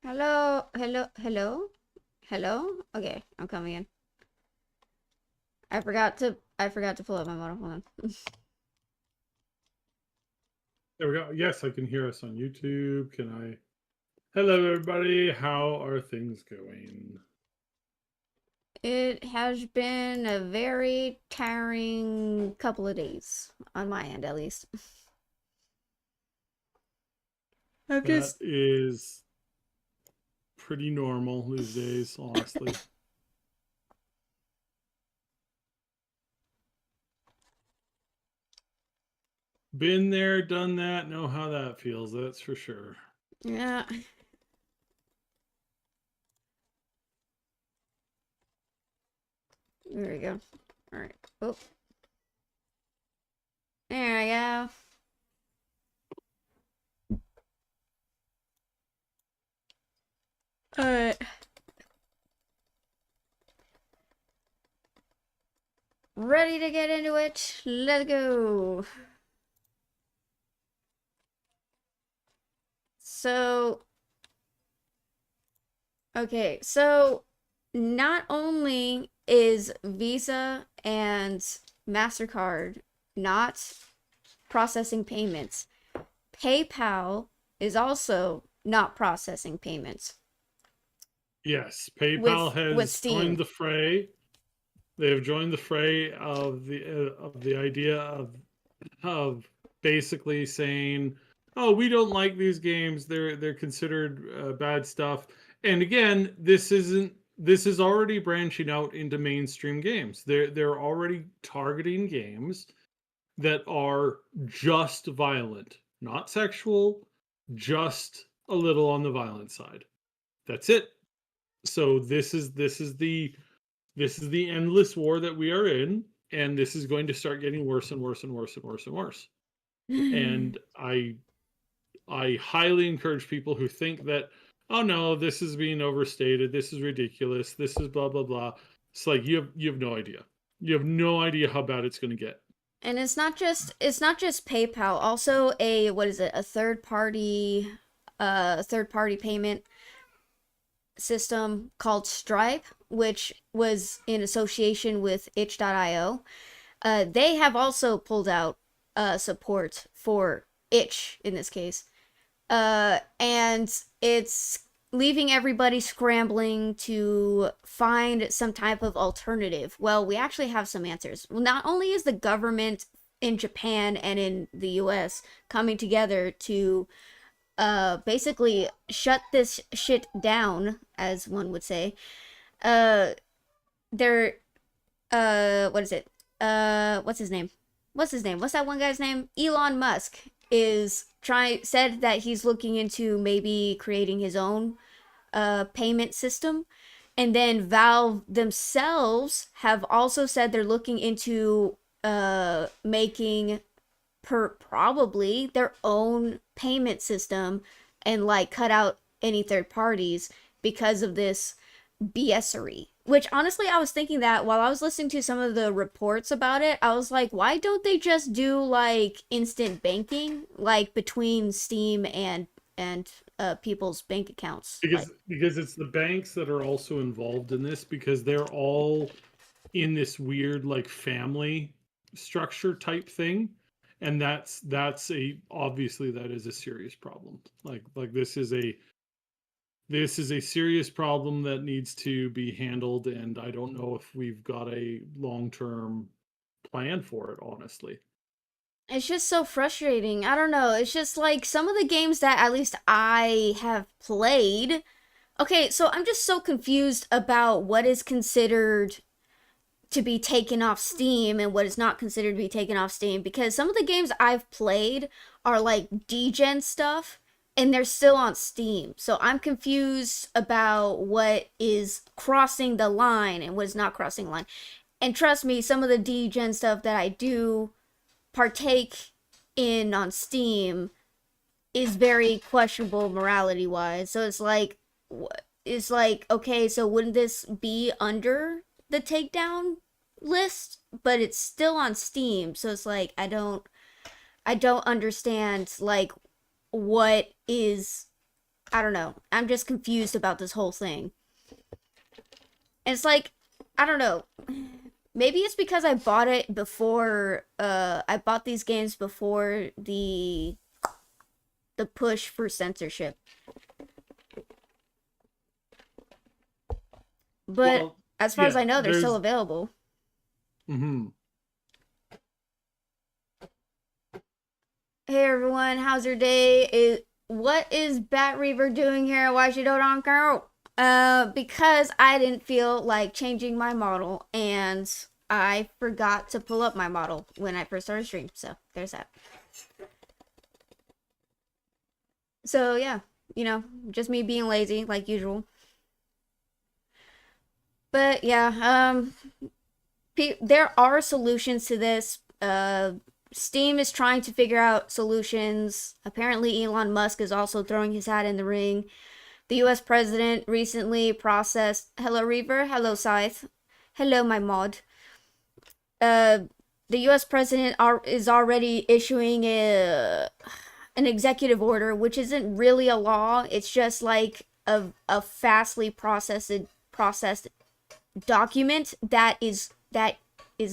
Hello, hello, hello, hello. Okay, I'm coming in. I forgot to pull up my model. Hold on. There we go. Yes, I can hear us on YouTube. Can I? Hello, everybody. How are things going? It has been a very tiring couple of days on my end, at least. I'm That just is pretty normal these days, honestly. Been there, done that, know how that feels, that's for sure. yeah. There we go. All right. Oh, there we go. All right. Ready to get into it? Let's go. So, okay, so not only is Visa and MasterCard not processing payments, PayPal is also not processing payments Yes, PayPal with has joined Steam. the fray. They have joined the fray of the idea of basically saying, "Oh, we don't like these games. They're considered bad stuff." And again, this is already branching out into mainstream games. They're already targeting games that are just violent, not sexual, just a little on the violent side. That's it. So this is the endless war that we are in, and this is going to start getting worse and worse and worse and worse and worse. And I highly encourage people who think that, oh no, this is being overstated, this is ridiculous, this is blah blah blah. It's like you have no idea. You have no idea how bad it's going to get. And it's not just PayPal, also a what is it? A third party payment system called Stripe, which was in association with itch.io. They have also pulled out support for itch in this case. And it's leaving everybody scrambling to find some type of alternative. Well, we actually have some answers. Well, not only is the government in Japan and in the US coming together to basically shut this shit down, as one would say, uh they're what is it? What's his name? What's his name? What's that one guy's name? Elon Musk is said that he's looking into maybe creating his own payment system. And then Valve themselves have also said they're looking into making probably their own payment system and like cut out any third parties because of this BSery. Which honestly, I was thinking that while I was listening to some of the reports about it, I was like, why don't they just do like instant banking, like between Steam and people's bank accounts? Like, Because it's the banks that are also involved in this, because they're all in this weird like family structure type thing, and that's a obviously that is a serious problem. Like this is a serious problem that needs to be handled, and I don't know if we've got a long-term plan for it, honestly. it's just so frustrating. I don't know. It's just like some of the games that at least I have played. Okay, so I'm just so confused about what is considered to be taken off Steam and what is not considered to be taken off Steam, because some of the games I've played are like degen stuff and they're still on Steam. So I'm confused about what is crossing the line and what is not crossing the line. And trust me, some of the degen stuff that I do partake in on Steam is very questionable morality wise. So it's like okay, so wouldn't this be under the takedown list? But it's still on Steam, so it's like I don't understand like what is I don't know. I'm just confused about this whole thing. And it's like, I don't know. Maybe it's because I bought it before, I bought these games before the push for censorship. But Well, as far as yeah, I know, they're still there's. available. Hmm. Hey everyone, how's your day? What is Bat Reaver doing here? Why she don't care? Because I didn't feel like changing my model, and I forgot to pull up my model when I first started stream. So there's that. So yeah, just me being lazy like usual. But yeah, there are solutions to this. Steam is trying to figure out solutions. Apparently, Elon Musk is also throwing his hat in the ring. The US president recently processed. Hello, Reaver. Hello, Scythe. Hello, my mod. Uh, the US president is already issuing an executive order, which isn't really a law. It's just like a fastly processed document that is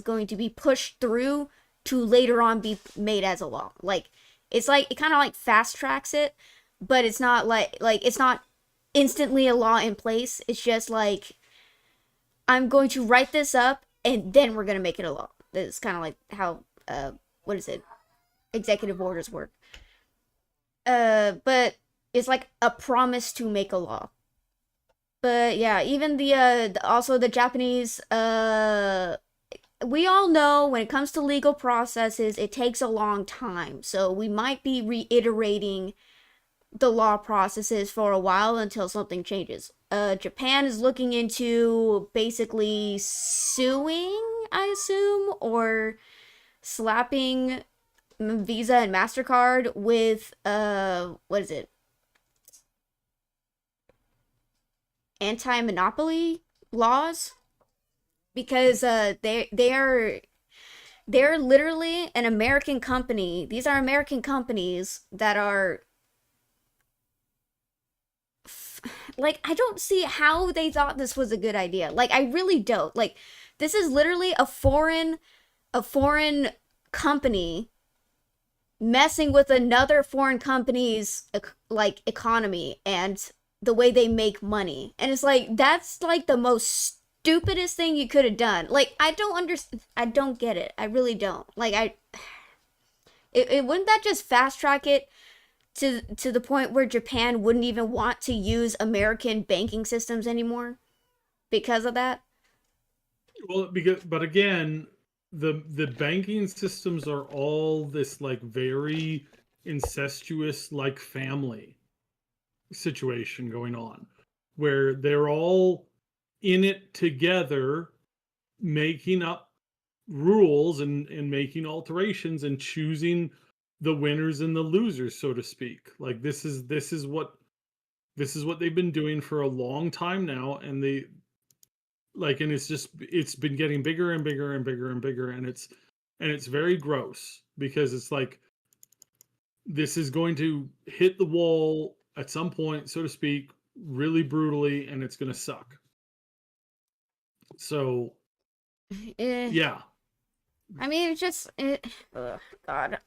going to be pushed through to later on be made as a law. Like it's like it kind of like fast tracks it, but it's not like it's not instantly a law in place. It's just like I'm going to write this up and then we're going to make it a law. It's kind of like how what is it? Executive orders work. But it's like a promise to make a law. But yeah, even also the Japanese we all know when it comes to legal processes, it takes a long time. So we might be reiterating the law processes for a while until something changes. Japan is looking into basically suing, I assume, or slapping Visa and MasterCard with what is it? Anti-monopoly laws, because they're literally an American company. These are American companies that are like, I don't see how they thought this was a good idea. Like, I really don't. Like, this is literally a foreign company messing with another foreign company's like economy and the way they make money. And it's like that's like the most stupidest thing you could have done. Like I don't understand. I don't get it. I really don't. Like it wouldn't that just fast track it to the point where Japan wouldn't even want to use American banking systems anymore because of that? Well, but again, the banking systems are all this like very incestuous like family situation going on, where they're all in it together, making up rules and making alterations and choosing the winners and the losers, so to speak. Like this is what they've been doing for a long time now, and they like and it's been getting bigger and bigger and bigger and bigger, and it's very gross because it's like this is going to hit the wall at some point, so to speak, really brutally, and it's going to suck. So Eh, yeah. I mean, it's just ugh, God.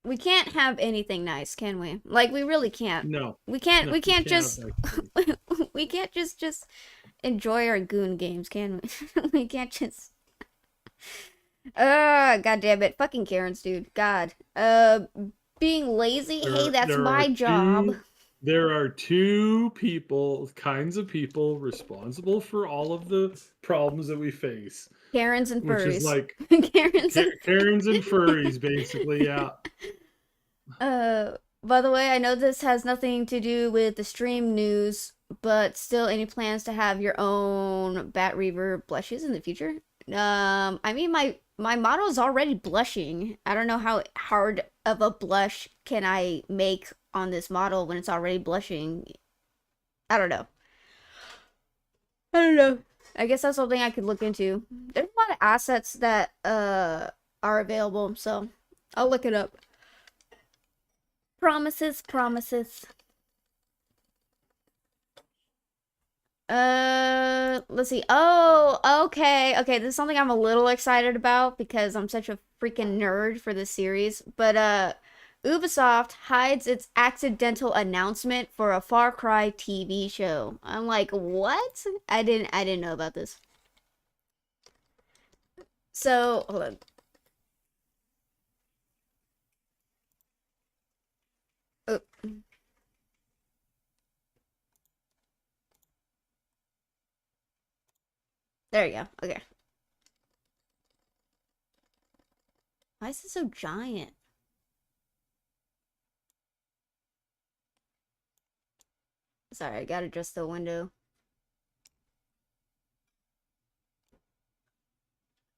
We can't have anything nice, can we? Like we really can't. No, We can't no, we you can't can't have just that. we can't just enjoy our goon games, can we? We can't just god damn it. Fucking Karens, dude. God. Being lazy, hey, There, that's there are my job. two. There are two kinds of people responsible for all of the problems that we face, Karens and which is furries. like Karens and Karens and furries, basically. Yeah. by the way, I know this has nothing to do with the stream news, but still, any plans to have your own Bat Reaver blushes in the future? I mean, my model is already blushing. I don't know how hard of a blush can I make on this model when it's already blushing. I don't know. I don't know. I guess that's something I could look into. There's a lot of assets that are available, so I'll look it up. Promises, promises. Let's see. Oh, okay. Okay, this is something I'm a little excited about because I'm such a freaking nerd for this series. But Ubisoft hides its accidental announcement for a Far Cry TV show. I'm like, what? I didn't know about this. So, hold on. Oh, there you go. Okay. Why is it so giant? Sorry, I gotta adjust the window.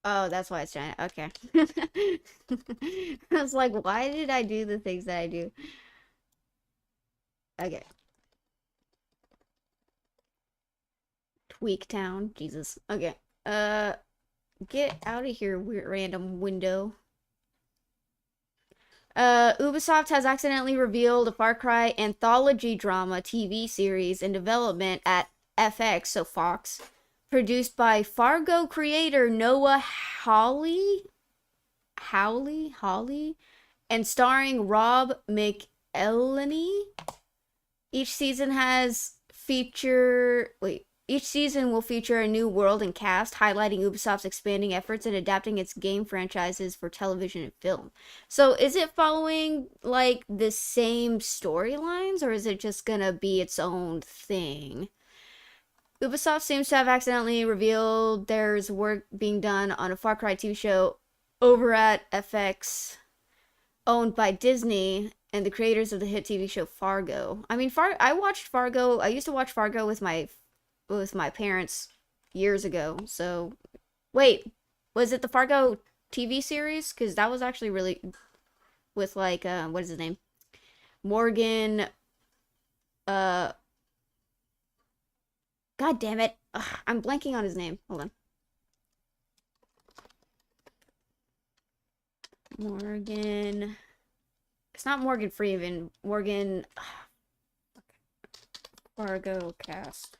Oh, that's why it's giant. Okay. I was like, why did I do the things that I do? Okay. Tweak Town. Jesus. Okay. Uh, get out of here, weird random window. Ubisoft has accidentally revealed a Far Cry anthology drama TV series in development at FX, so Fox, produced by Fargo creator Noah Hawley, and starring Rob McElhenney. Each season has feature wait each season will feature a new world and cast, highlighting Ubisoft's expanding efforts in adapting its game franchises for television and film. So is it following like the same storylines, or is it just gonna be its own thing? Ubisoft seems to have accidentally revealed there's work being done on a Far Cry 2 show over at FX, owned by Disney and the creators of the hit TV show Fargo. I mean, I watched Fargo. I used to watch Fargo with my parents years ago. So, wait, was it the Fargo TV series? Because that was actually really with like what is his name? Morgan. Uh, God damn it! Ugh, I'm blanking on his name. Hold on. Morgan. It's not Morgan Freeman. Morgan. Fargo cast.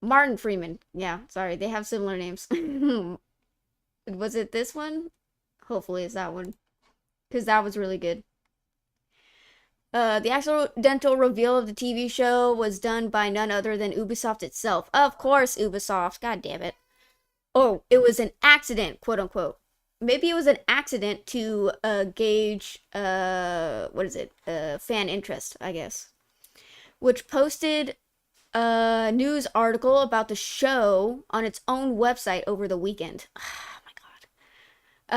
Martin Freeman. Yeah, sorry. They have similar names. Was it this one? Hopefully it's that one. Because that was really good. The accidental reveal of the TV show was done by none other than Ubisoft itself. Of course, Ubisoft. God damn it. Oh, it was an accident, quote unquote. Maybe it was an accident to gauge, what is it? Fan interest, I guess. Which posted a news article about the show on its own website over the weekend. Oh my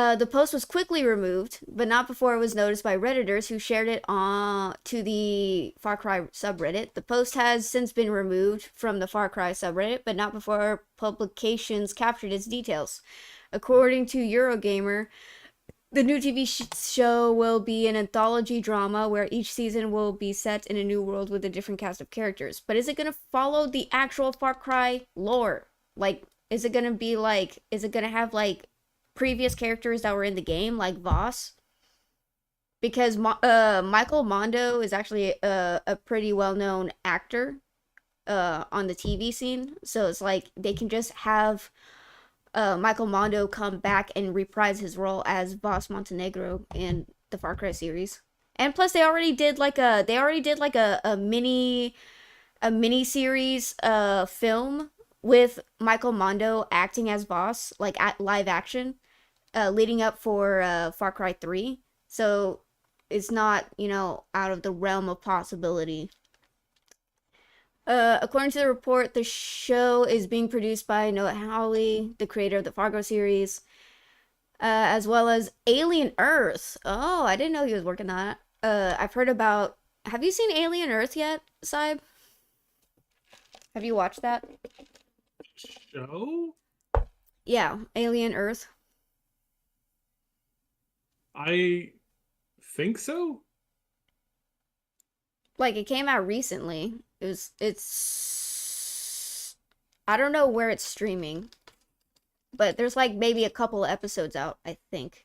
god. The post was quickly removed, but not before it was noticed by Redditors who shared it on to the Far Cry subreddit. The post has since been removed from the Far Cry subreddit, but not before publications captured its details. According to Eurogamer, the new TV show will be an anthology drama where each season will be set in a new world with a different cast of characters. But is it going to follow the actual Far Cry lore? Like, is it going to be like, is it going to have like previous characters that were in the game, like Voss? Because Michael Mondo is actually a pretty well known actor on the TV scene. So it's like they can just have Michael Mondo come back and reprise his role as Boss Montenegro in the Far Cry series. And plus, they already did like a mini series film with Michael Mondo acting as Boss, like at live action, leading up for Far Cry 3. So it's not, out of the realm of possibility. According to the report, the show is being produced by Noah Hawley, the creator of the Fargo series, as well as Alien Earth. Oh, I didn't know he was working on that. I've heard about. Have you seen Alien Earth yet, Saib? Have you watched that? Show? Yeah, Alien Earth. I think so. Like it came out recently. It's I don't know where it's streaming, but there's like maybe a couple of episodes out, I think.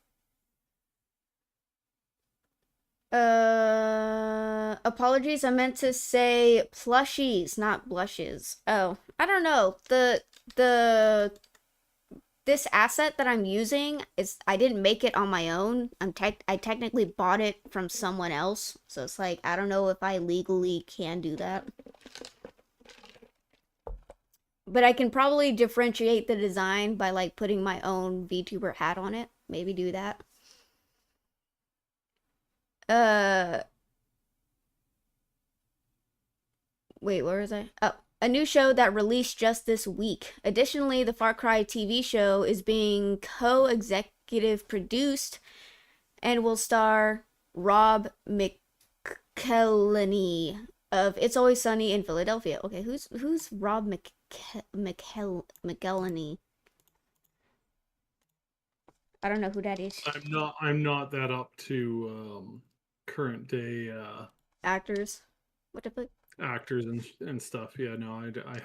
Apologies. I meant to say plushies, not blushes. Oh, I don't know. The this asset that I'm using is I didn't make it on my own. I technically bought it from someone else. So it's like I don't know if I legally can do that. But I can probably differentiate the design by like putting my own VTuber hat on it. Maybe do that. Uh Wait, where was I? Oh, a new show that released just this week. Additionally, the Far Cry TV show is being co-executive produced and will star Rob McElhenney of It's Always Sunny in Philadelphia. Okay, who's Rob McElhenney? I don't know who that is. I'm not that up to current day Actors. What the fuck? actors and stuff. Yeah, no, I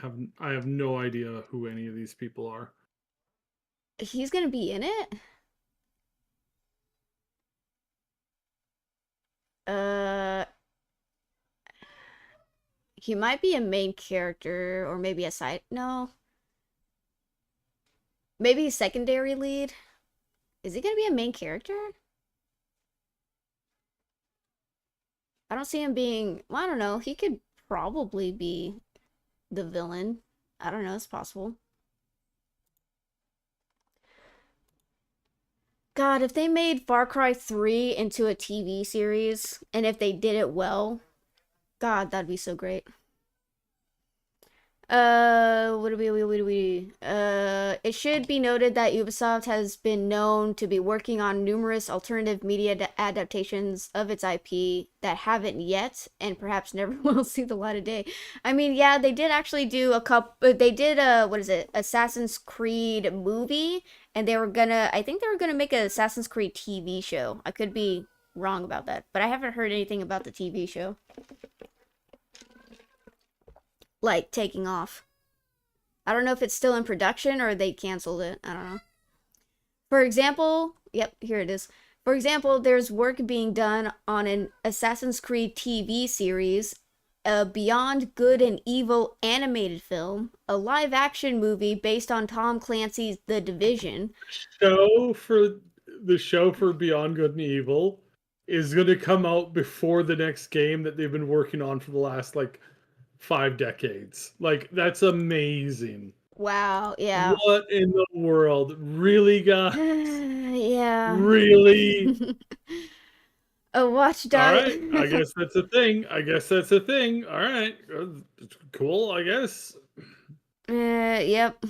have no idea who any of these people are. He's gonna be in it? Uh, he might be a main character or maybe a side. No, maybe a secondary lead. Is he gonna be a main character? I don't see him being. Well, I don't know. He could probably be the villain. I don't know. It's possible. God, if they made Far Cry 3 into a TV series and if they did it well, God, that'd be so great. It should be noted that Ubisoft has been known to be working on numerous alternative media adaptations of its IP that haven't yet and perhaps never will see the light of day. I mean, yeah, they did actually do a couple, they did what is it, Assassin's Creed movie, and I think they were gonna make an Assassin's Creed TV show. I could be wrong about that, but I haven't heard anything about the TV show. Like, taking off. I don't know if it's still in production or they canceled it. I don't know. For example, yep, here it is. For example, there's work being done on an Assassin's Creed TV series, a Beyond Good and Evil animated film, a live action movie based on Tom Clancy's The Division. Show for the show for Beyond Good and Evil is going to come out before the next game that they've been working on for the last like 5 decades. Like that's amazing. Wow, yeah. What in the world? Really, guys? Yeah. Really? A All watchdog. right. I guess that's a thing. I guess that's a thing. All right. Cool, I guess. Yep.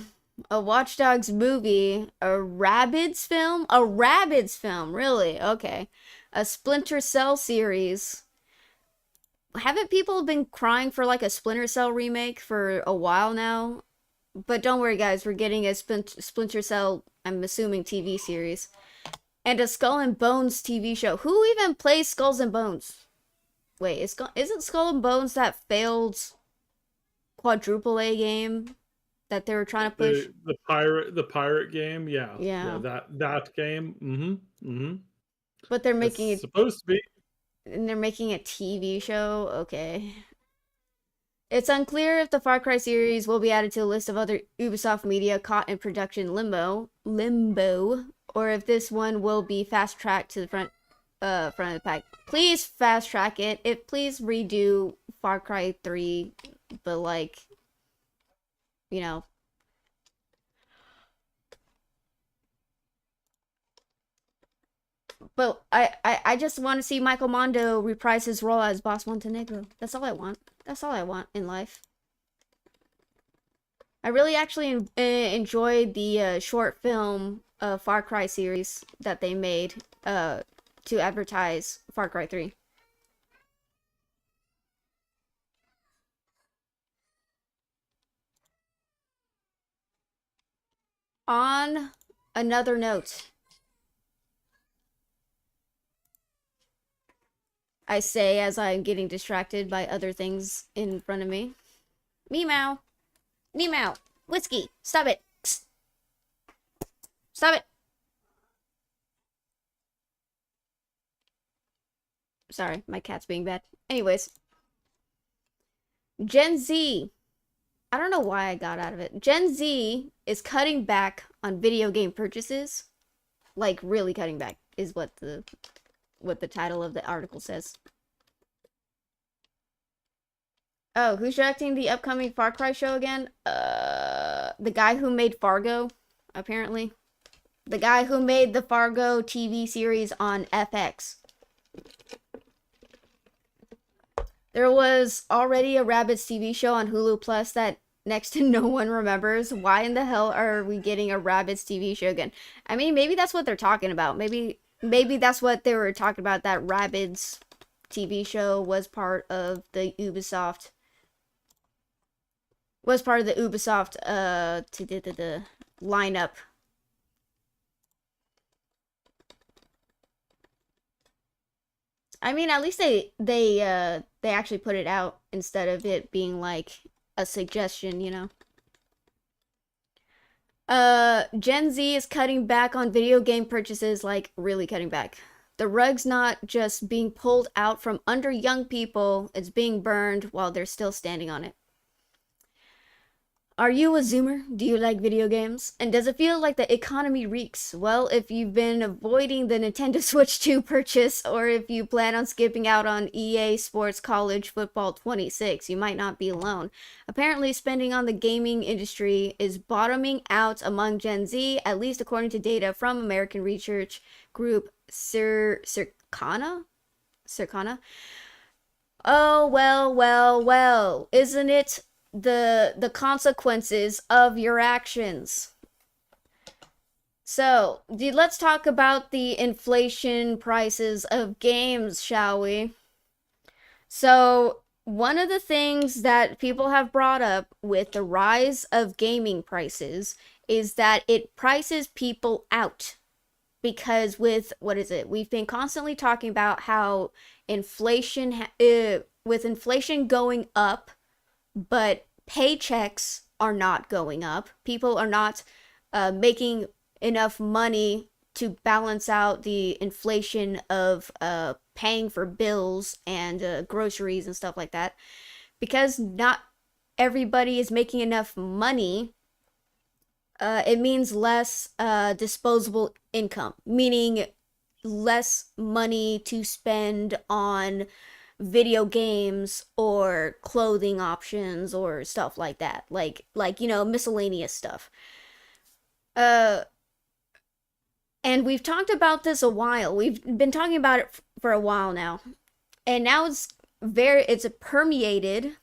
A Watch Dogs movie, a Rabbids film, a Rabbids film, really? Okay. A Splinter Cell series. Haven't people been crying for like a Splinter Cell remake for a while now? But don't worry, guys, we're getting a Splinter Cell, I'm assuming, TV series. And a Skull and Bones TV show. Who even plays Skulls and Bones? Wait, isn't Skull and Bones that failed quadruple A game that they were trying to push? The pirate game, yeah. Yeah, Yeah. that game. But they're That's making it supposed to be. and they're making a TV show. Okay. It's unclear if the Far Cry series will be added to the list of other Ubisoft media caught in production limbo, or if this one will be fast tracked to the front of the pack. Please fast track it. Please redo Far Cry 3, but like, you know. But I just want to see Michael Mondo reprise his role as Boss Montenegro. That's all I want. That's all I want in life. I really actually enjoyed the short film Far Cry series that they made to advertise Far Cry 3. On another note, I say as I'm getting distracted by other things in front of me. Meow. Meow. Whiskey. Stop it. Stop it. Sorry, my cat's being bad. Anyways, Gen Z. I don't know why I got out of it. Gen Z is cutting back on video game purchases. Like really cutting back is what the title of the article says. Oh, who's directing the upcoming Far Cry show again? The guy who made Fargo, apparently. The guy who made the Fargo TV series on FX. There was already a Rabbids TV show on Hulu Plus that next to no one remembers. Why in the hell are we getting a Rabbids TV show again? I mean, maybe that's what they're talking about. Maybe that's what they were talking about. That Rabbids TV show was part of the Ubisoft the lineup. I mean, at least they actually put it out instead of it being like a suggestion, you know. Gen Z is cutting back on video game purchases, like really cutting back. The rug's not just being pulled out from under young people, it's being burned while they're still standing on it. Are you a Zoomer? Do you like video games? And does it feel like the economy reeks? Well, if you've been avoiding the Nintendo Switch 2 purchase, or if you plan on skipping out on EA Sports College Football 26, you might not be alone. Apparently, spending on the gaming industry is bottoming out among Gen Z, at least according to data from American research group Circana? Circana? Oh, well, isn't it the consequences of your actions? So, let's talk about the inflation prices of games, shall we? So, one of the things that people have brought up with the rise of gaming prices is that it prices people out. Because with, what is it? We've been constantly talking about how inflation, with inflation going up, but paychecks are not going up. People are not making enough money to balance out the inflation of paying for bills and groceries and stuff like that. Because not everybody is making enough money, it means less disposable income, meaning less money to spend on video games or clothing options or stuff like that, like you know, miscellaneous stuff. And we've talked about this a while. We've been talking about it for a while now, and now it's permeated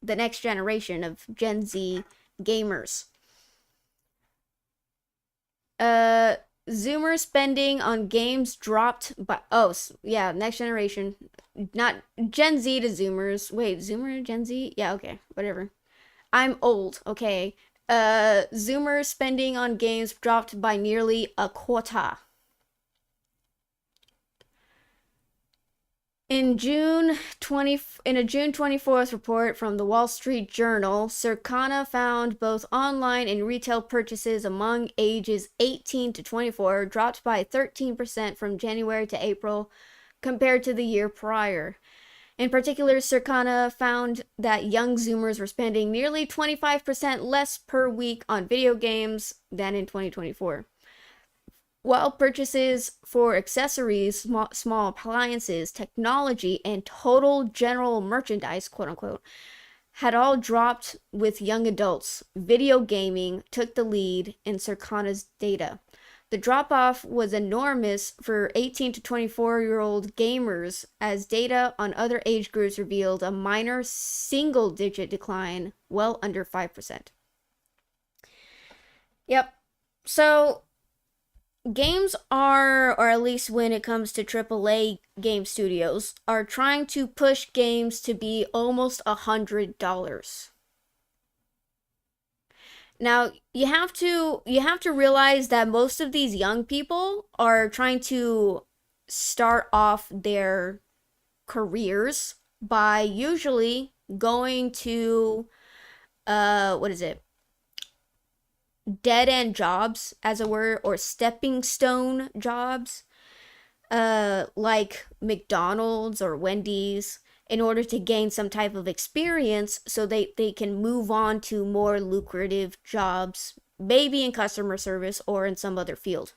the next generation of Gen Z gamers. Zoomer spending on games dropped by, oh yeah, next generation, not Gen Z to Zoomers. Wait, Zoomer to Gen Z? Yeah, okay, whatever. I'm old, okay. Zoomer spending on games dropped by nearly a quarter. In a June 24th report from the Wall Street Journal, Circana found both online and retail purchases among ages 18 to 24 dropped by 13% from January to April compared to the year prior. In particular, Circana found that young Zoomers were spending nearly 25% less per week on video games than in 2024. While purchases for accessories, small appliances, technology, and total general merchandise, quote unquote, had all dropped with young adults, video gaming took the lead in Circana's data. The drop-off was enormous for 18 to 24-year-old gamers, as data on other age groups revealed a minor single-digit decline, well under 5%. Yep. So games are, or at least when it comes to AAA game studios, are trying to push games to be almost $100. Now, you have to realize that most of these young people are trying to start off their careers by usually going to what is it? Dead end jobs, as it were, or stepping stone jobs. like McDonald's or Wendy's, in order to gain some type of experience so they can move on to more lucrative jobs, maybe in customer service or in some other field.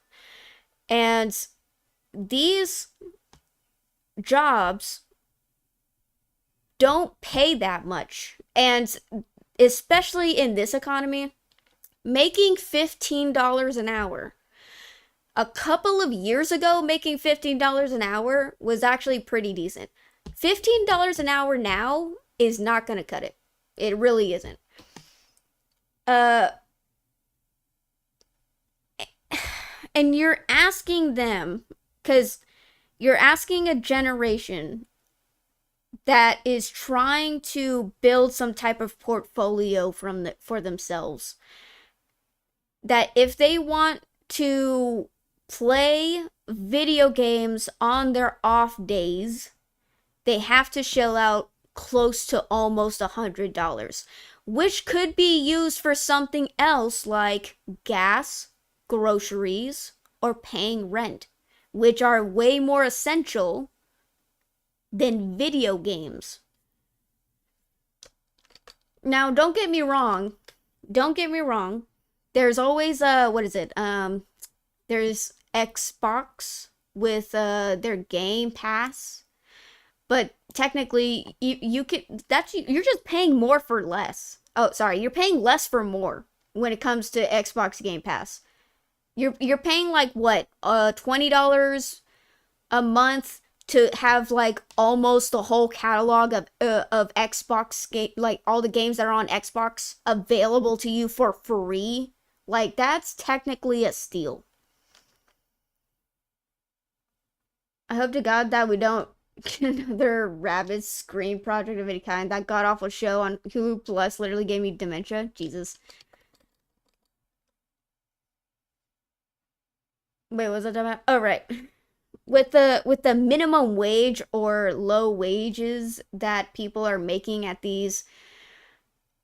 And these jobs don't pay that much. And especially in this economy, making $15 an hour. A couple of years ago, making $15 an hour was actually pretty decent. $15 an hour now is not going to cut it. It really isn't. Uh, and you're asking them, because you're asking a generation that is trying to build some type of portfolio for themselves, that if they want to play video games on their off days, they have to shell out close to almost $100, which could be used for something else like gas, groceries, or paying rent, which are way more essential than video games. Now, don't get me wrong. Don't get me wrong. There's always what is it? There's Xbox with their Game Pass, but technically you could that's you're just paying more for less. Oh, sorry, you're paying less for more when it comes to Xbox Game Pass. You're paying like what, $20 a month to have like almost the whole catalog of Xbox game, like all the games that are on Xbox available to you for free. Like, that's technically a steal. I hope to God that we don't get another Rabbids Scream project of any kind. That god awful show on Hulu Plus literally gave me dementia. Jesus. Wait, what was I talking about? Oh, right. With the minimum wage or low wages that people are making at these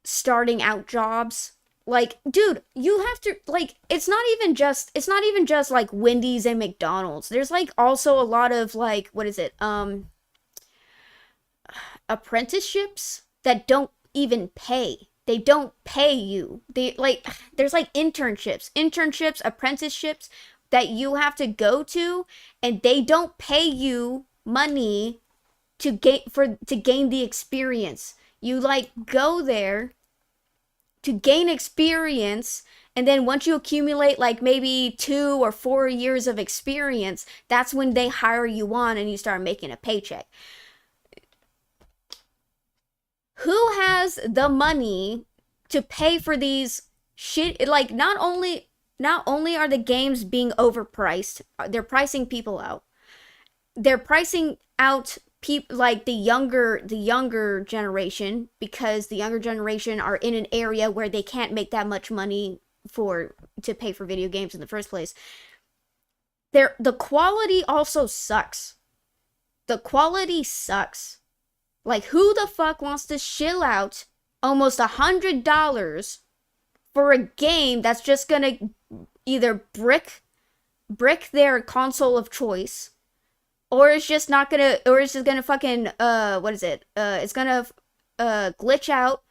starting out jobs, like, dude, you have to, like, it's not even just like Wendy's and McDonald's. There's like also a lot of like, what is it, apprenticeships that don't even pay. They don't pay you. They like, there's like internships, apprenticeships that you have to go to, and they don't pay you money to gain the experience. You like go there to gain experience, and then once you accumulate like maybe 2 or 4 years of experience, that's when they hire you on and you start making a paycheck. Who has the money to pay for these shit? Like, not only are the games being overpriced, they're pricing people out. They're pricing out people like the younger generation, because the younger generation are in an area where they can't make that much money to pay for video games in the first place. The quality also sucks. The quality sucks. Like, who the fuck wants to shill out almost $100 for a game that's just gonna either brick their console of choice, or it's just not gonna, or it's just gonna fucking what is it? It's gonna glitch out,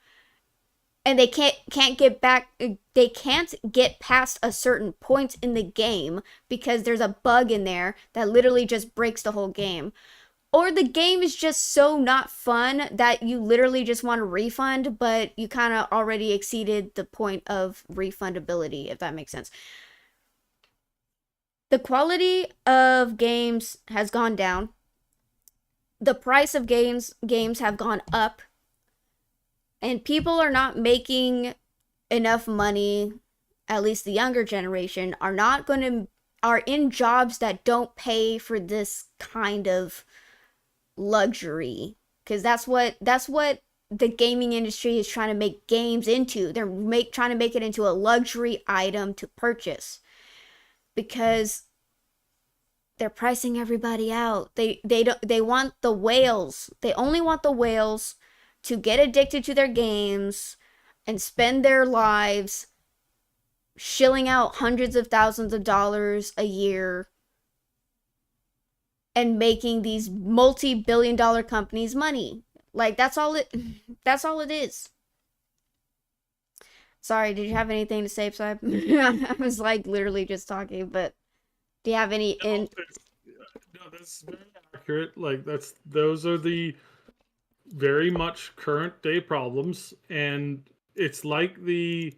and they can't get back. They can't get past a certain point in the game because there's a bug in there that literally just breaks the whole game. Or the game is just so not fun that you literally just want a refund, but you kind of already exceeded the point of refundability, if that makes sense. The quality of games has gone down. The price of games have gone up. And people are not making enough money, at least the younger generation, are in jobs that don't pay for this kind of luxury, because that's what the gaming industry is trying to make games into. They're trying to make it into a luxury item to purchase, because they're pricing everybody out. They want the whales. They only want the whales to get addicted to their games and spend their lives shilling out hundreds of thousands of dollars a year and making these multi-billion-dollar companies money. Like that's all it is. Sorry, did you have anything to say, Psy? I was like literally just talking, but do you have any No, in no, that's very accurate. Like those are the very much current day problems, and it's like the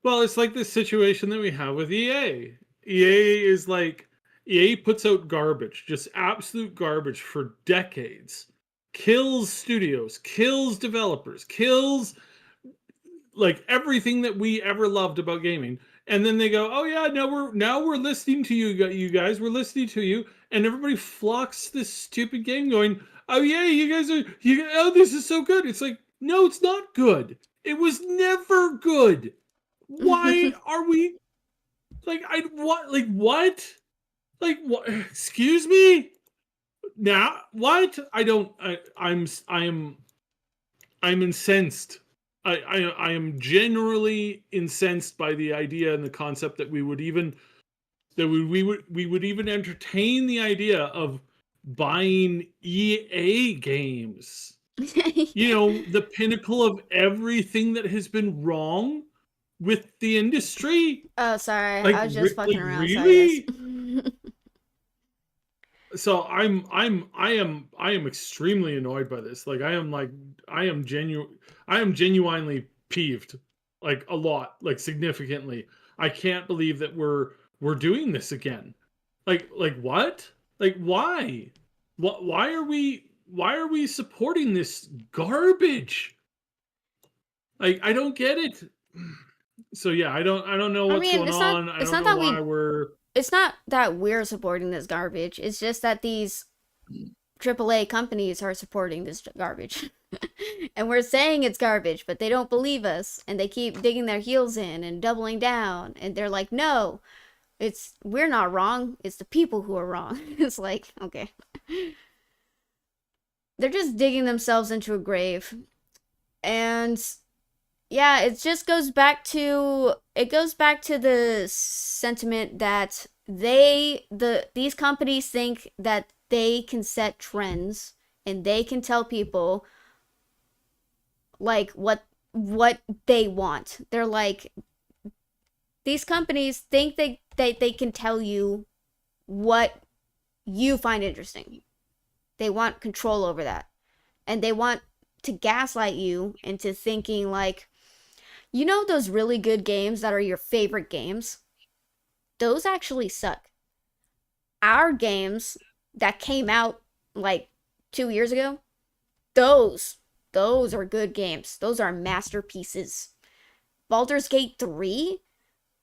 it's like the situation that we have with EA. EA is like EA puts out garbage, just absolute garbage for decades. Kills studios, kills developers, kills like everything that we ever loved about gaming. And then they go, "Oh yeah, now we're listening to you guys. We're listening to you." And everybody flocks to this stupid game going, "Oh yeah, you guys are oh this is so good." It's like, "No, it's not good. It was never good. Why are we like I what like what? Like what excuse me? Now what? I don't I'm incensed. I am generally incensed by the idea and the concept that we would even we would even entertain the idea of buying EA games. You know, the pinnacle of everything that has been wrong with the industry. Oh, sorry. Like, I was just fucking around. Sorry, guys. really? So I am extremely annoyed by this. Like I am genuinely peeved, like a lot, like significantly. I can't believe that we're doing this again. Like what? Like why? What why are we supporting this garbage? Like I don't get it. So yeah, I don't know I what's mean, going on. I it's don't not know that why we we're it's not that we're supporting this garbage. It's just that these AAA companies are supporting this garbage. And we're saying it's garbage, but they don't believe us and they keep digging their heels in and doubling down and they're like, "No, it's we're not wrong. It's the people who are wrong." It's like, okay. They're just digging themselves into a grave. And yeah, it just goes back to the sentiment that these companies think that they can set trends and they can tell people like what they want. They're like these companies think they can tell you what you find interesting. They want control over that. And they want to gaslight you into thinking like, you know, those really good games that are your favorite games? Those actually suck. Our games that came out like 2 years ago, those, those are good games. Those are masterpieces. Baldur's Gate 3,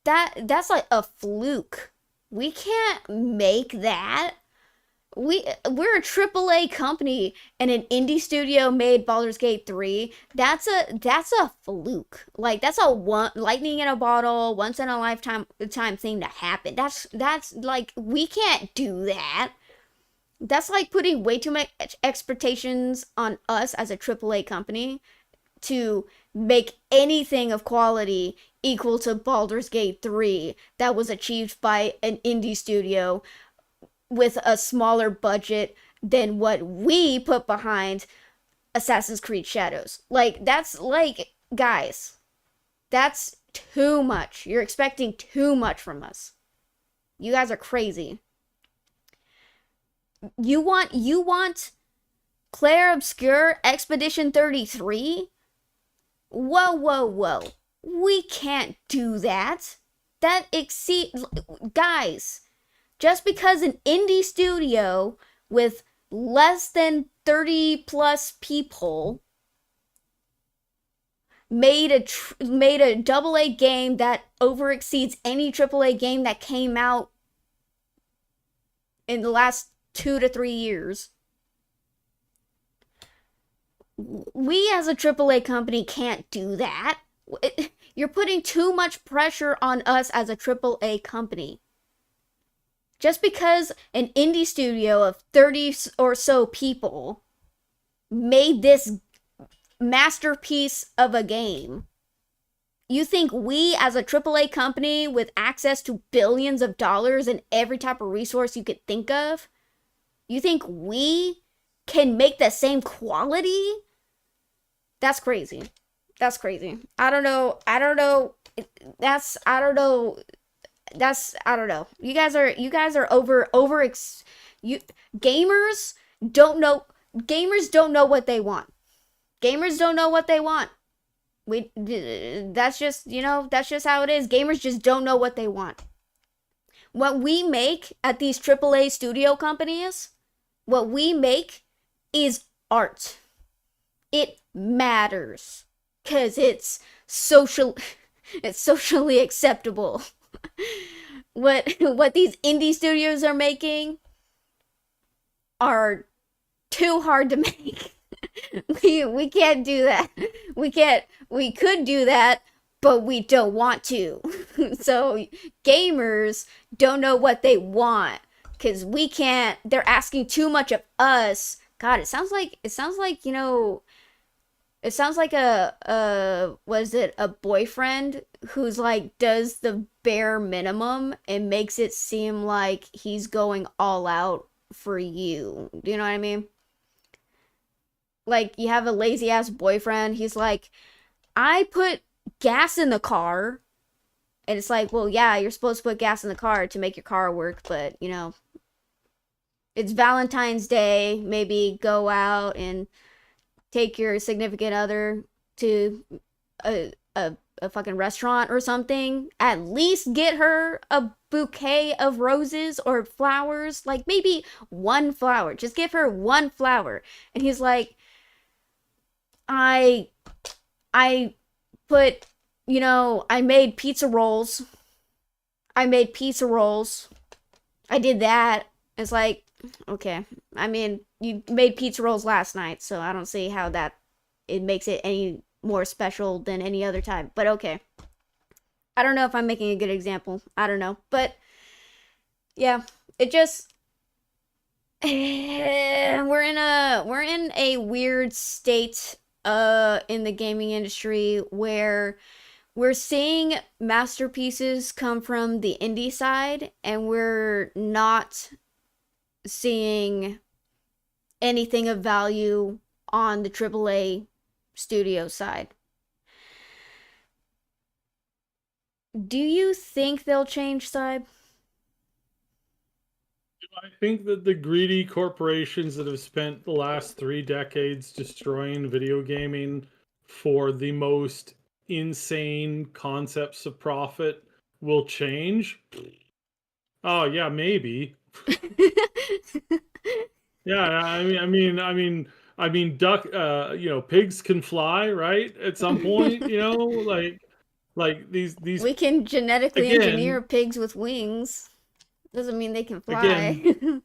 that's like a fluke. We can't make that. We're a AAA company and an indie studio made Baldur's Gate 3. That's a fluke. Like that's a one lightning in a bottle, once in a lifetime time thing to happen. That's like we can't do that. That's like putting way too much expectations on us as a AAA company to make anything of quality equal to Baldur's Gate 3 that was achieved by an indie studio with a smaller budget than what we put behind Assassin's Creed Shadows. Like, that's like, guys, that's too much. You're expecting too much from us. You guys are crazy. You want Claire Obscure Expedition 33? Whoa, whoa, whoa. We can't do that. That exceeds. Guys, just because an indie studio with less than 30 plus people made a double A game that over exceeds any AAA game that came out in the last 2 to 3 years. We as a AAA company can't do that. You're putting too much pressure on us as a AAA company. Just because an indie studio of 30 or so people made this masterpiece of a game, you think we as a AAA company with access to billions of dollars and every type of resource you could think of You think we can make the same quality? That's crazy. That's crazy. I don't know. I don't know. I don't know. I don't know. You guys are you gamers don't know gamers don't know what they want. Gamers don't know what they want. We that's just, that's just how it is. Gamers just don't know what they want. What we make at these AAA studio companies, what we make is art. It matters cuz it's socially acceptable. What these indie studios are making are too hard to make. We can't do that. We could do that, but we don't want to. So gamers don't know what they want cuz we can't. They're asking too much of us. God, it sounds like, it sounds like was it a boyfriend who's like does the bare minimum and makes it seem like he's going all out for you. Do you know what I mean? Like, you have a lazy ass boyfriend. He's like, I put gas in the car. And it's like, well, yeah, you're supposed to put gas in the car to make your car work, but, it's Valentine's Day. Maybe go out and take your significant other to a fucking restaurant or something. At least get her a bouquet of roses or flowers. Like, maybe one flower. Just give her one flower. And he's like, I put, I made pizza rolls. I made pizza rolls. I did that. It's like, okay. I mean, you made pizza rolls last night, so I don't see how it makes it any more special than any other time. But okay. I don't know if I'm making a good example. I don't know. But yeah, it just we're in a weird state in the gaming industry where we're seeing masterpieces come from the indie side and we're not seeing anything of value on the AAA studio side. Do you think they'll change side? I think that the greedy corporations that have spent the last 3 decades destroying video gaming for the most insane concepts of profit will change. Oh yeah, maybe. Yeah, duck. Pigs can fly, right? At some point, like these We can genetically engineer again, pigs with wings. Doesn't mean they can fly. again,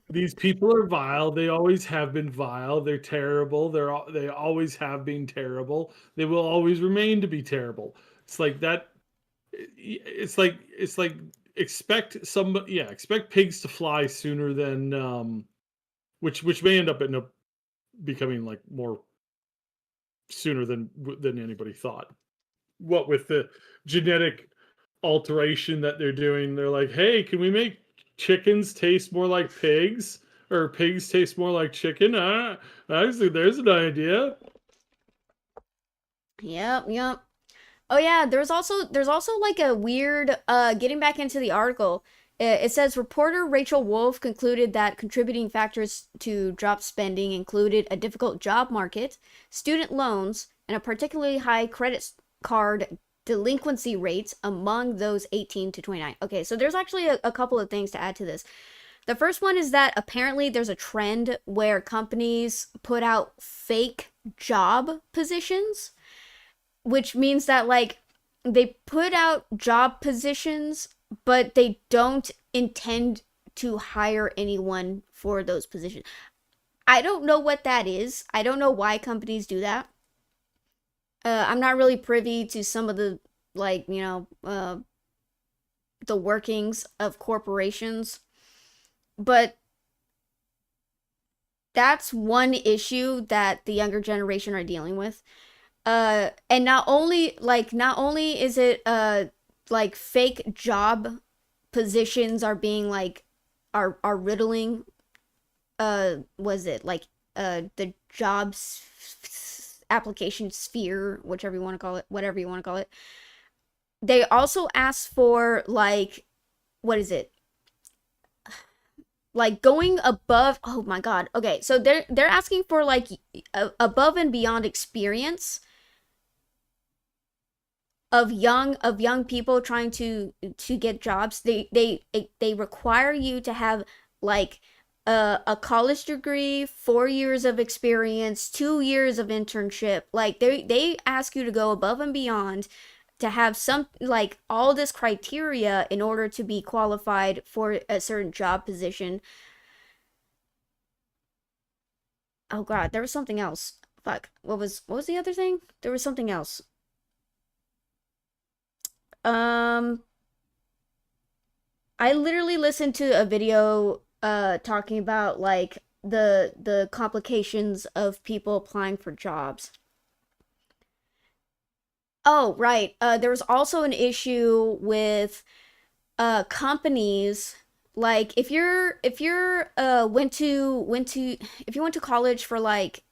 these people are vile. They always have been vile. They're terrible. They always have been terrible. They will always remain to be terrible. It's like that. It's like expect pigs to fly sooner than which may end up becoming like more sooner than anybody thought. What with the genetic alteration that they're doing, they're like, hey, can we make chickens taste more like pigs or pigs taste more like chicken? Actually, there's an idea. Yep. Oh yeah, there's also like a weird getting back into the article. It says reporter Rachel Wolf concluded that contributing factors to drop spending included a difficult job market, student loans, and a particularly high credit card delinquency rates among those 18 to 29. Okay, so there's actually a couple of things to add to this. The first one is that apparently there's a trend where companies put out fake job positions, which means that like they put out job positions but they don't intend to hire anyone for those positions. I don't know what that is. I don't know why companies do that. I'm not really privy to some of the like, the workings of corporations, but that's one issue that the younger generation are dealing with. And not only is it like fake job positions are being like are riddling was it like the jobs application sphere, whichever you want to call it, whatever you want to call it. They also asked for like, what is it? Like going above. Oh my god. Okay, so they're asking for like above and beyond experience of young people trying to get jobs. They require you to have like a college degree, 4 years of experience, 2 years of internship. Like they ask you to go above and beyond to have some like all this criteria in order to be qualified for a certain job position. Oh god, there was something else. Fuck. What was the other thing? There was something else. Um I literally listened to a video talking about like the complications of people applying for jobs. Oh, right. There was also an issue with companies like if you're went to if you went to college for like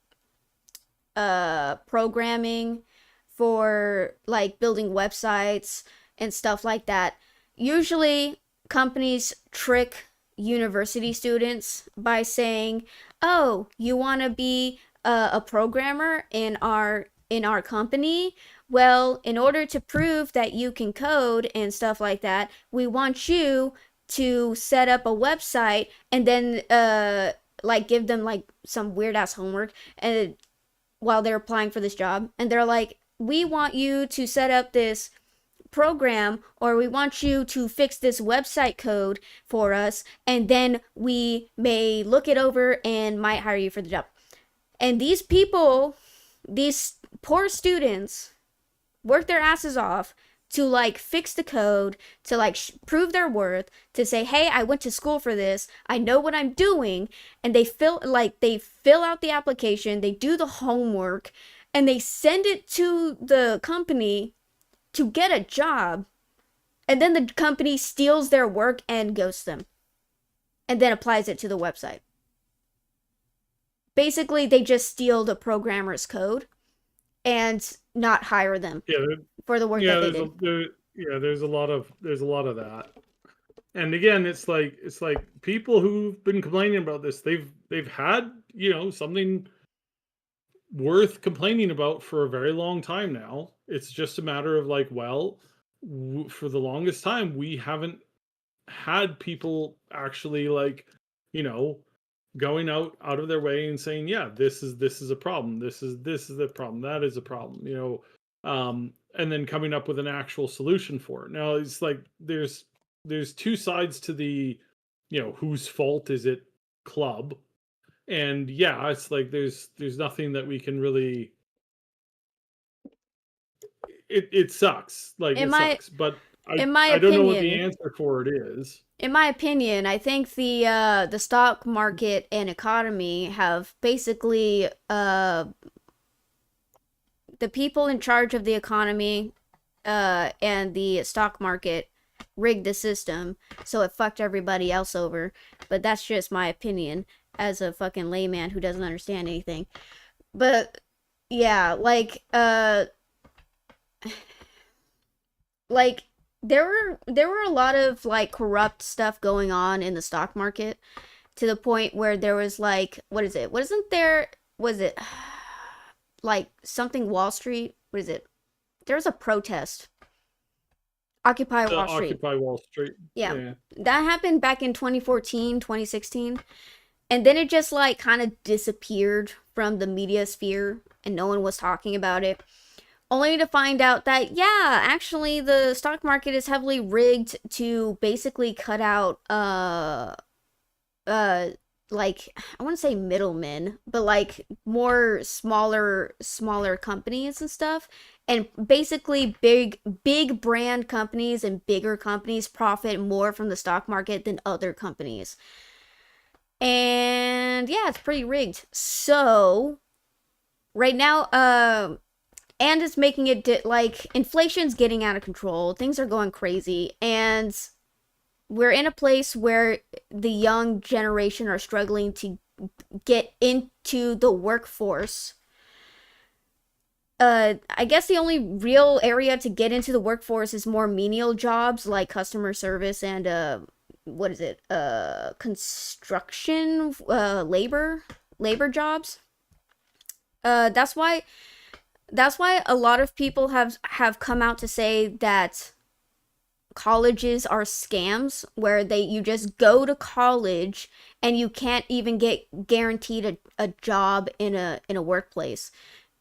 programming, for like building websites and stuff like that. Usually companies trick university students by saying, "Oh, you want to be a programmer in our company? Well, in order to prove that you can code and stuff like that, we want you to set up a website and then like give them like some weird ass homework and while they're applying for this job, and they're like, we want you to set up this program, or we want you to fix this website code for us, and then we may look it over and might hire you for the job." And these people, these poor students, work their asses off to like fix the code, to like prove their worth, to say, "Hey, I went to school for this. I know what I'm doing." And they fill out the application, they do the homework, and they send it to the company to get a job. And then the company steals their work and ghosts them. And then applies it to the website. Basically, they just steal the programmer's code and not hire them Yeah, for the work yeah. that they There's did. yeah. There's a lot of that. And again, it's like people who've been complaining about this. They've had something worth complaining about for a very long time now. It's just a matter of like, well, for the longest time, we haven't had people actually like, you know, going out of their way and saying, yeah, this is a problem. This is a problem. That is a problem. And then coming up with an actual solution for it. Now it's like there's two sides to the, whose fault is it club. And yeah, it's like there's nothing that we can really. It sucks, like In it my sucks, but in my I don't know what the opinion, answer for it is. I think the stock market and economy have basically the people in charge of the economy and the stock market rigged the system, so it fucked everybody else over. But that's just my opinion as a fucking layman who doesn't understand anything. But yeah, like there were a lot of like corrupt stuff going on in the stock market to the point where there was like, what is it? Wasn't there, was it like something Wall Street? What is it? There was a protest. Occupy The Wall Street. Occupy Wall Street. Yeah. Yeah. That happened back in 2014, 2016. And then it just like kind of disappeared from the media sphere and no one was talking about it. Only to find out that, yeah, actually the stock market is heavily rigged to basically cut out uh like, I want to say middlemen, but like more smaller companies and stuff. And basically big brand companies and bigger companies profit more from the stock market than other companies. And yeah, it's pretty rigged. So right now, and it's making it like inflation's getting out of control. Things are going crazy, and we're in a place where the young generation are struggling get into the workforce. I guess the only real area to get into the workforce is more menial jobs like customer service and what is it? Construction, labor jobs. That's why a lot of people have come out to say that colleges are scams where you just go to college and you can't even get guaranteed a job in a workplace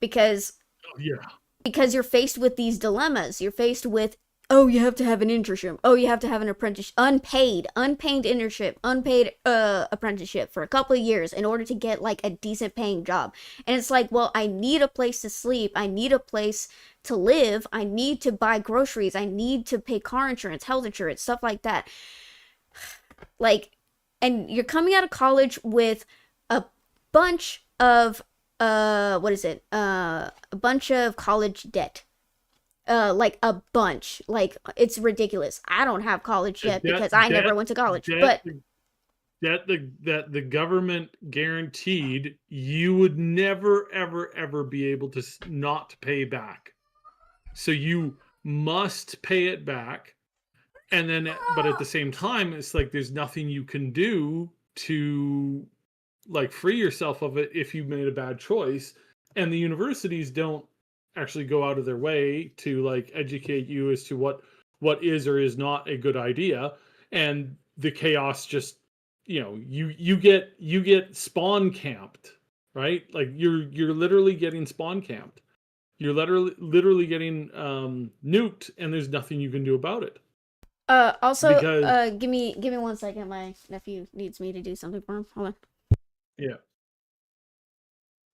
because Oh, yeah. you're faced with these dilemmas. You're faced with, oh, you have to have an internship. Oh, you have to have an apprenticeship, unpaid internship, unpaid apprenticeship for a couple of years in order to get like a decent paying job. And it's like, well, I need a place to sleep. I need a place to live. I need to buy groceries. I need to pay car insurance, health insurance, stuff like that. Like, and you're coming out of college with a bunch of what is it? A bunch of college debt. Like a bunch. Like it's ridiculous. I don't have college debt because I never went to college. Debt But that the government guaranteed you would never ever ever be able to not pay back. So you must pay it back. And then but at the same time it's like there's nothing you can do to like free yourself of it if you made a bad choice, and the universities don't actually go out of their way to like educate you as to what is or is not a good idea. And the chaos just, you get spawn camped, right? Like you're literally getting spawn camped. You're literally getting nuked, and there's nothing you can do about it. also Because give me 1 second. My nephew needs me to do something for him. Hold on. yeah,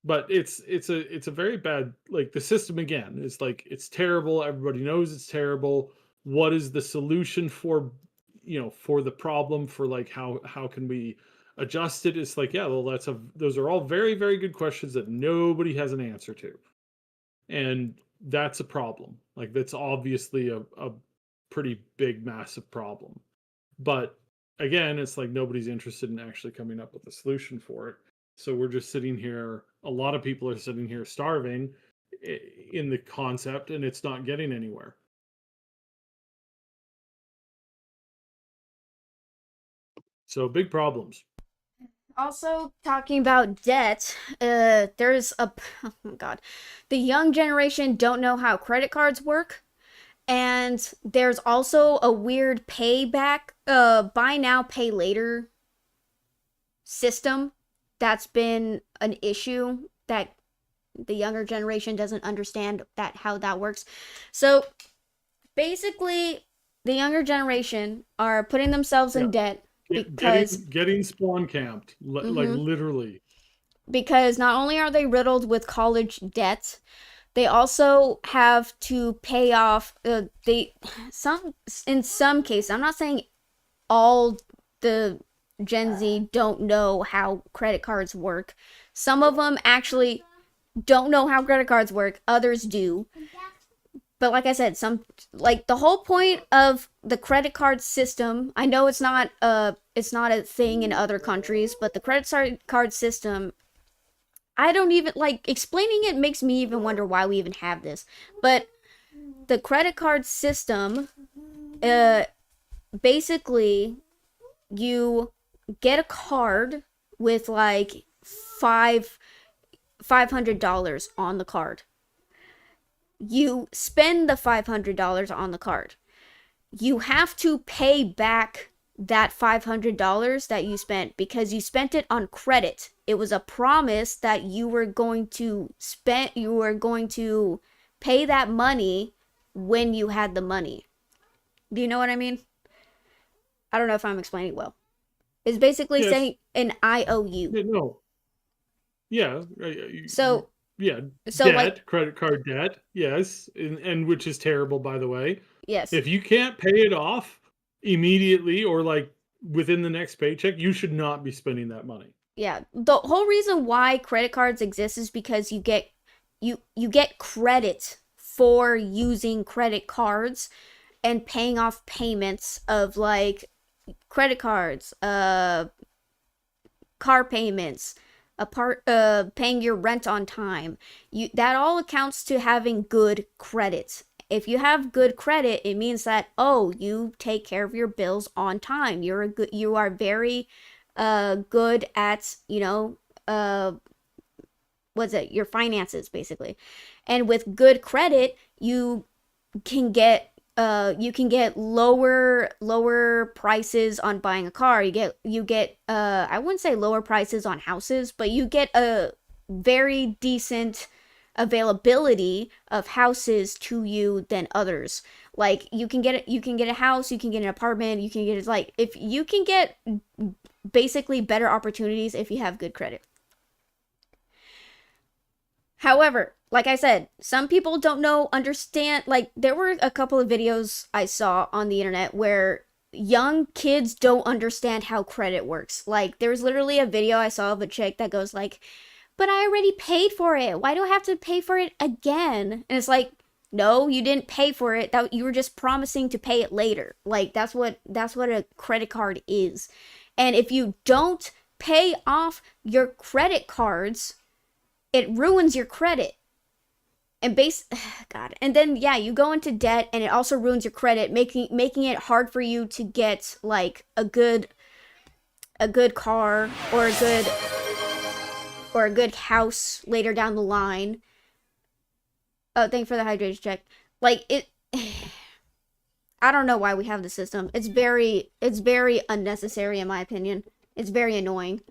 but it's a very bad, like, the system again is like it's terrible. Everybody knows it's terrible. What is the solution for, for the problem, for like how can we adjust it? It's like, yeah, well, those are all very very good questions that nobody has an answer to, and that's a problem. Like that's obviously a pretty big massive problem. But again, it's like nobody's interested in actually coming up with a solution for it. So we're just sitting here. A lot of people are sitting here starving in the concept, and it's not getting anywhere. So big problems. Also, talking about debt, there's a oh my god, the young generation don't know how credit cards work, and there's also a weird payback, buy now pay later system that's been an issue that the younger generation doesn't understand that how that works. So basically, the younger generation are putting themselves Yeah, in debt because getting spawn camped, like mhm, literally. because not only are they riddled with college debt, they also have to pay off they some in some cases. I'm not saying all the Gen Z don't know how credit cards work. Some of them actually don't know how credit cards work. Others do. But like I said, some like the whole point of the credit card system, I know it's not a thing in other countries, but the credit card system, I don't even like explaining it makes me even wonder why we even have this. But the credit card system, uh basically you get a card with like $500 on the card. You spend the $500 on the card. You have to pay back that $500 that you spent because you spent it on credit. It was a promise that you were going to pay that money when you had the money. Do you know what I mean? I don't know if I'm explaining well. It's basically Yes. saying an IOU. Yeah, no. Yeah. So Yeah. like Debt, credit card debt. Yes. And which is terrible, by the way. yes. If you can't pay it off immediately or like within the next paycheck, you should not be spending that money. Yeah. The whole reason why credit cards exist is because you get credit for using credit cards and paying off payments of like credit cards, car payments, paying your rent on time. That all accounts to having good credit. If you have good credit, it means that, oh, you take care of your bills on time. You are very good at, what's it, your finances basically. And with good credit, can get you can get lower prices on buying a car. You get I wouldn't say lower prices on houses, but you get a very decent availability of houses to you than others. Like you can get a house, you can get an apartment, you can get, like, if you can get basically better opportunities if you have good credit. However, like I said, some people don't understand. Like, there were a couple of videos I saw on the internet where young kids don't understand how credit works. Like, there's literally a video I saw of a chick that goes like, "But I already paid for it. Why do I have to pay for it again?" And it's like, "No, you didn't pay for it. That you were just promising to pay it later." Like, that's what a credit card is. And if you don't pay off your credit cards, it ruins your credit. And God, and then yeah, you go into debt, and it also ruins your credit, making it hard for you to get like a good car, or a good house later down the line. Oh, thank you for the hydration check. Like, it I don't know why we have the system. It's very unnecessary in my opinion. It's very annoying.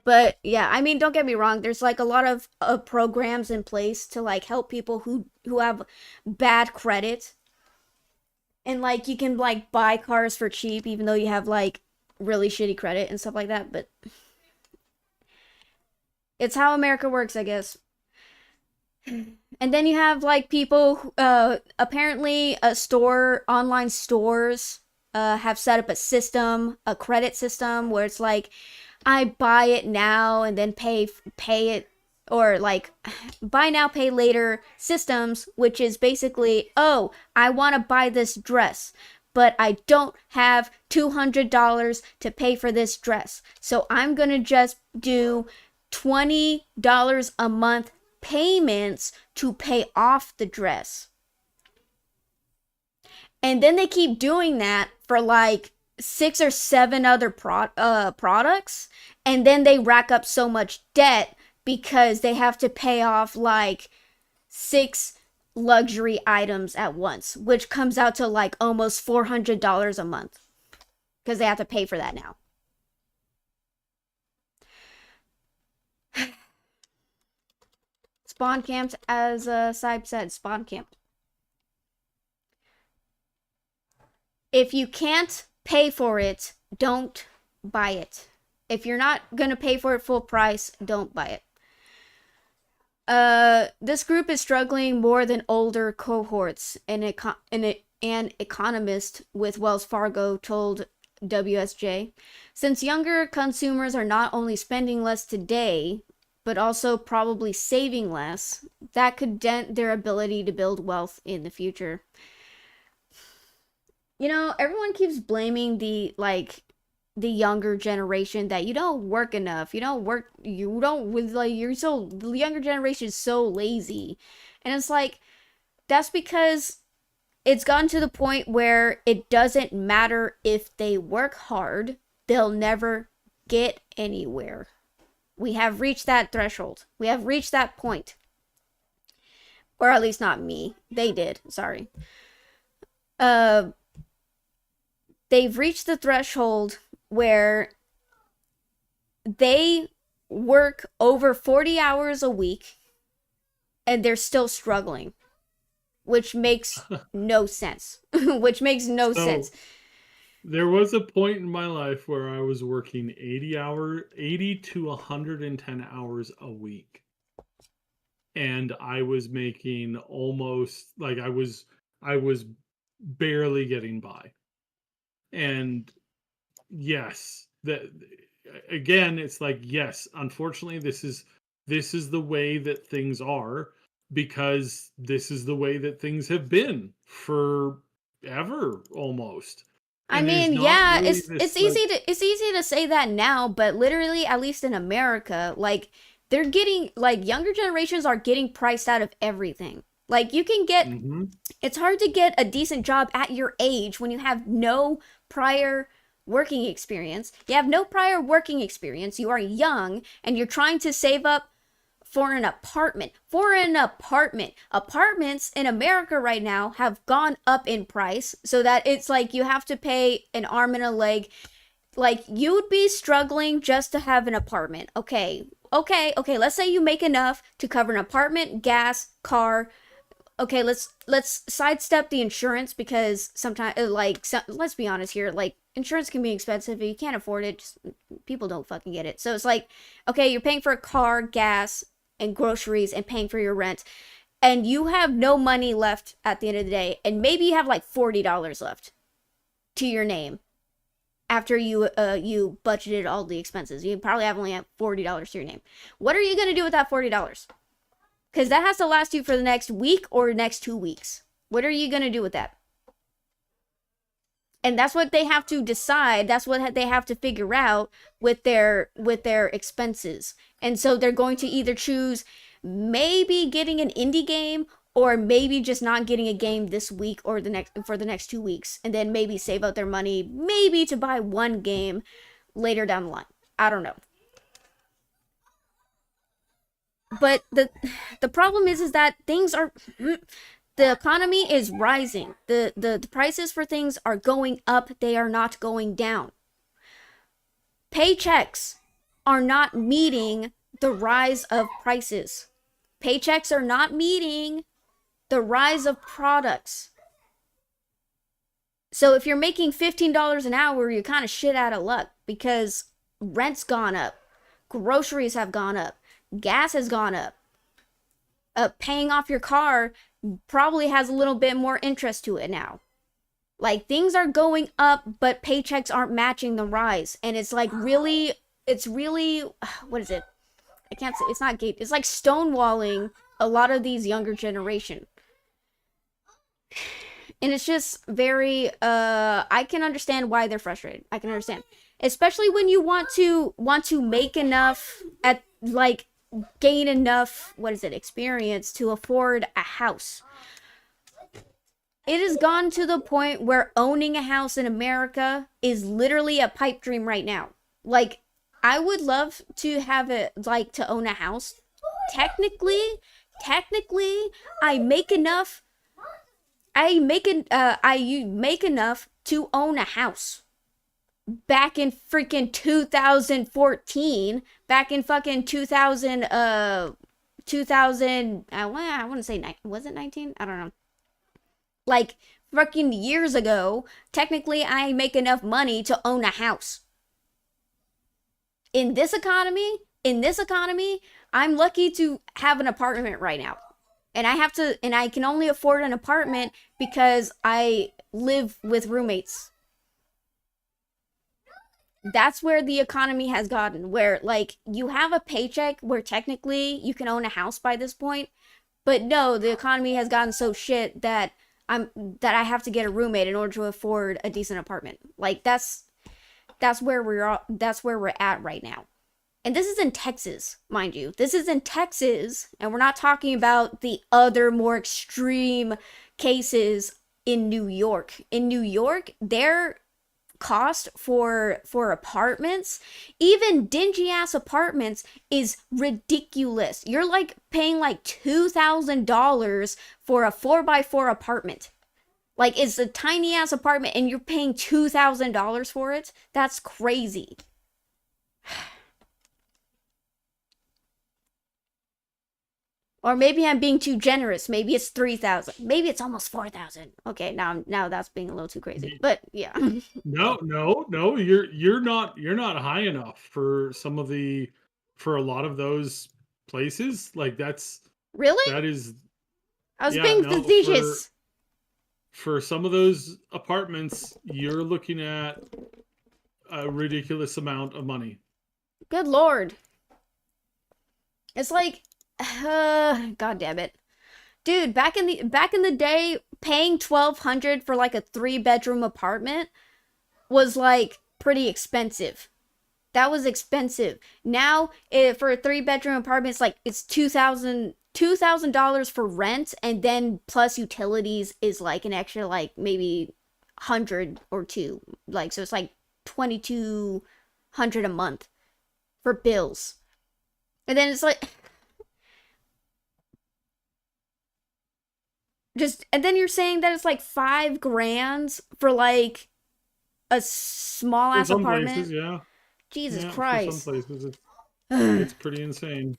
But yeah, I mean, don't get me wrong. There's like a lot of programs in place to like help people who have bad credit, and like you can like buy cars for cheap even though you have like really shitty credit and stuff like that. But it's how America works, I guess. And then you have like people, apparently online stores have set up a credit system where it's like, I buy it now and then pay it, or like buy now pay later systems, which is basically, oh, I want to buy this dress, but I don't have $200 to pay for this dress, so I'm gonna just do $20 a month payments to pay off the dress. And then they keep doing that for like 6 or 7 other products, and then they rack up so much debt because they have to pay off like 6 luxury items at once, which comes out to like almost $400 a month because they have to pay for that now. Spawn camps, as Saib said, spawn camp. If you can't pay for it, don't buy it. If you're not gonna pay for it full price, don't buy it. This group is struggling more than older cohorts, an economist with Wells Fargo told WSJ. Since younger consumers are not only spending less today, but also probably saving less, that could dent their ability to build wealth in the future. Everyone keeps blaming the younger generation that you don't work enough. You don't with like you're so the younger generation is so lazy. And it's like, that's because it's gotten to the point where it doesn't matter if they work hard, they'll never get anywhere. We have reached that threshold. We have reached that point. Or at least not me. They did. Sorry. They've reached the threshold where they work over 40 hours a week and they're still struggling, which makes no sense. Which makes no sense. There was a point in my life where I was working 80 to 110 hours a week. And I was making almost like I was barely getting by. And yes, that again, it's like, yes, unfortunately this is the way that things are, because this is the way that things have been forever almost. I And there's mean, not yeah, really it's this like. easy to say that now, but literally, at least in America, like they're getting like younger generations are getting priced out of everything. Like you can get Hmm. it's hard to get a decent job at your age when you have no prior working experience. You have no prior working experience. You are young and you're trying to save up for an apartment. For an apartment. Apartments in America right now have gone up in price so that it's like you have to pay an arm and a leg. Like you'd be struggling just to have an apartment. Okay. Let's say you make enough to cover an apartment, gas, car. Okay, let's sidestep the insurance because sometimes let's be honest here, like insurance can be expensive. If you can't afford it, just people don't fucking get it. So it's like, okay, you're paying for a car, gas, and groceries and paying for your rent, and you have no money left at the end of the day, and maybe you have like $40 left to your name after you budgeted all the expenses. You probably have only have $40 to your name. What are you gonna do with that $40? Because that has to last you for the next week or next 2 weeks. What are you going to do with that? And that's what they have to decide. That's what they have to figure out with their expenses. And so they're going to either choose maybe getting an indie game or maybe just not getting a game this week or the next 2 weeks, and then maybe save out their money maybe to buy one game later down the line. I don't know. But the problem is that things are the economy is rising. The prices for things are going up, they are not going down. Paychecks are not meeting the rise of prices. Paychecks are not meeting the rise of products. So if you're making $15 an hour, you're kind of shit out of luck because rent's gone up, groceries have gone up, gas has gone up. Paying off your car probably has a little bit more interest to it now. Like things are going up, but paychecks aren't matching the rise, and it's like it's really, what is it? I can't say, it's not gate. It's like stonewalling a lot of these younger generation, and it's just very. I can understand why they're frustrated. I can understand, especially when you want to make enough at like gain enough, what is it, experience to afford a house. It has gone to the point where owning a house in America is literally a pipe dream right now. Like, I would love to have it, like, to own a house. Technically, I make enough. I make enough to own a house. Back in freaking 2014, back in fucking 2000, I want to say, was it 19? I don't know. Like, fucking years ago, technically I make enough money to own a house. In this economy, I'm lucky to have an apartment right now. And I can only afford an apartment because I live with roommates. That's where the economy has gotten, where like you have a paycheck where technically you can own a house by this point, but no, the economy has gotten so shit that I have to get a roommate in order to afford a decent apartment. Like that's where we're at right now. And this is in Texas, mind you. This is in Texas, and we're not talking about the other more extreme cases in New York. In New York, their cost for apartments, even dingy ass apartments, is ridiculous. You're like paying like $2,000 for a 4x4 apartment. Like it's a tiny ass apartment and you're paying $2,000 for it. That's crazy. Or maybe I'm being too generous. Maybe it's 3,000. Maybe it's almost 4,000. Okay, now that's being a little too crazy. But yeah. No. You're not high enough for a lot of those places. Like Really? that is I was yeah, being no, facetious. for some of those apartments, you're looking at a ridiculous amount of money. Good lord. It's like god damn it. Dude, back in the day, paying 1,200 for like a 3-bedroom apartment was like pretty expensive. That was expensive. Now, for a 3 bedroom apartment, it's $2,000 for rent, and then plus utilities is like an extra like maybe 100 or two. Like so, it's like 2,200 a month for bills, and then it's like just and then you're saying that it's like 5 grand for like a small For ass some places, apartment. yeah. Jesus Yeah, for some Christ. places Yeah. it's pretty insane.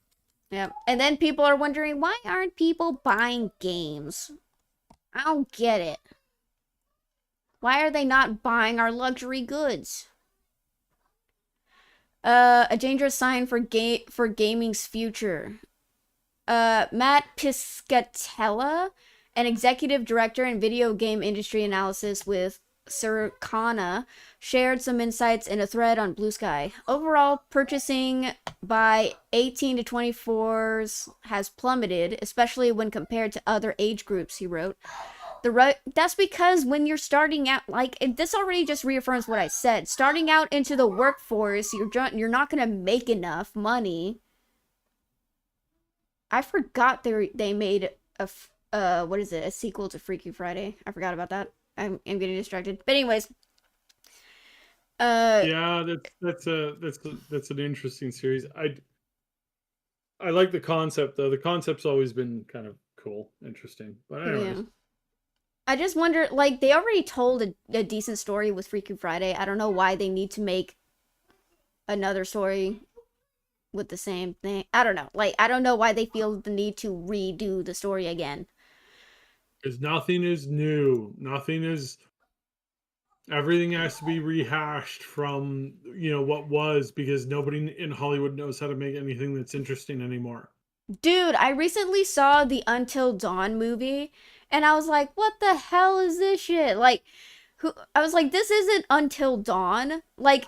And then people are wondering, why aren't people buying games? I don't get it. Why are they not buying our luxury goods? A dangerous sign for gaming's future. Matt Piscatella, an executive director in video game industry analysis with Circana, shared some insights in a thread on Blue Sky. Overall, purchasing by 18 to 24s has plummeted, especially when compared to other age groups, he wrote. That's because when you're starting out, like this already just reaffirms what I said. Starting out into the workforce, you're not gonna make enough money. I forgot they made what is it, a sequel to Freaky Friday. I forgot about that. I'm getting distracted. But anyways, uh Yeah, that's an interesting series. I like the concept though. The concept's always been kind of cool, interesting. But yeah. anyways, I just wonder, like, they already told a decent story with Freaky Friday. I don't know why they need to make another story with the same thing. I don't know. Like, I don't know why they feel the need to redo the story again. because nothing is new. Nothing is everything has to be rehashed from what was, because nobody in Hollywood knows how to make anything that's interesting anymore. Dude, I recently saw the Until Dawn movie, and I was like, what the hell is this shit? Like, I was like, this isn't Until Dawn. Like,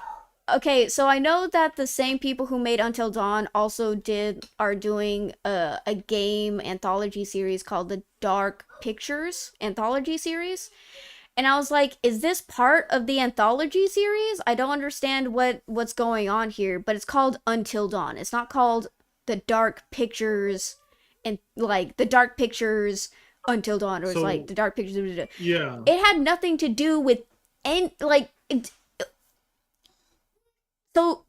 okay, so I know that the same people who made Until Dawn also are doing a game anthology series called the Dark Pictures anthology series. And I was like, is this part of the anthology series? I don't understand what's going on here, but it's called Until Dawn. It's not called the Dark Pictures and like the Dark Pictures Until Dawn, or it's like So the Dark Pictures. yeah, It had nothing to do with any like so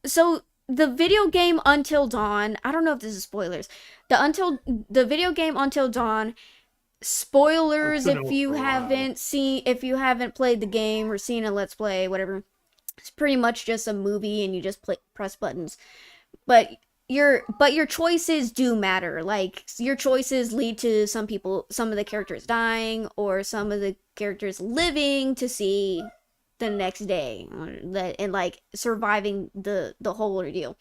the video game Until Dawn, I don't know if this is spoilers. The video game Until Dawn, spoilers it's been if out you for a while. haven't played the game or seen a let's play, whatever. It's pretty much just a movie and you just press buttons. But your choices do matter. Like your choices lead to some of the characters dying or some of the characters living to see the next day, and like surviving the whole ordeal.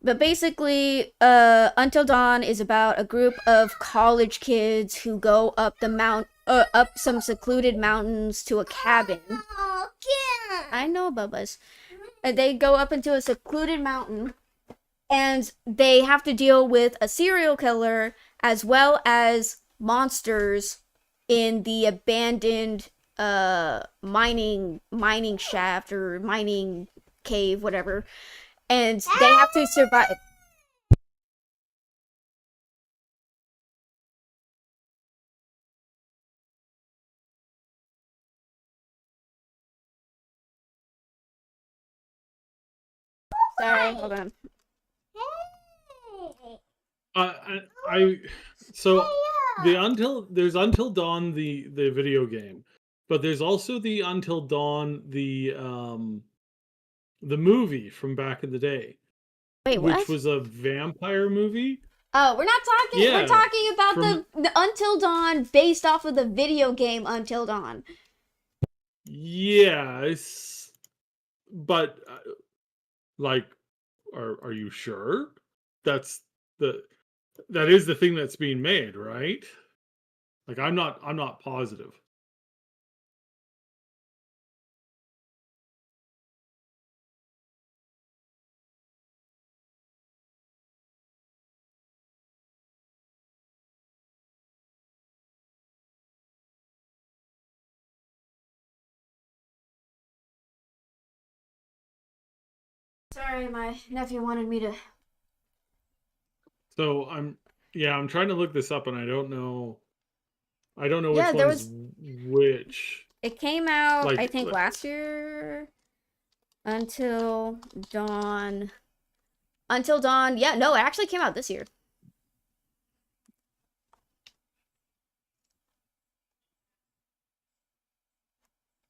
But basically, Until Dawn is about a group of college kids who go up some secluded mountains to a cabin. I know, Bubba's. They go up into a secluded mountain, and they have to deal with a serial killer as well as monsters in the abandoned mining shaft or mining cave, whatever, and they have to survive. Sorry, hold on. I so there's Until Dawn, the video game, but there's also the Until Dawn, the movie from back in the day, Wait, which what? was a vampire movie. Oh, we're not talking. We're Yeah, talking about from the Until Dawn based off of the video game Until Dawn. yes, but like, are you sure? That's the that is the thing that's being made, right? Like, I'm not positive. Sorry, my nephew wanted me to. So I'm trying to look this up and I don't know. I don't know Yeah, which there one is was. which. It came out, I Like, think, last year. Until Dawn. Until Dawn. Yeah, no, it actually came out this year.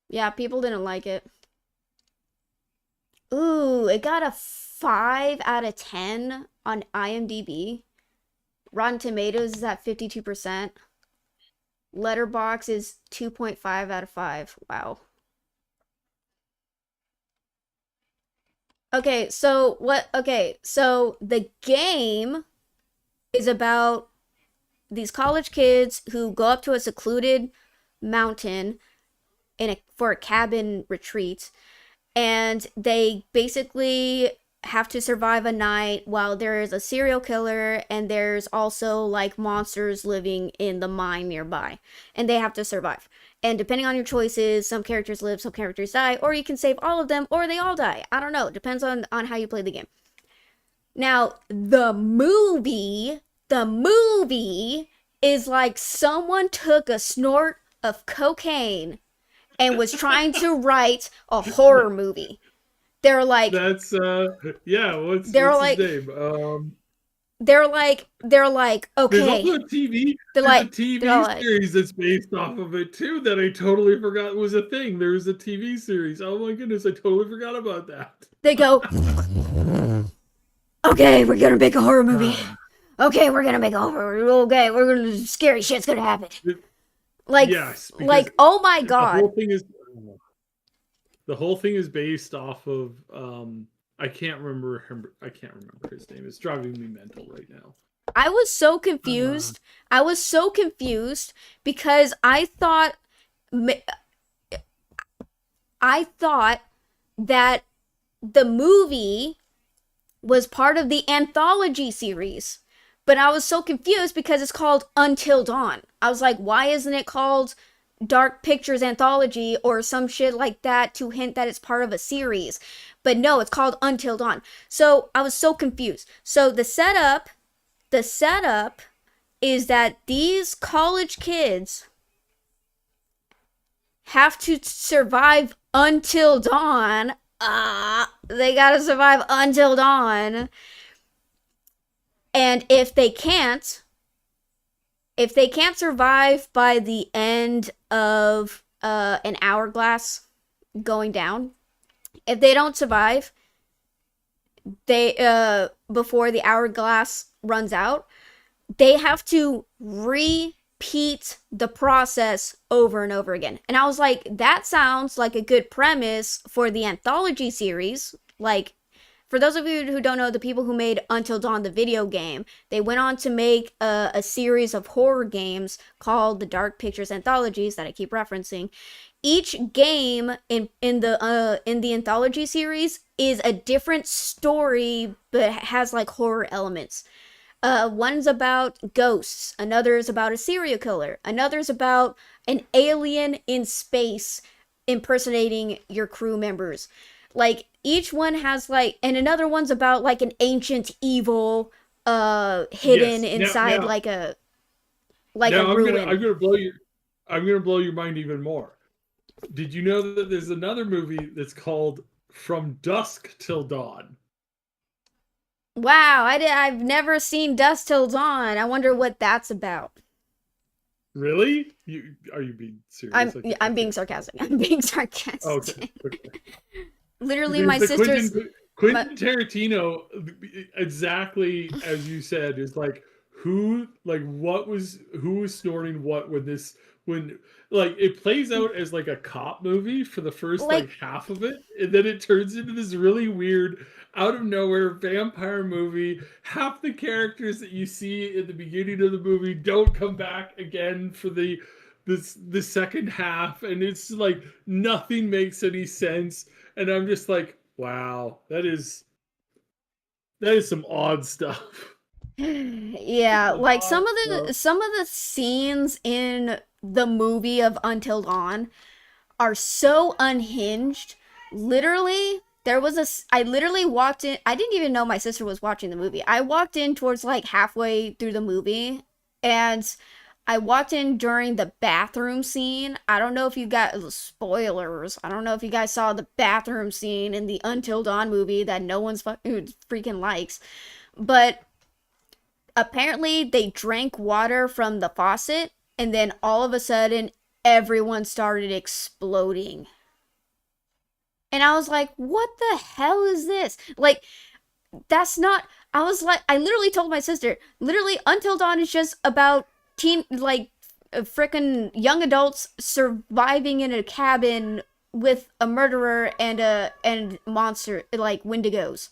Yeah, people didn't like it. Ooh, it got a 5 out of 10 on IMDb. Rotten Tomatoes is at 52%. Letterbox is 2.5 out of 5. Wow. So the game is about these college kids who go up to a secluded mountain for a cabin retreat, and they basically have to survive a night while there is a serial killer and there's also like monsters living in the mine nearby, and they have to survive. And depending on your choices, some characters live, some characters die, or you can save all of them or they all die. I don't know, it depends on how you play the game. Now the movie is like someone took a snort of cocaine and was trying to write a horror movie. They're like, that's yeah. they're What's his like, name? they're like, There's also okay. a TV. They're There's a like, they're TV like, series that's based off of it too that I totally forgot was a thing. There's a TV series. Oh my goodness, I totally forgot about that. they go, okay, we're gonna make a horror movie. Okay, we're gonna make a horror. Okay, we're gonna scary shit's gonna happen. Like, Yes, because oh my the whole god. thing is the whole thing is based off of I can't remember his name. It's driving me mental right now. I was so Uh, confused. I was so confused because I thought that the movie was part of the anthology series. But I was so confused because it's called Until Dawn. I was like, why isn't it called Dark Pictures Anthology or some shit like that to hint that it's part of a series? But no, it's called Until Dawn. So I was so confused. So the setup is that these college kids have to survive until dawn. They gotta survive until dawn. And if they can't survive by the end of an hourglass going down, if they don't survive, they before the hourglass runs out, they have to repeat the process over and over again. And I was like, that sounds like a good premise for the anthology series. Like, for those of you who don't know, the people who made Until Dawn, the video game, they went on to make a series of horror games called the Dark Pictures Anthologies that I keep referencing. Each game in the anthology series is a different story, but has like horror elements. One's about ghosts, another is about a serial killer, another's about an alien in space impersonating your crew members. Like, each one has like, and another one's about like an ancient evil hidden yes. Now, inside now, like a now ruin. I'm gonna blow your mind even more. Did you know that there's another movie that's called From Dusk Till Dawn? Wow, I've never seen Dust Till Dawn. I wonder what that's about. Really? Are you being I'm serious? I I'm being can't. sarcastic. I'm being Okay. sarcastic. Okay. Literally, There's my the sister's my, Quentin Tarantino, exactly as you said, is like who was snorting what when like it plays out as like a cop movie for the first like like half of it, and then it turns into this really weird out of nowhere vampire movie. Half the characters that you see in the beginning of the movie don't come back again for the second half, and it's like nothing makes any sense, and I'm just like, wow, that is some odd stuff. yeah, Some like odd some of stuff. the scenes in the movie of Until Dawn are so unhinged. Literally, there was I literally walked in. I didn't even know my sister was watching the movie. I walked in towards like halfway through the movie, and I walked in during the bathroom scene. I don't know if you got spoilers. I don't know if you guys saw the bathroom scene in the Until Dawn movie that no one's freaking likes, but apparently they drank water from the faucet, and then all of a sudden everyone started exploding. And I was like, what the hell is this? Like, that's not. I was like, I literally told my sister, literally, Until Dawn is just about like, freaking young adults surviving in a cabin with a murderer and monster, like Wendigos.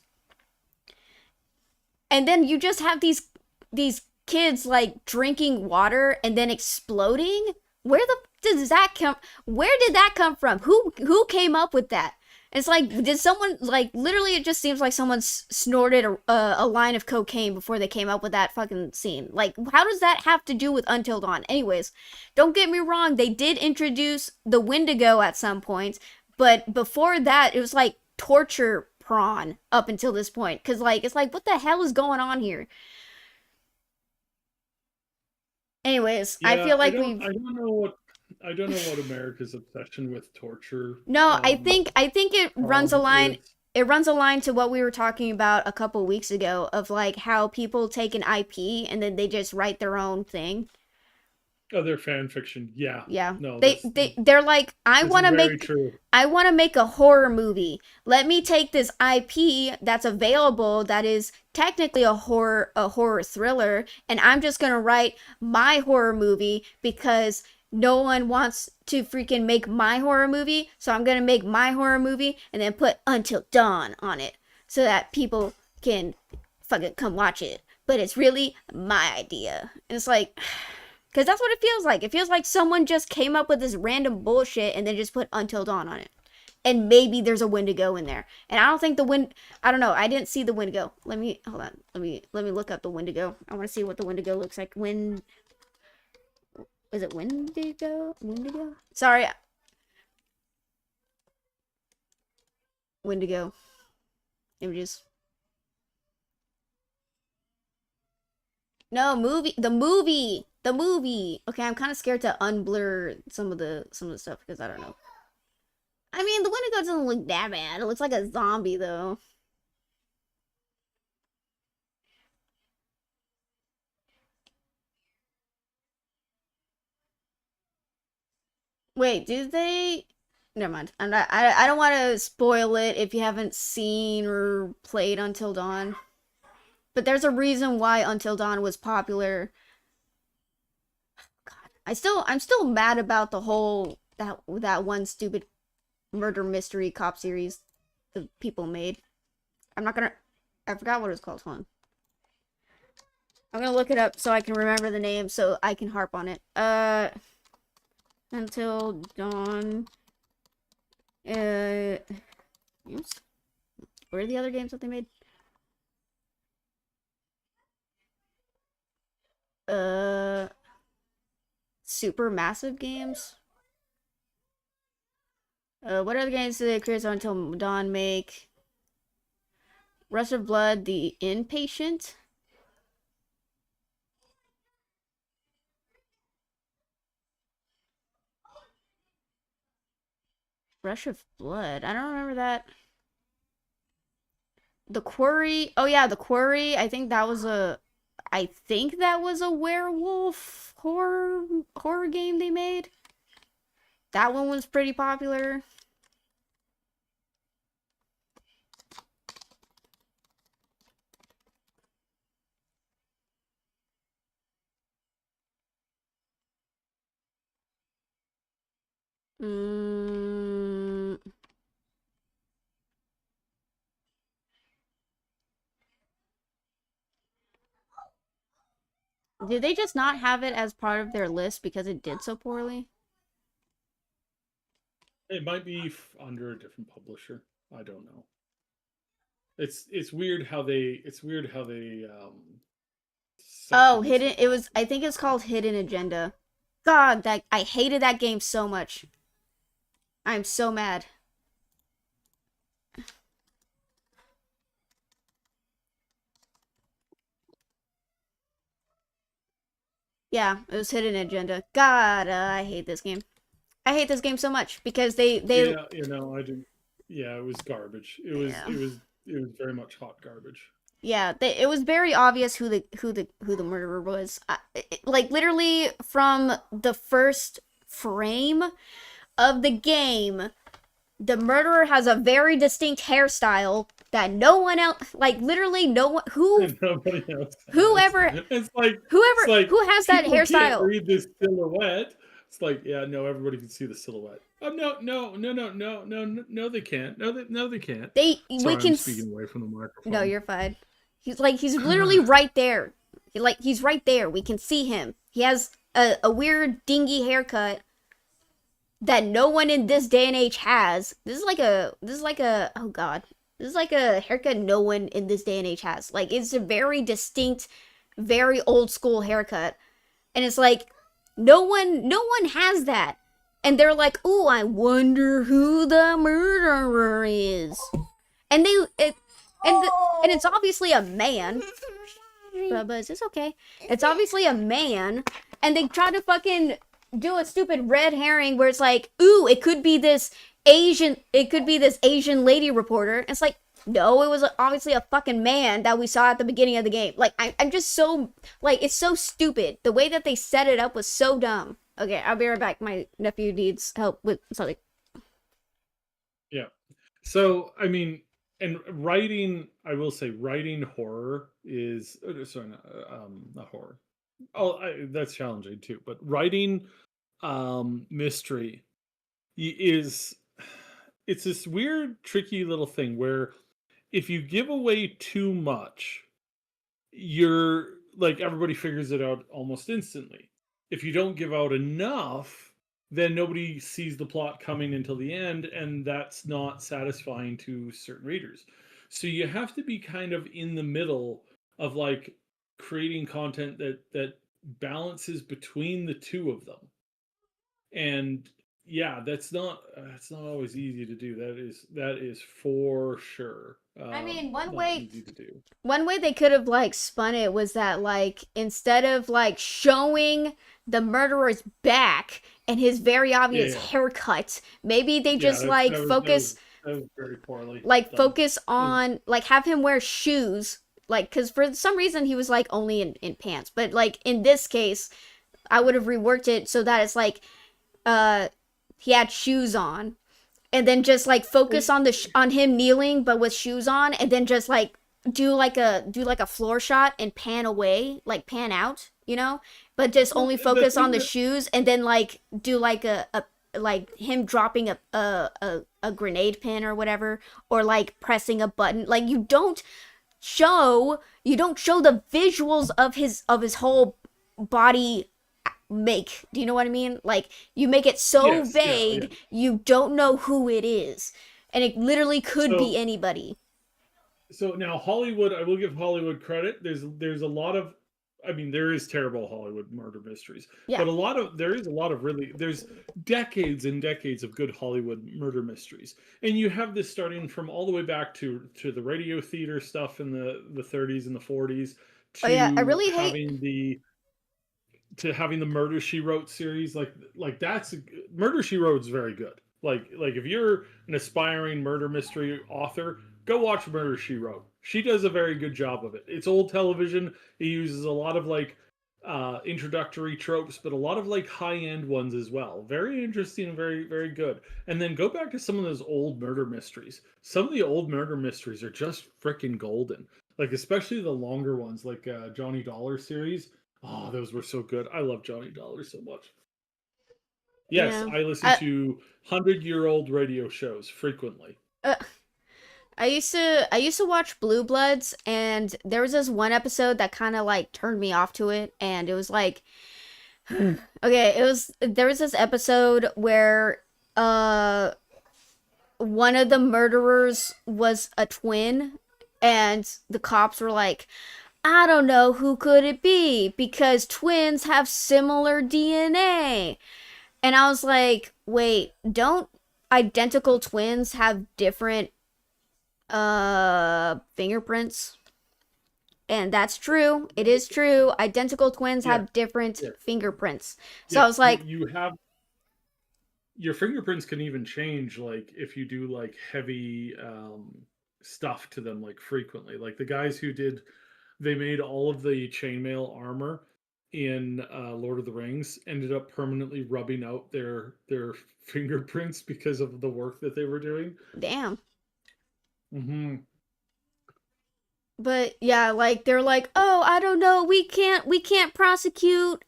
And then you just have these kids like drinking water and then exploding. Where the does that come? Where did that come from? Who came up with that? It's like, did someone, like, literally it just seems like someone snorted a line of cocaine before they came up with that fucking scene. Like, how does that have to do with Until Dawn? Anyways, don't get me wrong, they did introduce the Wendigo at some point, but before that, it was like torture prawn up until this point. Because, like, it's like, what the hell is going on here? Anyways, I Yeah, feel like we've I don't know what America's obsession with torture no, I think it runs a line. is. It runs a line to what we were talking about a couple weeks ago of like how people take an IP and then they just write their own thing. Oh, their fan fiction. Yeah. Yeah. No, They're like, this is very true. I want to make a horror movie. Let me take this IP that's available that is technically a horror thriller, and I'm just going to write my horror movie because no one wants to freaking make my horror movie, so I'm going to make my horror movie and then put Until Dawn on it so that people can fucking come watch it. But it's really my idea. And it's like, because that's what it feels like. It feels like someone just came up with this random bullshit and then just put Until Dawn on it. And maybe there's a Wendigo in there. And I don't think I don't know. I didn't see the Wendigo. Hold on. Let me look up the Wendigo. I want to see what the Wendigo looks like. Is it Wendigo? Wendigo? Sorry. Wendigo. Images. No, movie. The movie. The movie. Okay, I'm kind of scared to unblur some of the stuff because I don't know. I mean, the Wendigo doesn't look that bad. It looks like a zombie though. Wait, did they? Never mind. I don't want to spoil it if you haven't seen or played Until Dawn. But there's a reason why Until Dawn was popular. God, I'm still mad about the whole that one stupid murder mystery cop series the people made. I'm not gonna. I forgot what it was called. Hold on. I'm gonna look it up so I can remember the name so I can harp on it. Until Dawn. Games? What are the other games that they made? Super massive games. What other games did the creators of Until Dawn make? Rush of Blood, The Inpatient. Rush of Blood. I don't remember that. The Quarry. Oh yeah, The Quarry. I think that was a werewolf horror game they made. That one was pretty popular. Mm, did they just not have it as part of their list because it did so poorly? It might be under a different publisher. I don't know. It's weird how they Oh, section this hidden. stuff It off. was. I think it's called Hidden Agenda. God, that I hated that game so much. I'm so mad. Yeah, it was hidden agenda. God, I hate this game. I hate this game so much because they Yeah, I do. Yeah, it was garbage. It was yeah. it was it was very much hot garbage. Yeah, it was very obvious who the murderer was. Like literally from the first frame of the game, the murderer has a very distinct hairstyle that no one else, like literally no one And nobody else has. whoever It's like who has that people can't hairstyle. read this silhouette. It's like, yeah, no, everybody can see the silhouette. Oh no, no, no, no, no, no, no, no, they can't. No, they can't. They we Sorry, I'm can speaking away from the no, microphone. you're fine. He's literally right there. He's right there. We can see him. He has a weird dingy haircut that no one in this day and age has. This is like a oh god. This is like a haircut no one in this day and age has. Like it's a very distinct, very old school haircut. And it's like no one has that. And they're like, "Oh, I wonder who the murderer is." And they it and the, and it's obviously a man. Bubba's, it's okay. It's obviously a man, and they try to fucking do a stupid red herring where it's like, ooh, it could be this Asian lady reporter. And it's like, no, it was obviously a fucking man that we saw at the beginning of the game. Like, I'm just so, like, it's so stupid. The way that they set it up was so dumb. Okay, I'll be right back. My nephew needs help with something. Yeah. So, I mean, and writing, I will say, writing horror is sorry, not horror. Oh, that's challenging too. But writing mystery is it's this weird, tricky little thing where if you give away too much, you're like everybody figures it out almost instantly. If you don't give out enough, then nobody sees the plot coming until the end, and that's not satisfying to certain readers. So you have to be kind of in the middle of like creating content that balances between the two of them. And yeah, that's not always easy to do. That is for sure I mean, not easy to do. one way they could have like spun it was that like instead of like showing the murderer's back and his very Yeah, obvious yeah. haircut, maybe they Yeah, just that, like that was that was focus that was very poorly like done. focus And on like have him wear shoes like because for some reason he was like only in pants, but like in this case I would have reworked it so that it's like uh he had shoes on and then just like focus well, on on him kneeling but with shoes on and then just like do like a floor shot and pan away like pan out, but just well, only the focus on thing the that shoes and then like do like a like him dropping a grenade pin or whatever or like pressing a button like you don't show the visuals of his whole body make. Do you know what I mean? Like you make it so yes, yeah, yeah. vague, you don't know who it is. And it literally could be So anybody. so now Hollywood, I will give Hollywood credit. There's a lot of, I mean, there is terrible Hollywood murder mysteries, Yeah. but there is a lot of really, there's decades and decades of good Hollywood murder mysteries, and you have this starting from all the way back to the radio theater stuff in the 30s and the 40s Oh yeah, I to really hate having the Murder She Wrote series. Like that's Murder She Wrote is very good. Like if you're an aspiring murder mystery author, go watch Murder She Wrote. She does a very good job of it. It's old television. It uses a lot of like introductory tropes, but a lot of like high end ones as well. Very interesting and very very good. And then go back to some of those old murder mysteries. Some of the old murder mysteries are just freaking golden. Like especially the longer ones, like Johnny Dollar series. Oh, those were so good. I love Johnny Dollar so much. Yes, yeah. I listen I to 100-year-old radio shows frequently. uh, I used to watch Blue Bloods and there was this one episode that kind of like turned me off to it and it was like okay, there was this episode where one of the murderers was a twin and the cops were like, I don't know who could it be because twins have similar DNA. And I was like, wait, don't identical twins have different fingerprints? And that's true. It is true. Identical twins Yeah, have different yeah, fingerprints. So yeah. I was You like, you have your fingerprints can even change, like if you do like heavy stuff to them like frequently. Like the guys who did, they made all of the chainmail armor in Lord of the Rings ended up permanently rubbing out their fingerprints because of the work that they were doing. damn. Hmm. But yeah, like they're like, oh, I don't know, we can't prosecute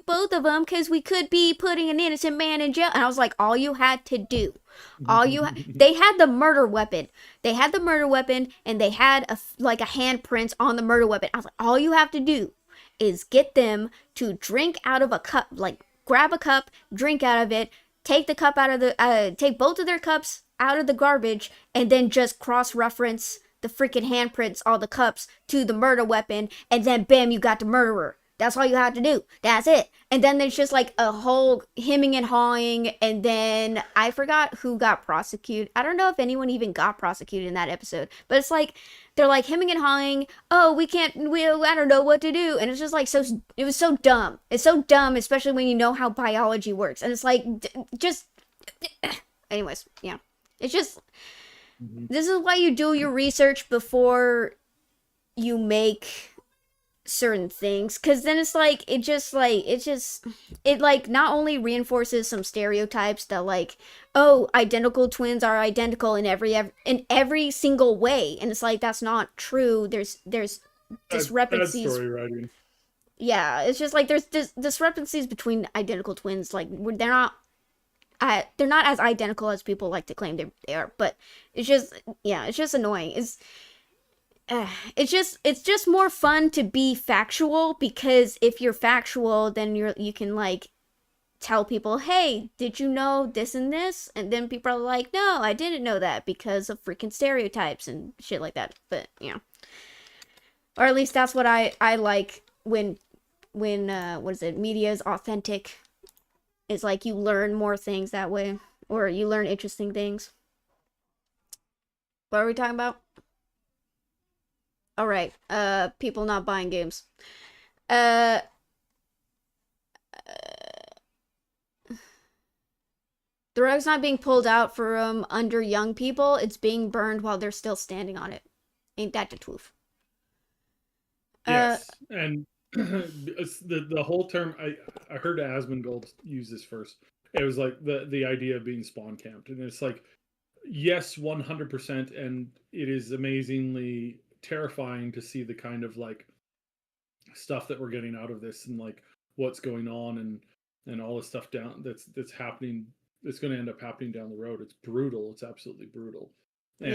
both of them because we could be putting an innocent man in jail. And I was like, all you had to do, they had the murder weapon, and they had like a handprint on the murder weapon. I was like, all you have to do is get them to drink out of a cup, like grab a cup, drink out of it, take the cup out of the, take both of their cups out of the garbage, and then just cross reference the freaking handprints on the cups to the murder weapon, and then bam, you got the murderer. That's all you have to do. That's it. And then there's just like a whole hemming and hawing, and then I forgot who got prosecuted. I don't know if anyone even got prosecuted in that episode, but it's like they're like hemming and hawing. Oh, I don't know what to do, and it's just like so. It was so dumb. It's so dumb, especially when you know how biology works, and it's like just. Anyways, yeah, it's just this is why you do your research before you make certain things, because then it's like it like not only reinforces some stereotypes that like, oh, identical twins are identical in every single way, and it's like that's not true. There's Bad discrepancies. story writing. Yeah, it's just like there's discrepancies between identical twins. Like they're not as identical as people like to claim they are, but it's just, yeah, it's just annoying. It's just more fun to be factual, because if you're factual, then you can like tell people, hey, did you know this and this? And then people are like, no, I didn't know that because of freaking stereotypes and shit like that. But yeah, or at least that's what I like when what is it? Media is authentic. It's like you learn more things that way, or you learn interesting things. What are we talking about? All right. People not buying games. Uh, the rug's not being pulled out from under young people. It's being burned while they're still standing on it. Ain't that the truth? Uh, Yes, and the whole term, I heard Asmongold use this first. It was like the idea of being spawn camped, and it's like, yes, 100%, and it is amazingly terrifying to see the kind of like stuff that we're getting out of this, and like what's going on, and all the stuff down that's happening, that's going to end up happening down the road. It's brutal. It's absolutely brutal. And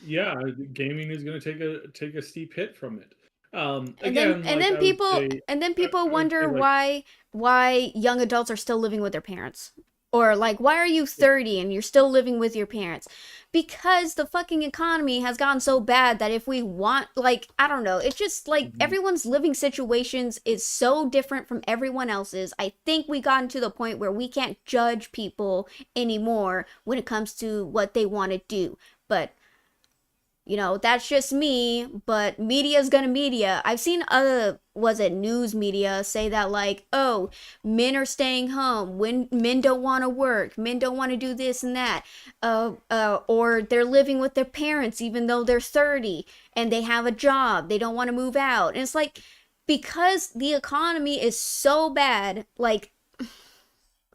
yeah. yeah, gaming is going to take a steep hit from it. And then Again, like and then people I would say wonder like, why young adults are still living with their parents. Or like, why are you 30 and you're still living with your parents? Because the fucking economy has gotten so bad that if we want, like, I don't know, it's just like mhm. everyone's living situations is so different from everyone else's. I think we gotten to the point where we can't judge people anymore when it comes to what they want to do. But that's just me, but media's gonna media. I've seen other, was it news media, say that like, oh, men are staying home, when men don't want to work, men don't want to do this and that, or they're living with their parents even though they're 30 and they have a job, they don't want to move out. And it's like, because the economy is so bad, like,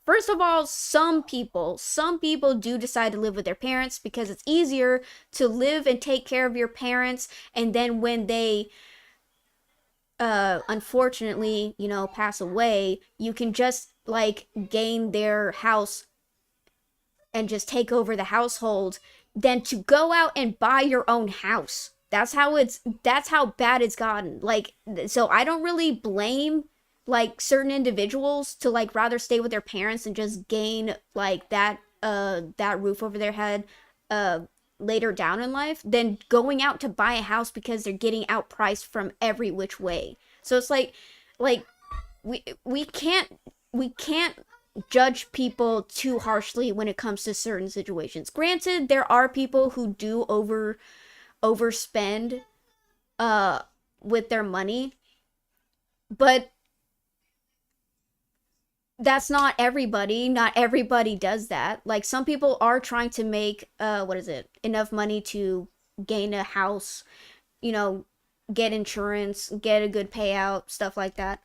first of all, some people do decide to live with their parents because it's easier to live and take care of your parents, and then when they unfortunately, pass away, you can just like gain their house and just take over the household than to go out and buy your own house. That's how bad it's gotten. Like, so I don't really blame like certain individuals to like rather stay with their parents and just gain like that roof over their head uh later down in life than going out to buy a house because they're getting outpriced from every which way. So it's like we can't judge people too harshly when it comes to certain situations. Granted, there are people who do overspend uh with their money, but that's not everybody. Not everybody does that. Like some people are trying to make what is it? Enough money to gain a house, you know, get insurance, get a good payout, stuff like that.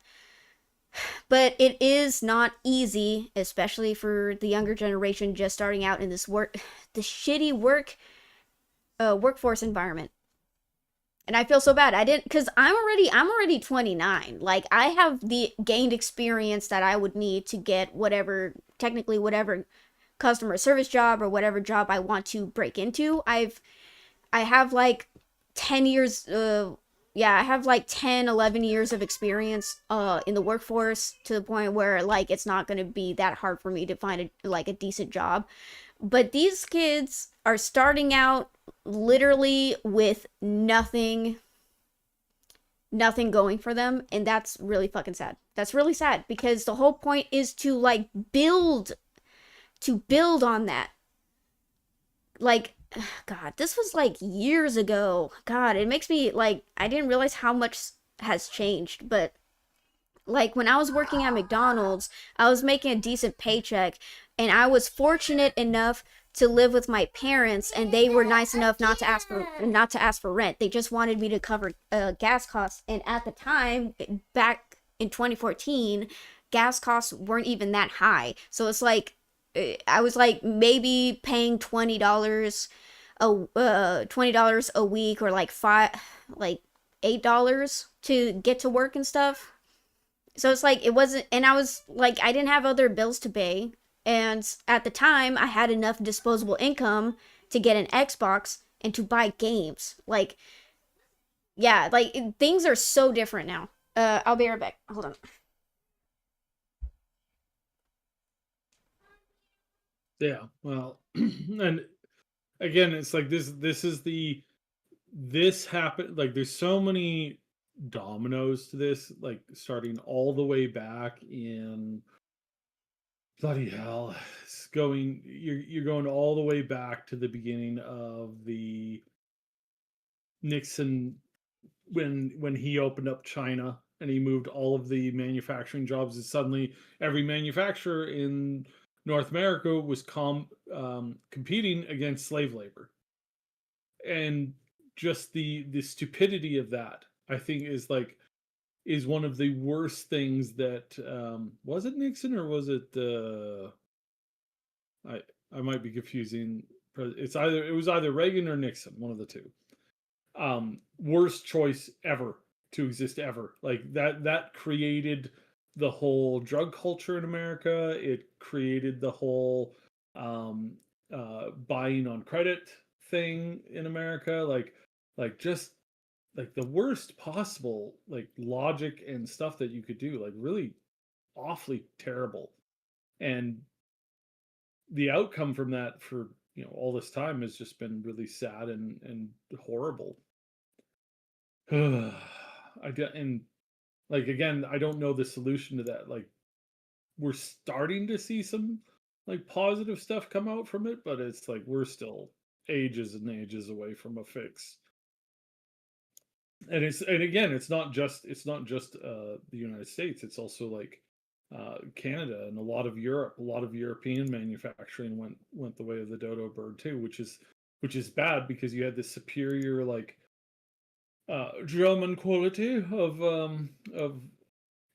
But it is not easy, especially for the younger generation just starting out in this work, the shitty workforce environment. And I feel so bad. I didn't because I'm already 29. Like I have the gained experience that I would need to get whatever technically whatever customer service job or whatever job I want to break into. I have like 10 years yeah, I have like 10, 11 years of experience in the workforce to the point where like it's not going to be that hard for me to find a decent job. But these kids are starting out literally with nothing going for them, and that's really fucking sad. That's really sad because the whole point is to like build on that. Like God, this was like years ago. God, it makes me like I didn't realize how much has changed, but like when I was working at McDonald's, I was making a decent paycheck and I was fortunate enough to live with my parents and they were nice enough not to ask for rent. They just wanted me to cover gas costs, and at the time back in 2014, gas costs weren't even that high. So it's like I was like maybe paying $20 a week or like $8 to get to work and stuff. So it's like it wasn't, and I was like I didn't have other bills to pay, and at the time I had enough disposable income to get an Xbox and to buy games. Like yeah, like things are so different now. I'll be right back. Hold on. Yeah, well, and again, it's like this is the this happened, like there's so many dominoes to this, like starting all the way back in bloody hell. It's going, you're going all the way back to the beginning of the Nixon, when he opened up China and he moved all of the manufacturing jobs, and suddenly every manufacturer in North America was competing against slave labor. And just the stupidity of that, I think, is one of the worst things that was it Nixon or was it I I might be confusing. It was either Reagan or Nixon, one of the two. Worst choice ever to exist ever. Like that created the whole drug culture in America. It created the whole um, buying on credit thing in America. Just like the worst possible like logic and stuff that you could do. Like really awfully terrible. And the outcome from that for all this time has just been really sad and horrible. I get, and like again, I don't know the solution to that. Like we're starting to see some like positive stuff come out from it, but it's like we're still ages and ages away from a fix. And again, it's not just the United States. It's also like Canada and a lot of Europe. A lot of European manufacturing went the way of the dodo bird too, which is bad because you had this superior like German quality of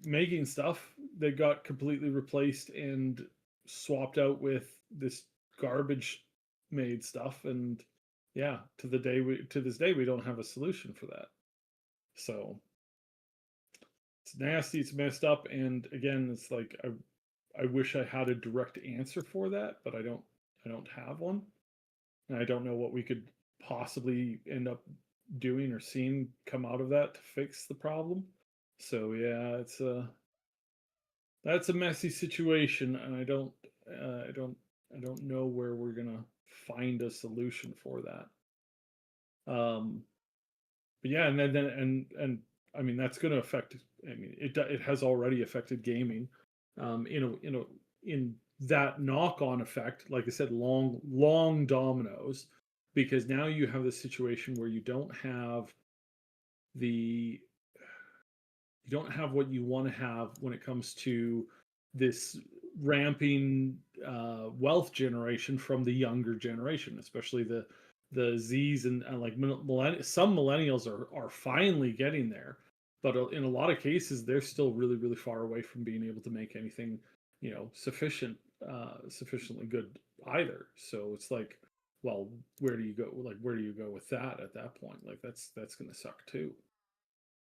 making stuff that got completely replaced and swapped out with this garbage made stuff. And yeah, to this day we don't have a solution for that. So it's nasty, it's messed up, and again, it's like I wish I had a direct answer for that, but I don't have one, and I don't know what we could possibly end up doing or seeing come out of that to fix the problem. So yeah, that's a messy situation, and uh, I don't I don't know where we're gonna find a solution for that. Um, but yeah, and then and I mean that's going to affect. I mean it has already affected gaming, in that knock on effect. Like I said, long dominoes, because now you have this situation where you don't have the you don't have what you want to have when it comes to this ramping wealth generation from the younger generation, especially the Z's and like some millennials are finally getting there, but in a lot of cases they're still really really far away from being able to make anything sufficiently good either. So it's like, well, where do you go? Like, where do you go with that at that point? Like, that's going to suck too.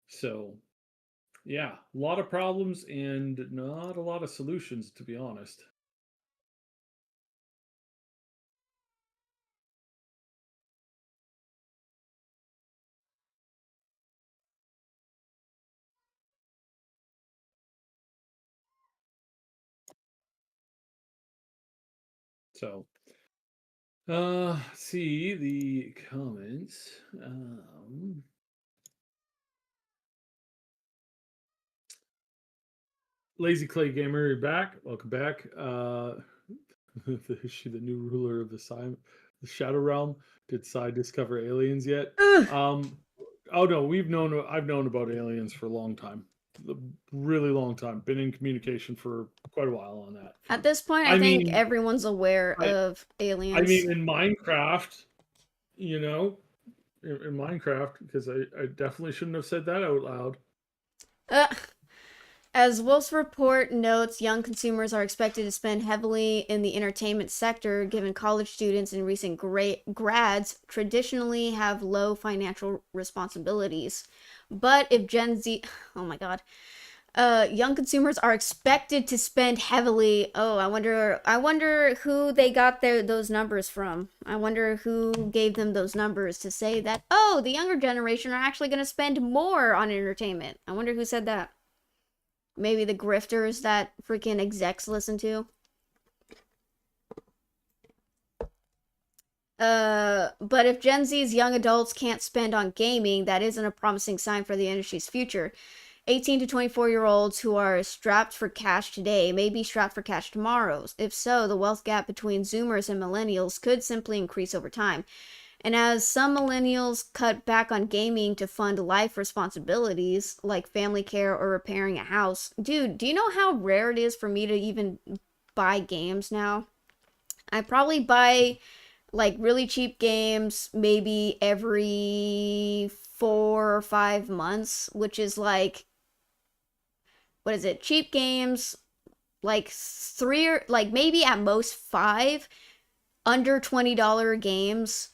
So yeah, a lot of problems and not a lot of solutions, to be honest. So, see the comments. Lazy Clay Gamer, you're back. Welcome back. The new ruler of the Shadow Realm. Did Sai discover aliens yet? Ugh. Oh no, I've known about aliens for a long time, a really long time. Been in communication for quite a while on that At front. this point, I I think mean, everyone's aware I of I aliens. mean in Minecraft, you know, in Minecraft, because I definitely shouldn't have said that out loud. Uh, As Wolf's report notes, young consumers are expected to spend heavily in the entertainment sector, given college students and recent grads traditionally have low financial responsibilities. But if Gen Z, oh my god, young consumers are expected to spend heavily. Oh, I wonder who they got those numbers from. I wonder who gave them those numbers to say that, oh, the younger generation are actually going to spend more on entertainment. I wonder who said that. Maybe the grifters that freaking execs listen to. But if Gen Z's young adults can't spend on gaming, that isn't a promising sign for the industry's future. 18 to 24-year-olds who are strapped for cash today may be strapped for cash tomorrow. If so, the wealth gap between Zoomers and millennials could simply increase over time. And as some millennials cut back on gaming to fund life responsibilities like family care or repairing a house, dude, do you know how rare it is for me to even buy games now? I probably buy like really cheap games maybe every 4 or 5 months, which is like, what is it? Cheap games, like three or like maybe at most five under $20 games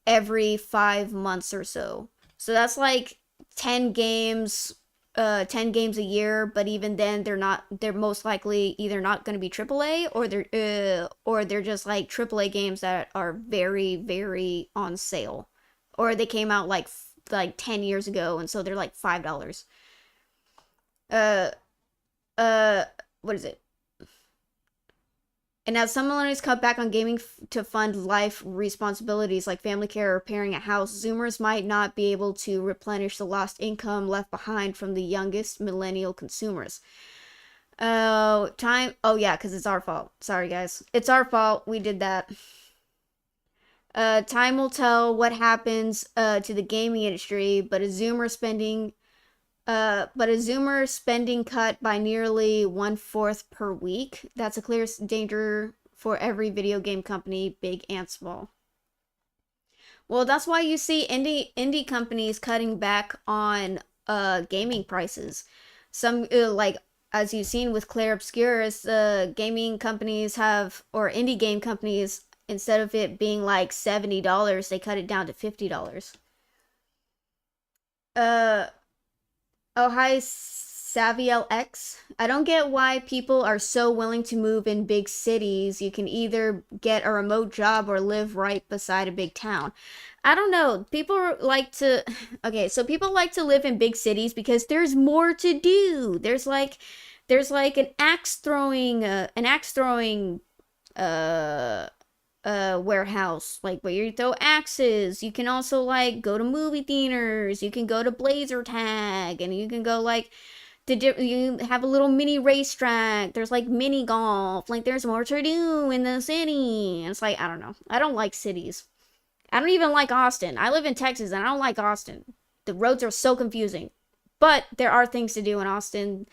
every 5 months or so. So that's like 10 games, 10 games a year, but even then they're most likely either not going to be AAA or they're just like AAA games that are very very on sale, or they came out like 10 years ago and so they're like $5. Uh uh what is it? And as some millennials cut back on gaming to fund life responsibilities like family care or repairing a house, Zoomers might not be able to replenish the lost income left behind from the youngest millennial consumers. Oh, time. Oh, yeah, because it's our fault. Sorry, guys. It's our fault. We did that. Time will tell what happens to the gaming industry, but a Zoomer spending cut by nearly 1/4 per week. That's a clear danger for every video game company, big and small. Well, that's why you see indie companies cutting back on gaming prices. Some like as you've seen with Claire Obscurus, gaming companies have or indie game companies, instead of it being like $70, they cut it down to $50. Uh Oh, hi, Saviel X. I don't get why people are so willing to move in big cities. You can either get a remote job or live right beside a big town. I don't know. People like to. Okay, so people like to live in big cities because there's more to do. There's like an axe throwing, uh, warehouse, like where you throw axes. You can also like go to movie theaters. You can go to blazer tag, and you can go like you have a little mini racetrack. There's like mini golf. Like there's more to do in the city. And it's like, I don't know. I don't like cities. I don't even like Austin. I live in Texas and I don't like Austin. the roads are so confusing. But there are things to do in Austin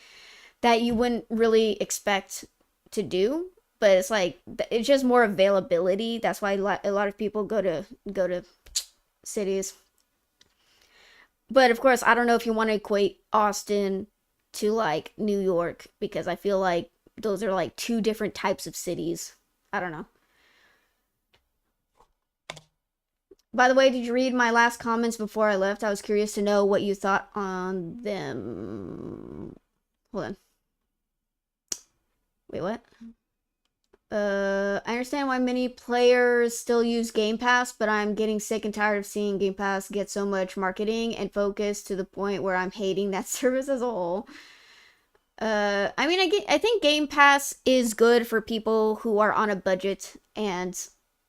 that you wouldn't really expect to do. But it's like it's just more availability. That's why a lot of people go to cities. But of course, I don't know if you want to equate Austin to like New York because I feel like those are like two different types of cities. I don't know. By the way, did you read my last comments before I left? I was curious to know what you thought on them. Hold on. Wait, what? I understand why many players still use Game Pass, but I'm getting sick and tired of seeing Game Pass get so much marketing and focus to the point where I'm hating that service as a whole. I mean, I think Game Pass is good for people who are on a budget and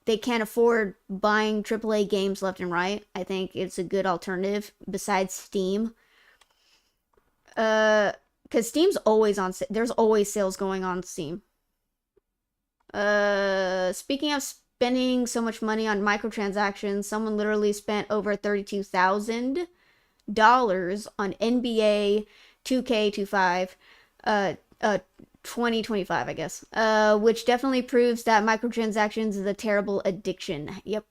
they can't afford buying AAA games left and right. I think it's a good alternative besides Steam. Because Steam's always on. There's always sales going on Steam. Speaking of spending so much money on microtransactions, someone literally spent over $32,000 on NBA 2K25, 2025, I guess. Which definitely proves that microtransactions is a terrible addiction. Yep.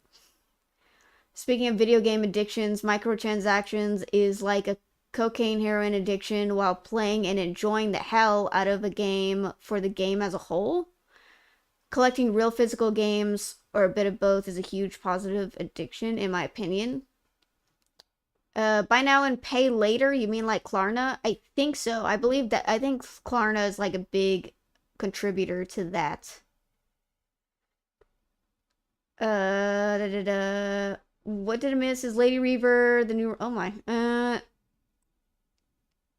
Speaking of video game addictions, microtransactions is like a cocaine heroin addiction while playing and enjoying the hell out of a game for the game as a whole. Collecting real physical games or a bit of both is a huge positive addiction, in my opinion. Buy now and pay later, you mean like Klarna? I think so. I think Klarna is like a big contributor to that. What did I miss? Is Lady Reaver the new? Oh my.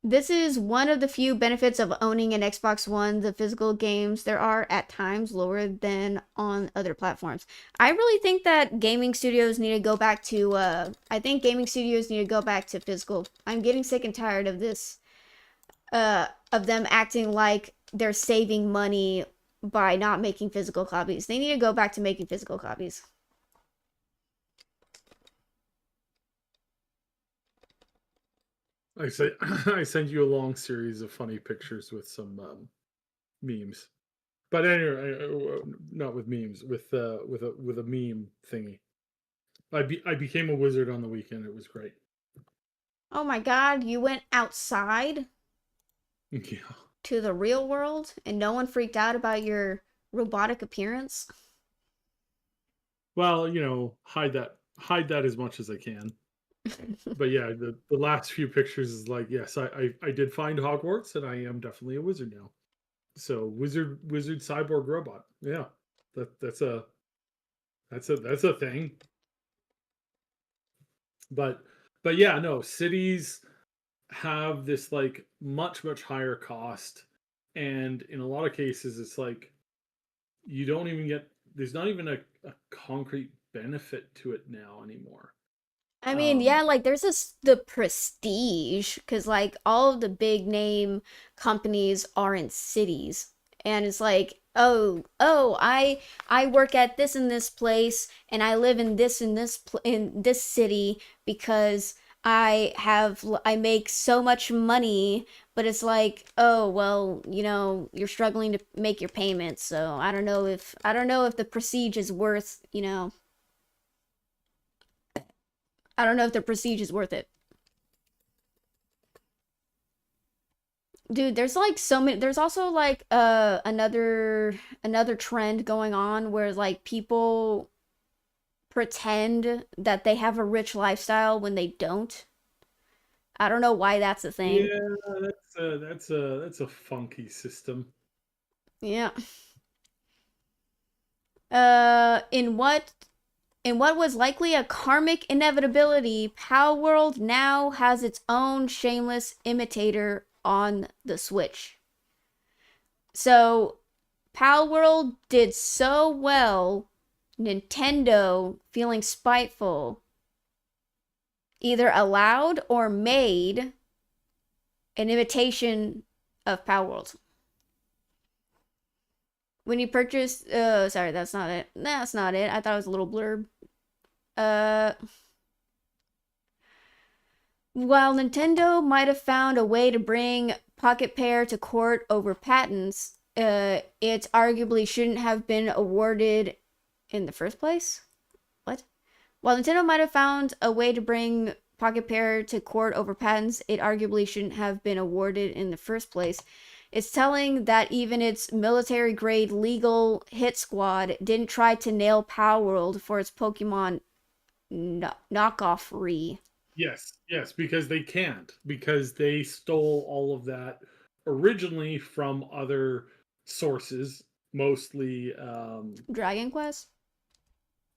This is one of the few benefits of owning an Xbox One. The physical games there are at times lower than on other platforms. I really think that gaming studios need to go back to, I think gaming studios need to go back to physical. I'm getting sick and tired of this, of them acting like they're saving money by not making physical copies. They need to go back to making physical copies. I say I send you a long series of funny pictures with some memes, but anyway, not with memes, with a meme thingy. I became a wizard on the weekend. It was great. Oh my god, you went outside Yeah. to the real world and no one freaked out about your robotic appearance? Well, hide that as much as I can. But yeah, the last few pictures is like, yes, I did find Hogwarts, and I am definitely a wizard now. So wizard cyborg robot. Yeah, that's a thing. But yeah, no, cities have this like much higher cost, and in a lot of cases, it's like you don't even get. There's not even a concrete benefit to it now anymore. I mean, Um, yeah, like there's the prestige because like all of the big name companies are in cities, and it's like, oh, I work at this in this place, and I live in in this city because I make so much money, but it's like, oh well, you're struggling to make your payments, so I don't know if the prestige is worth, I don't know if the prestige is worth it. Dude, there's like so many there's also like another trend going on where like people pretend that they have a rich lifestyle when they don't. I don't know why that's a thing. yeah, that's a funky system. Yeah. In what was likely a karmic inevitability, Pow World now has its own shameless imitator on the Switch. So, Pow World did so well, Nintendo, feeling spiteful, either allowed or made an imitation of Pow World. When you purchase, sorry, that's not it. That's not it. I thought it was a little blurb. Uh, While Nintendo might have found a way to bring Pocket Pair to court over patents, it arguably shouldn't have been awarded in the first place. What? While Nintendo might have found a way to bring Pocket Pair to court over patents, it arguably shouldn't have been awarded in the first place. It's telling that even its military grade legal hit squad didn't try to nail Palworld for its Pokemon knockoff re. Yes, yes, because they can't, because they stole all of that originally from other sources, mostly Dragon Quest?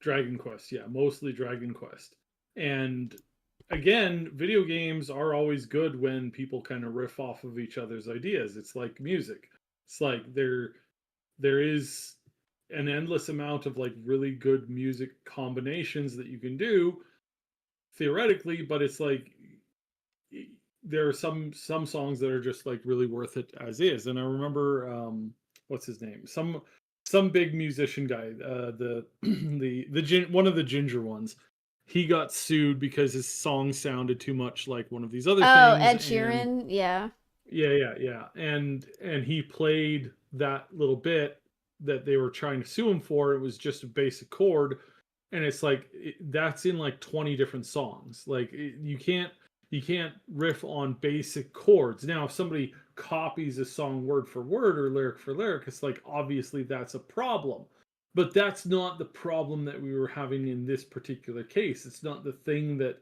Dragon Quest. Yeah, mostly Dragon Quest. And again, video games are always good when people kind of riff off of each other's ideas. It's like music. It's like there is an endless amount of like really good music combinations that you can do theoretically, but it's like there are some songs that are just like really worth it as is. And I remember what's his name? Some big musician guy, the one of the ginger ones. He got sued because his song sounded too much like one of these other Oh, things, Ed and Sheeran, yeah. yeah, and he played that little bit that they were trying to sue him for. It was just a basic chord, and it's like that's in like 20 different songs. Like you can't riff on basic chords. Now, if somebody copies a song word for word or lyric for lyric, it's like obviously that's a problem. But that's not the problem that we were having in this particular case. It's not the thing that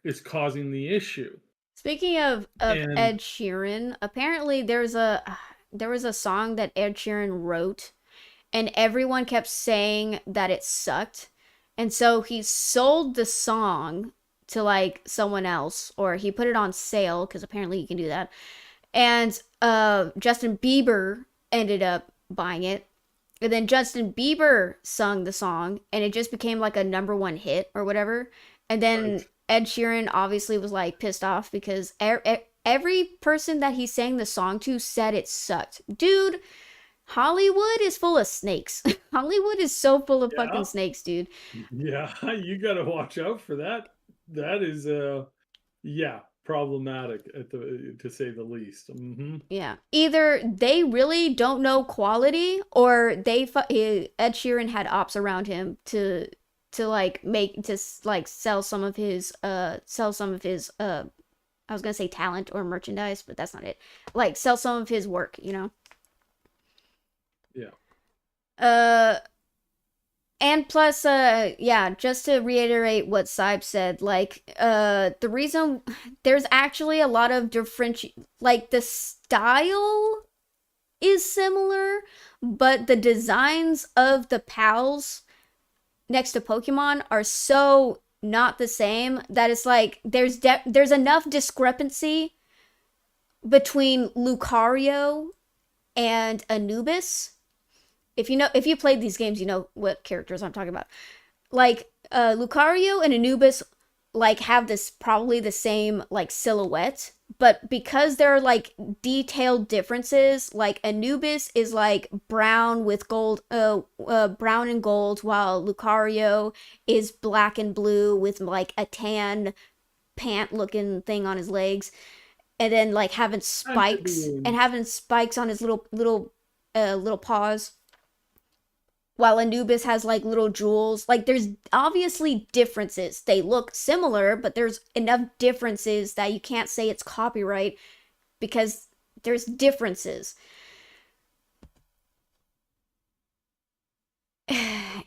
is causing the issue. Speaking of And Ed Sheeran, apparently there was a song that Ed Sheeran wrote and everyone kept saying that it sucked. And so he sold the song to like someone else or he put it on sale cuz apparently you can do that. And Justin Bieber ended up buying it. And then Justin Bieber sung the song and it just became like a number one hit or whatever. And then right. Ed Sheeran obviously was like pissed off because every person that he sang the song to said it sucked. Dude, Hollywood is full of snakes. Hollywood is so full of fucking Yeah. snakes, dude. Yeah, you got to watch out for that. That is yeah, problematic at the to say the least. Yeah. Either they really don't know quality or Ed Sheeran had ops around him to like make to like sell some of his I was going to say talent or merchandise, but that's not it. Like sell some of his work, you know. Yeah. Uh and plus yeah, just to reiterate what Saib said, like the reason there's actually a lot of different like the style is similar, but the designs of the pals next to Pokemon are so not the same that it's like there's enough discrepancy between Lucario and Anubis. If you played these games, you know what characters I'm talking about. Like Lucario and Anubis like have this probably the same like silhouette, but because there are like detailed differences, like Anubis is like brown with gold, brown and gold, while Lucario is black and blue with like a tan pant looking thing on his legs, and then like having spikes on his little paws while Anubis has like little jewels. Like there's obviously differences. They look similar, but there's enough differences that you can't say it's copyright because there's differences.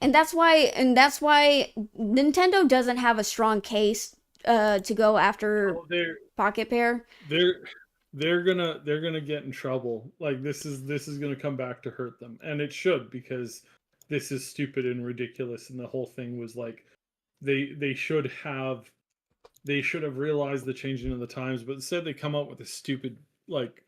And that's why Nintendo doesn't have a strong case to go after Oh, Pocket Pair. they're they're gonna get in trouble. Like this is gonna come back to hurt them, and it should, because this is stupid and ridiculous. And the whole thing was like they they should have realized the changing of the times, but instead they come out with a stupid like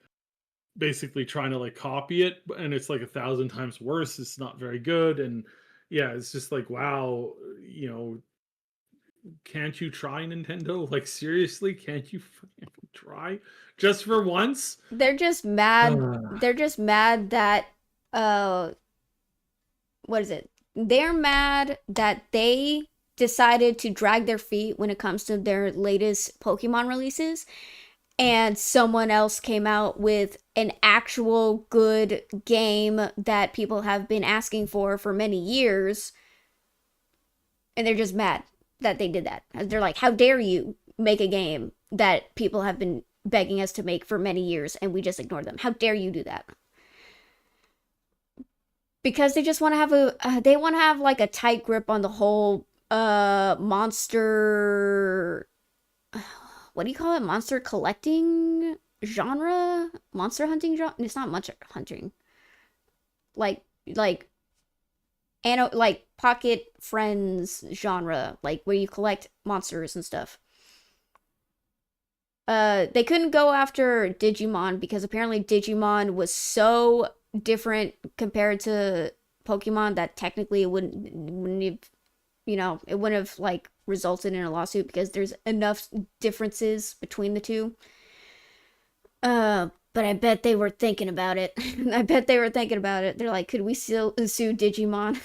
basically trying to like copy it, and it's like 1,000 times worse. It's not very good, and yeah, it's just like wow, you know, can't you try, Nintendo? Like seriously, can't you try just for once? They're just mad. Uh, They're just mad that uh what is it? They're mad that they decided to drag their feet when it comes to their latest Pokemon releases, and someone else came out with an actual good game that people have been asking for many years, and they're just mad that they did that. They're like, how dare you make a game that people have been begging us to make for many years and we just ignored them? How dare you do that? Because they just want to have they want to have like a tight grip on the whole monster, what do you call it, monster collecting genre, monster hunting genre. It's not monster hunting, like like like pocket friends genre, like where you collect monsters and stuff. They couldn't go after Digimon because apparently Digimon was so different compared to Pokemon that technically it wouldn't have, it wouldn't have like resulted in a lawsuit because there's enough differences between the two. But I bet they were thinking about it. I bet they were thinking about it. They're like, could we still sue Digimon?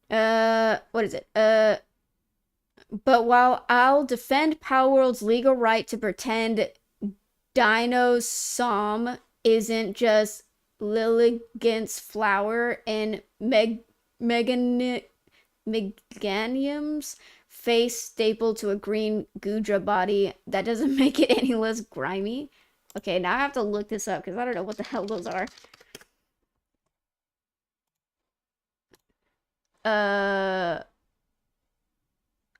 What is it? But while I'll defend Palworld's legal right to pretend Dino Som isn't just Lilligant's flower and Meganium's face stapled to a green Gudra body, that doesn't make it any less grimy. Okay, now I have to look this up because I don't know what the hell those are.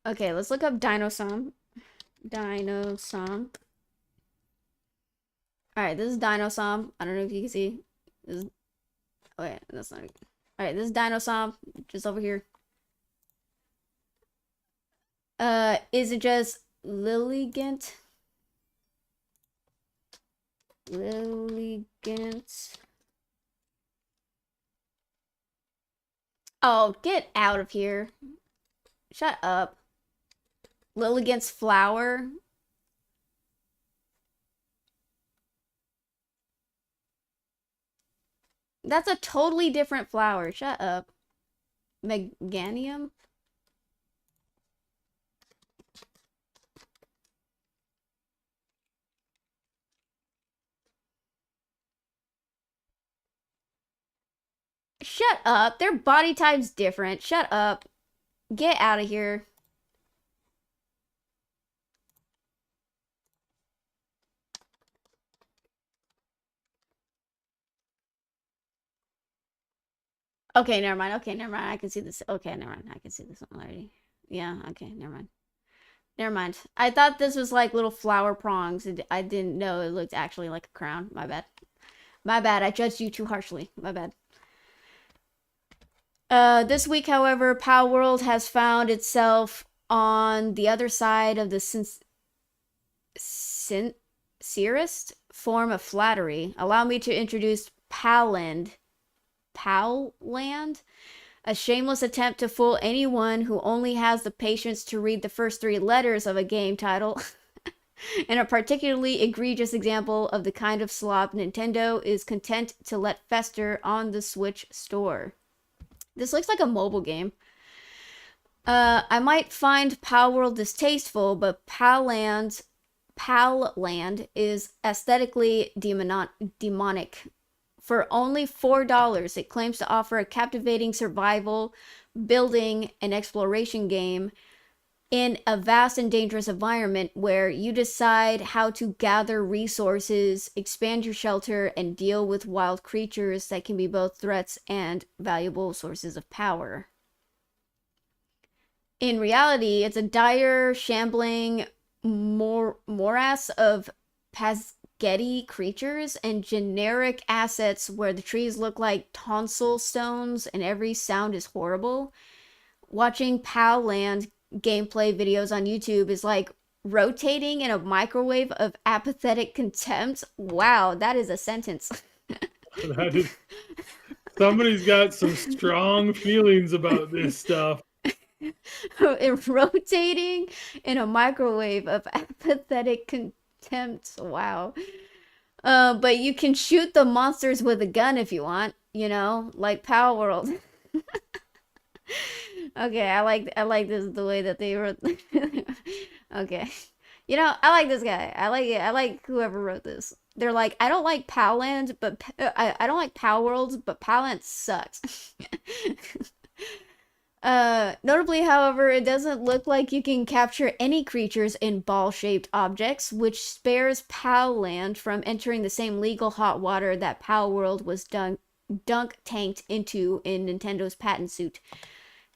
Okay, let's look up Dinosom. Dinosom. Alright, this is Dinosom. I don't know if you can see. This is... Oh, wait, that's not... Alright, this is Dinosom. Just over here. Is it just Lilligant? Lilligant. Oh, get out of here. Shut up. Lilligant's flower. That's a totally different flower. Shut up. Meganium? Shut up. Their body type's different. Shut up. Get out of here. Okay, never mind. Okay, never mind. I can see this. Okay, never mind. I can see this one already. Yeah, okay, never mind. Never mind. I thought this was like little flower prongs. I didn't know it looked actually like a crown. My bad. My bad. I judged you too harshly. My bad. This week, however, Palworld has found itself on the other side of the sincerest form of flattery. Allow me to introduce Palland. Palland? A shameless attempt to fool anyone who only has the patience to read the first 3 letters of a game title. And a particularly egregious example of the kind of slop Nintendo is content to let fester on the Switch store. This looks like a mobile game. I might find Palworld distasteful, but Palland is aesthetically demonic. For only $4, it claims to offer a captivating survival, building, and exploration game in a vast and dangerous environment where you decide how to gather resources, expand your shelter, and deal with wild creatures that can be both threats and valuable sources of power. In reality, it's a dire, shambling morass of Pasgetti creatures and generic assets where the trees look like tonsil stones and every sound is horrible. Watching Palland gameplay videos on YouTube is like rotating in a microwave of apathetic contempt. Wow, that is a sentence. That is, somebody's got some strong feelings about this stuff. Rotating in a microwave of apathetic contempt. Wow. But you can shoot the monsters with a gun if you want, like Palworld. Okay, I like this the way that they wrote. Okay. You know, I like this guy. I like it. I like whoever wrote this. They're like, I don't like Powland, but I don't like Pow Worlds, but Powland sucks. Notably, however, it doesn't look like you can capture any creatures in ball-shaped objects, which spares Powland from entering the same legal hot water that Pow World was dunk tanked into in Nintendo's patent suit.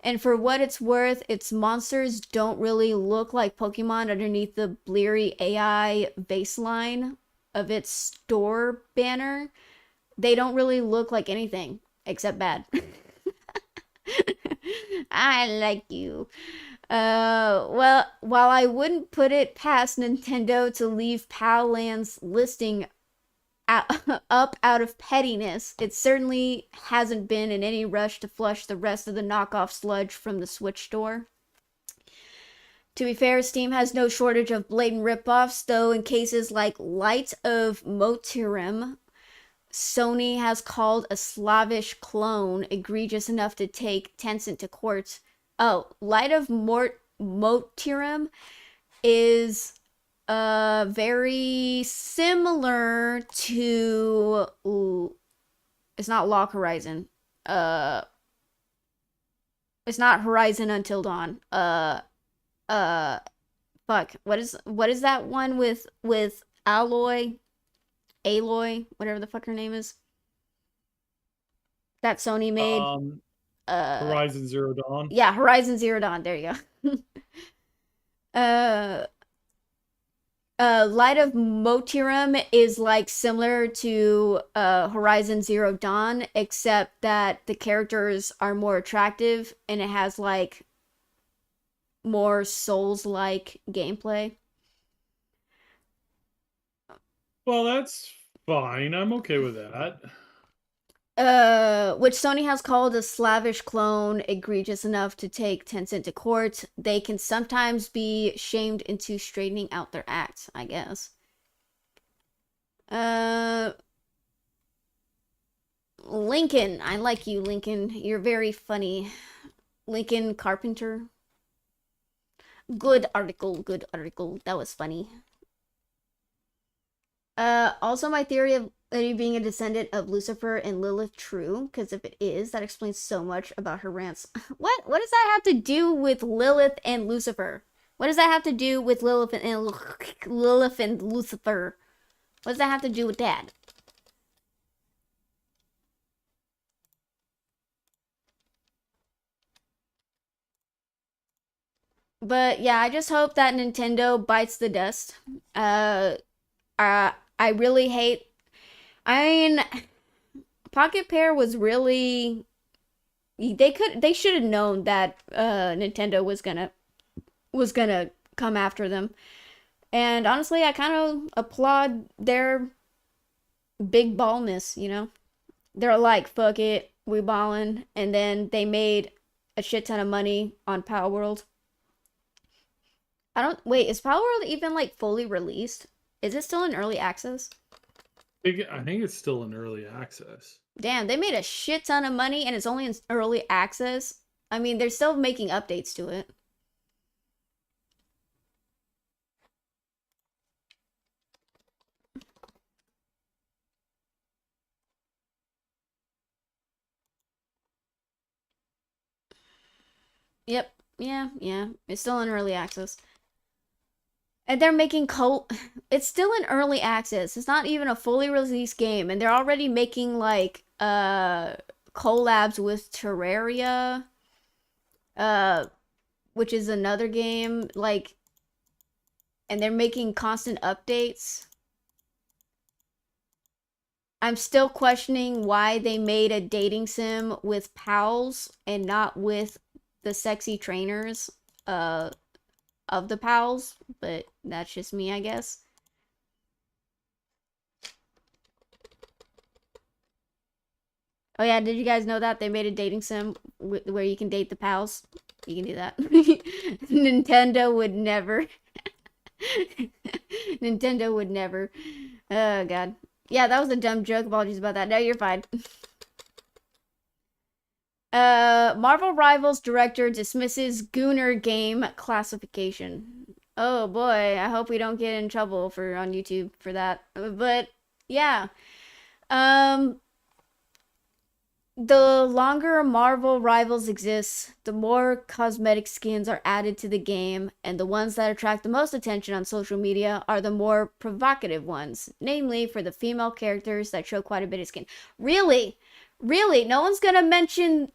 And for what it's worth, its monsters don't really look like Pokemon underneath the bleary AI baseline of its store banner. They don't really look like anything except bad. I like you. Well, while I wouldn't put it past Nintendo to leave Powland's listing out, up out of pettiness, it certainly hasn't been in any rush to flush the rest of the knockoff sludge from the Switch store. To be fair, Steam has no shortage of blatant ripoffs, though in cases like Light of Motirim, Sony has called a Slavish clone egregious enough to take Tencent to court. Oh, Light of Motirim is very similar to it's not Log Horizon. It's not Horizon Until Dawn. Uh fuck. What is that one with Aloy, whatever the fuck her name is, that Sony made. Uh, Horizon Zero Dawn. yeah, Horizon Zero Dawn. There you go. uh, Light of Motirum is like similar to Horizon Zero Dawn, except that the characters are more attractive and it has like more Souls-like gameplay. Well, that's fine. I'm okay with that. Which Sony has called a Slavish clone egregious enough to take Tencent to court. They can sometimes be shamed into straightening out their act, I guess. Uh, Lincoln, I like you, Lincoln. You're very funny. Lincoln Carpenter. Good article, good article. That was funny. Also my theory of Lady being a descendant of Lucifer and Lilith true, because if it is, that explains so much about her rants. What does that have to do with Lilith and Lucifer? What does that have to do with Lilith and Lucifer? What does that have to do with that? But yeah, I just hope that Nintendo bites the dust. I really hate. I mean, Pocket Pair was really. They should have known that Nintendo was gonna come after them. And honestly, I kind of applaud their big ballness, you know? They're like, fuck it, we ballin'. And then they made a shit ton of money on Power World. I don't, wait, is Power World even like fully released? Is it still in early access? I think it's still in early access. Damn, they made a shit ton of money and it's only in early access. I mean, they're still making updates to it. Yep. Yeah. It's still in early access. And they're making it's still in early access. It's not even a fully released game and they're already making like collabs with Terraria, uh which is another game, like, and they're making constant updates. I'm still questioning why they made a dating sim with pals and not with the sexy trainers of the pals, but that's just me, I guess. Oh yeah, did you guys know that they made a dating sim where you can date the pals? You can do that. Nintendo would never. Nintendo would never. Oh god. Yeah, that was a dumb joke. Apologies about that. No, you're fine. Marvel Rivals director dismisses Gooner game classification. Oh boy, I hope we don't get in trouble for on YouTube for that. But yeah. Um the longer Marvel Rivals exists, the more cosmetic skins are added to the game, and the ones that attract the most attention on social media are the more provocative ones, namely for the female characters that show quite a bit of skin. Really? Really? No one's gonna mention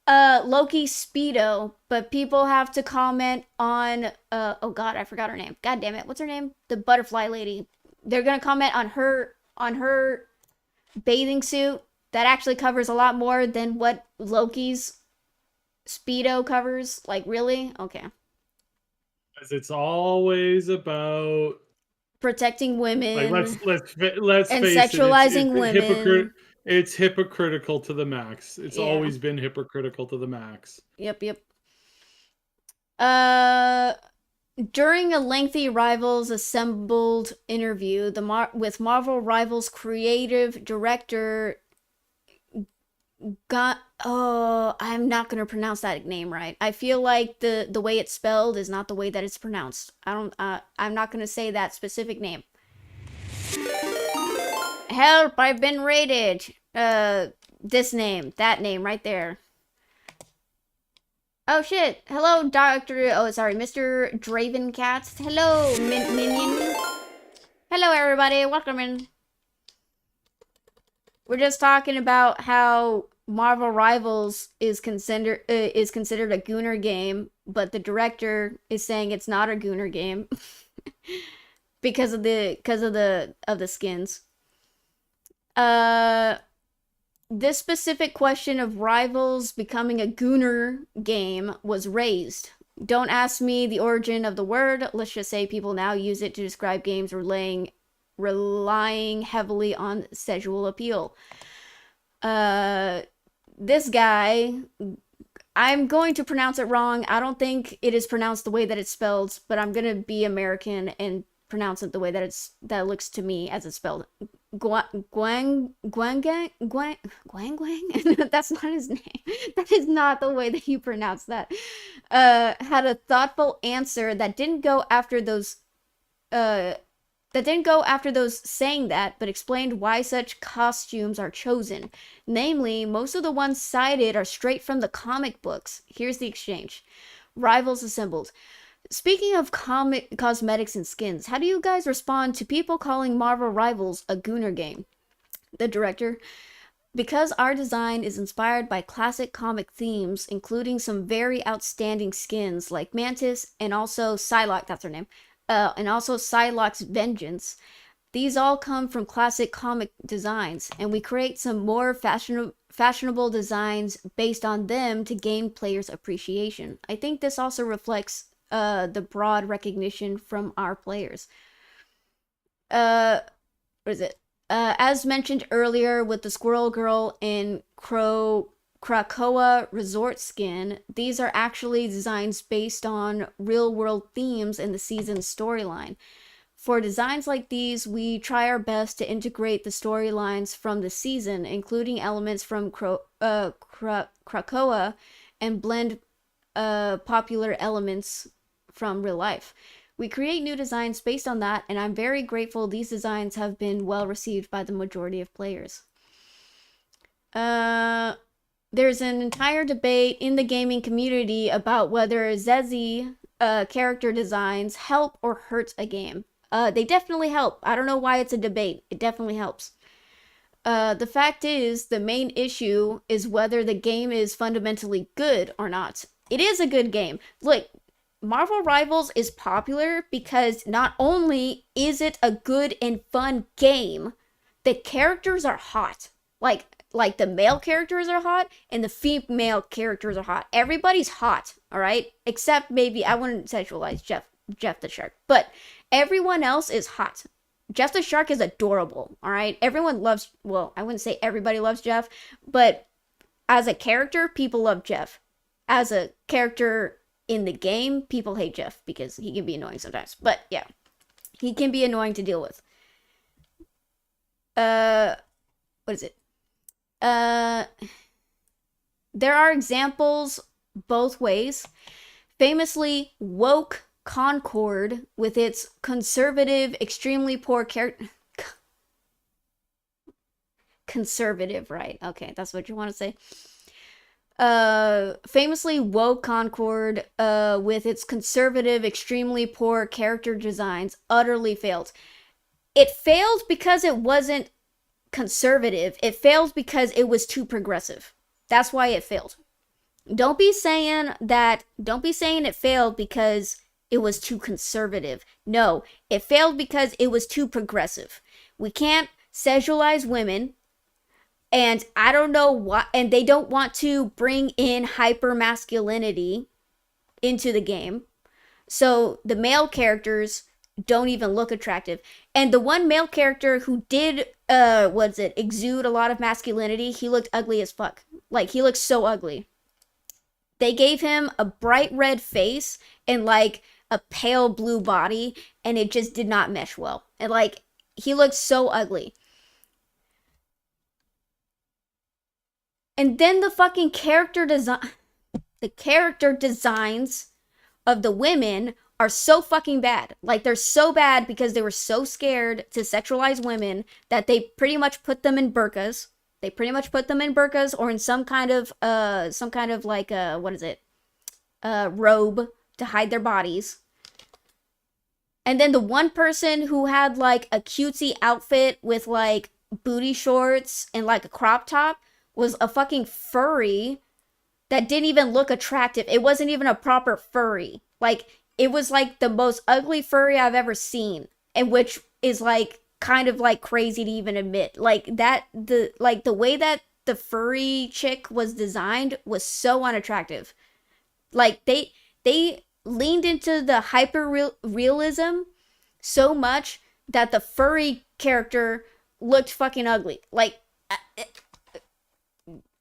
Loki Speedo, but people have to comment on oh god, I forgot her name. God damn it. What's her name? The butterfly lady. They're gonna comment on her bathing suit that actually covers a lot more than what Loki's Speedo covers. Like, really? Okay. Because it's always about, Protecting like, women let's and face it, it's sexualizing women. it's hypocritical to the max. It's Yeah. always been hypocritical to the max. Yep. Uh During a lengthy Rivals assembled interview, with Marvel Rivals creative director got I'm not gonna pronounce that name right. I feel like the way it's spelled is not the way that it's pronounced. I'm not gonna say that specific name. Help, I've been raided. This name, that name right there. Oh shit. Hello, Dr. Oh, sorry, Mr. Dravencat. Hello, Minion. Hello, everybody. Welcome in. We're just talking about how Marvel Rivals is considered a Gooner game, but the director is saying it's not a Gooner game because of the skins. This specific question of Rivals becoming a Gooner game was raised. Don't ask me the origin of the word. Let's just say people now use it to describe games relying heavily on sexual appeal. This guy, I'm going to pronounce it wrong. I don't think it is pronounced the way that it's spelled, but I'm gonna be American and pronounce it the way that it looks to me as it's spelled. Guang. That's not his name. That is not the way that you pronounce that. Had a thoughtful answer that didn't go after those saying that, but explained why such costumes are chosen. Namely, most of the ones cited are straight from the comic books. Here's the exchange. Rivals assembled. Speaking of cosmetics and skins, how do you guys respond to people calling Marvel Rivals a Gooner game? The director: because our design is inspired by classic comic themes, including some very outstanding skins like Mantis and also Psylocke, that's her name, and also Psylocke's Vengeance. These all come from classic comic designs, and we create some more fashionable designs based on them to gain players' appreciation. I think this also reflects the broad recognition from our players. What is it? As mentioned earlier with the Squirrel Girl and Krakoa Resort skin, these are actually designs based on real-world themes in the season's storyline. For designs like these, we try our best to integrate the storylines from the season, including elements from Krakoa, and blend popular elements from real life. We create new designs based on that, and I'm very grateful these designs have been well received by the majority of players. There's an entire debate in the gaming community about whether Zezzy character designs help or hurt a game. They definitely help. I don't know why it's a debate. It definitely helps. The fact is, the main issue is whether the game is fundamentally good or not. It is a good game. Look, Marvel Rivals is popular because not only is it a good and fun game, the characters are hot. Like the male characters are hot and the female characters are hot. Everybody's hot, all right? Except maybe I wouldn't sexualize Jeff the Shark, but everyone else is hot. Jeff the Shark is adorable, all right? Everyone loves, well, I wouldn't say everybody loves Jeff, but as a character, people love Jeff. As a character in the game, people hate Jeff because he can be annoying sometimes. But yeah, he can be annoying to deal with. What is it? there are examples both ways. Famously, woke Concord with its conservative, extremely poor character. Conservative, right? Okay, that's what you want to say. Famously woke Concord, with its conservative, extremely poor character designs, utterly failed. It failed because it wasn't conservative. It failed because it was too progressive. That's why it failed. Don't be saying it failed because it was too conservative. No, it failed because it was too progressive. We can't sexualize women, and I don't know why, and they don't want to bring in hyper masculinity into the game. So the male characters don't even look attractive. And the one male character who did exude a lot of masculinity, he looked ugly as fuck. Like, he looked so ugly. They gave him a bright red face and like a pale blue body, and it just did not mesh well. And like, he looked so ugly. And then the fucking character designs of the women are so fucking bad. Like, they're so bad because they were so scared to sexualize women that they pretty much put them in burqas. They pretty much put them in burqas or in some kind of like what is it? Robe to hide their bodies. And then the one person who had like a cutesy outfit with like booty shorts and like a crop top was a fucking furry that didn't even look attractive. It wasn't even a proper furry. Like, it was like the most ugly furry I've ever seen, and which is like kind of like crazy to even admit. Like, the way that the furry chick was designed was so unattractive. Like, they leaned into the hyper realism so much that the furry character looked fucking ugly. Like,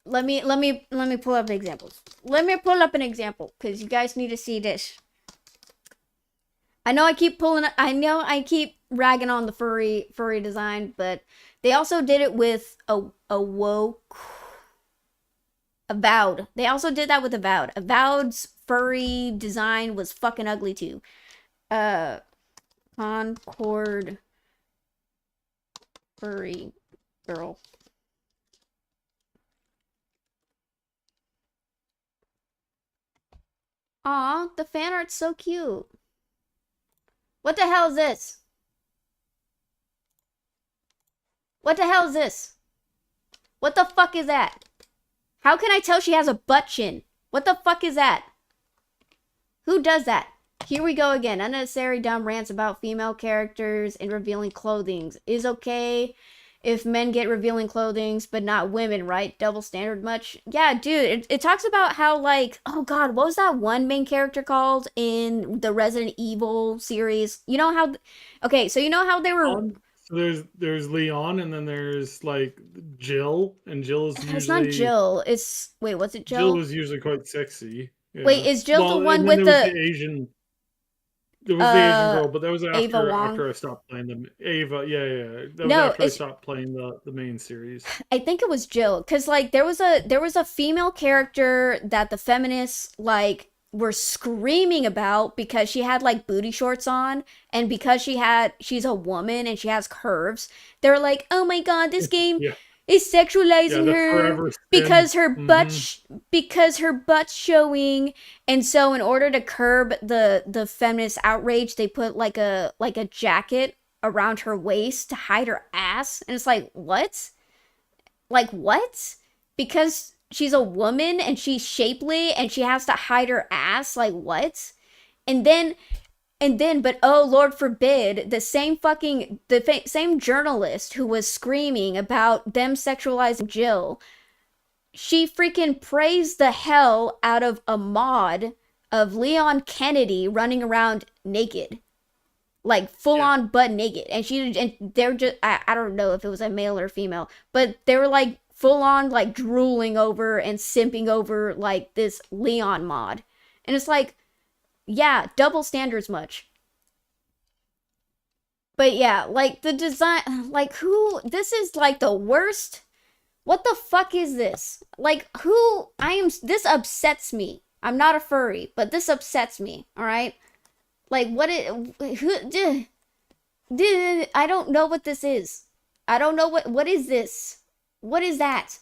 let me pull up examples. Let me pull up an example because you guys need to see this. I know I keep ragging on the furry design, but they also did it with Avowed. They also did that with Avowed. Avowed's furry design was fucking ugly too. Concord furry girl. Aw, the fan art's so cute. What the hell is this? What the hell is this? What the fuck is that? How can I tell she has a butt chin? What the fuck is that? Who does that? Here we go again. Unnecessary dumb rants about female characters and revealing clothing. Is okay if men get revealing clothing, but not women, right? Double standard much? Yeah, dude, it talks about how, like, oh god, what was that one main character called in the Resident Evil series? You know how, okay, so you know how they were... So there's Leon, and then there's, like, Jill, and Jill is usually... It's not Jill, it's... Wait, what's it, Jill? Jill was usually quite sexy. Yeah. Wait, is Jill the one with the Asian... There was the Asian girl, but that was after I stopped playing them. Ava, yeah. That was after I stopped playing the main series. I think it was Jill, because like there was a female character that the feminists like were screaming about because she had like booty shorts on, and because she's a woman and she has curves. They're like, oh my god, this game is sexualizing her because her butt's showing. And so in order to curb the feminist outrage, they put like a jacket around her waist to hide her ass. And it's like, what? Like, what? Because she's a woman and she's shapely and she has to hide her ass? Like, what? And then, but oh Lord forbid, the same journalist who was screaming about them sexualizing Jill, she freaking praised the hell out of a mod of Leon Kennedy running around naked, like full on butt naked, and they're just I don't know if it was a male or female, but they were like full on like drooling over and simping over like this Leon mod, and it's like, yeah, double standards much. But yeah, like the design, like this is like the worst What the fuck is this? Like, who? This upsets me. I'm not a furry, but this upsets me, alright? Like, what it. Who. I don't know what this is. I don't know what is this? What is that?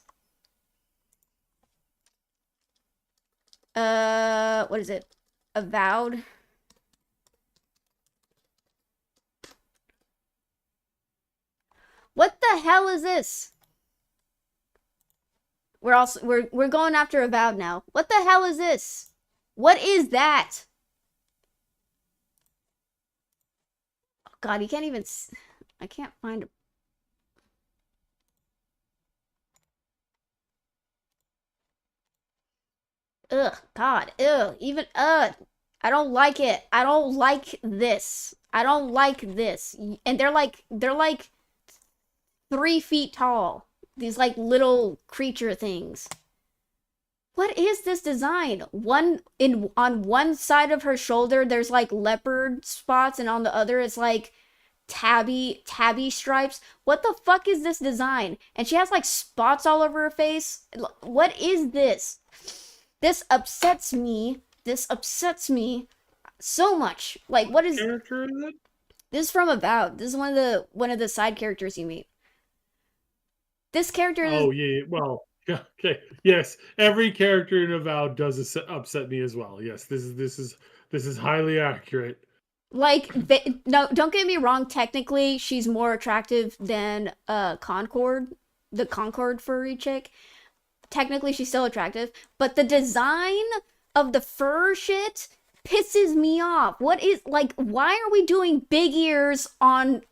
What is it? Avowed? What the hell is this? We're going after Avowed now. What the hell is this? What is that? Oh God, you can't even. I can't find. Ugh, God, ugh, even I don't like it. I don't like this. I don't like this. And they're like 3 feet tall. These like little creature things. What is this design? On one side of her shoulder, there's like leopard spots, and on the other, it's like tabby stripes. What the fuck is this design? And she has like spots all over her face. What is this? This upsets me. This upsets me so much. Like, what is Character is it? this is from About? This is one of the side characters you meet. This character is Oh yeah. Well, okay. Yes, every character in Avowed does upset me as well. Yes, this is highly accurate. like no, don't get me wrong. Technically, she's more attractive than Concord, the Concord furry chick. Technically, she's still attractive, but the design of the fur shit pisses me off. What is like? Why are we doing big ears on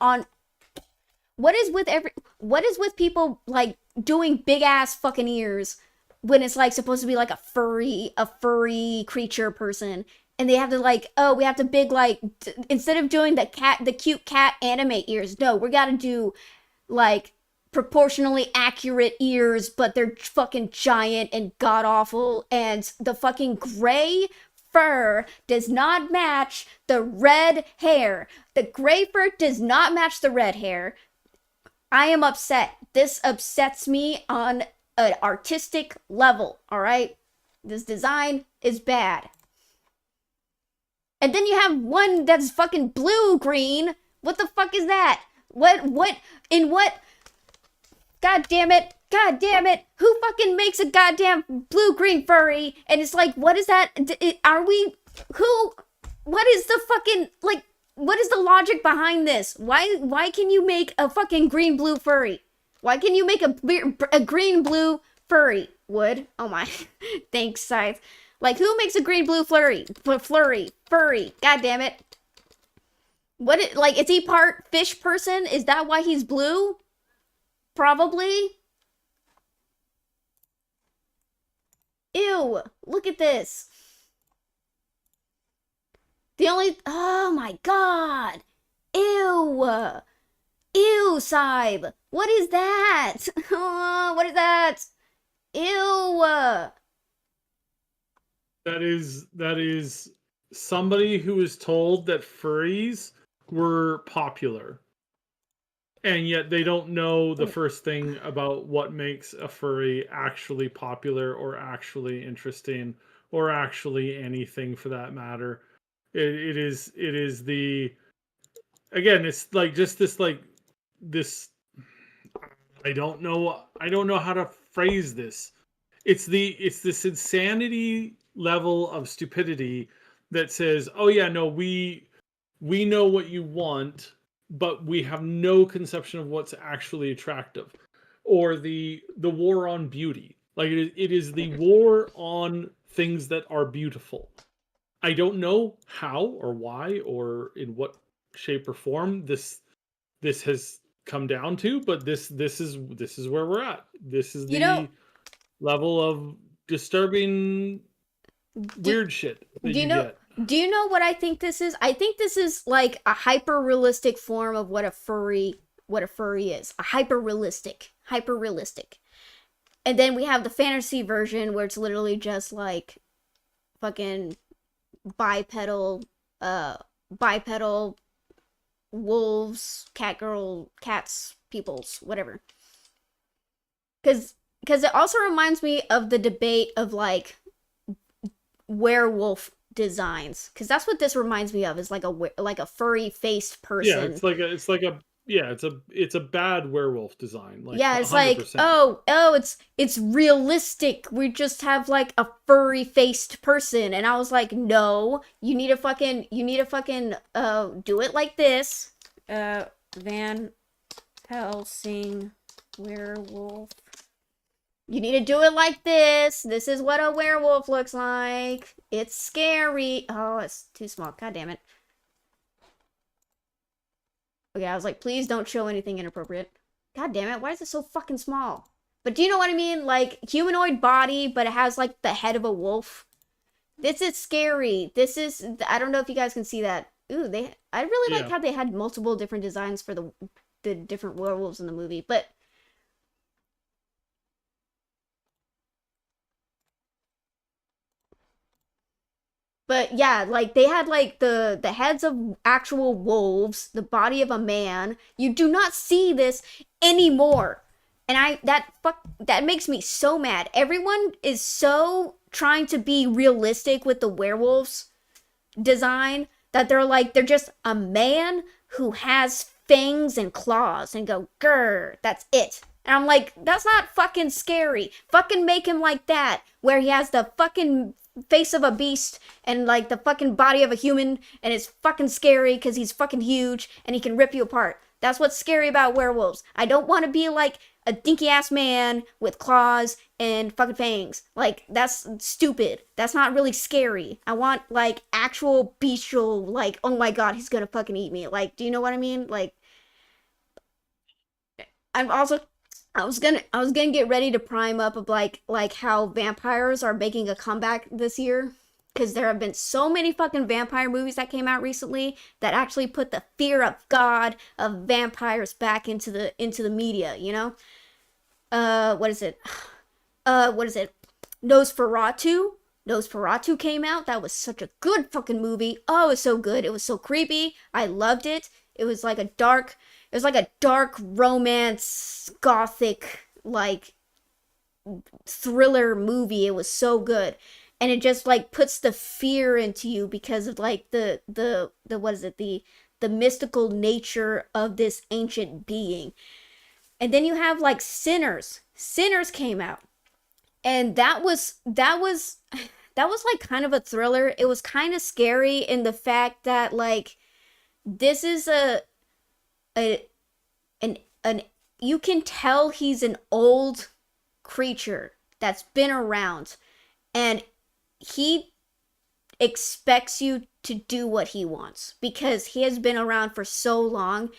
what is with people like doing big ass fucking ears when it's like supposed to be like a furry creature person, and they have to like, oh, we have to big like instead of doing the cute cat anime ears, no, we got to do like proportionally accurate ears, but they're fucking giant and god awful, and the fucking gray fur does not match the red hair. The gray fur does not match the red hair. I am upset. This upsets me on an artistic level, all right? This design is bad. And then you have one that's fucking blue green. What the fuck is that? In what? God damn it. God damn it. Who fucking makes a goddamn blue green furry? And it's like, what is that? Are we. Who. What is the fucking. Like. What is the logic behind this? Why can you make a fucking green blue furry? Why can you make a green blue furry? Wood. Oh my. Thanks, Scythe. Like, who makes a green blue furry? Furry. God damn it. Like, is he part fish person? Is that why he's blue? Probably. Ew. Look at this. Oh my God. Ew. Ew, Saib. What is that? What is that? Ew. That is somebody who was told that furries were popular, and yet they don't know the first thing about what makes a furry actually popular or actually interesting or actually anything for that matter. It is the again, it's like just this I don't know how to phrase this. It's this insanity level of stupidity that says, "Oh yeah, no, we know what you want, but we have no conception of what's actually attractive." Or the war on beauty. Like it is the war on things that are beautiful. I don't know how or why or in what shape or form this has come down to, but this is where we're at. This is You know, the level of disturbing do, weird shit that do you you know get. do you know what I think this is? I think this is like a hyper realistic form of what a furry is. A hyper realistic. Hyper realistic. And then we have the fantasy version where it's literally just like fucking bipedal bipedal wolves, cat girl, cats, peoples, whatever. Cuz because it also reminds me of the debate of like werewolf designs, because that's what this reminds me of, is like a furry faced Yeah, person. it's a bad werewolf design, like Yeah, it's like, 100%. oh, it's realistic. We just have like a furry faced person, and I was like, no, you need to fucking do it like this. Van Helsing werewolf. You need to do it like this. This is what a werewolf looks like. It's scary. Oh, it's too small. God damn it. Okay, I was like, please don't show anything inappropriate. God damn it, why is it so fucking small? But do you know what I mean? Like, humanoid body, but it has like the head of a wolf. This is scary. I don't know if you guys can see that. Ooh, I really like Yeah. how they had multiple different designs for the different werewolves in the movie. But yeah, like they had like the heads of actual wolves, the body of a man. You do not see this anymore. And that makes me so mad. Everyone is so trying to be realistic with the werewolves design that they're just a man who has fangs and claws and go grr, that's it. And I'm like, that's not fucking scary. Fucking make him like that, where he has the fucking face of a beast and like the fucking body of a human, and it's fucking scary because he's fucking huge and he can rip you apart. That's what's scary about werewolves. I don't want to be like a dinky ass man with claws and fucking fangs. Like, that's stupid. That's not really scary. I want like actual bestial, like, oh my god, he's gonna fucking eat me. Like, do you know what I mean? Like, I'm also I was gonna get ready to prime up of like how vampires are making a comeback this year, because there have been so many fucking vampire movies that came out recently that actually put the fear of God of vampires back into the media, you know? What is it? What is it? Nosferatu. Nosferatu came out. That was such a good fucking movie. Oh, it was so good. It was so creepy. I loved it. It was like a dark romance, gothic, like thriller movie. It was so good. And it just like puts the fear into you because of like the what is it? The mystical nature of this ancient being. And then you have like Sinners. Sinners came out. And that was like kind of a thriller. It was kind of scary in the fact that like this is a an you can tell he's an old creature that's been around, and he expects you to do what he wants because he has been around for so long.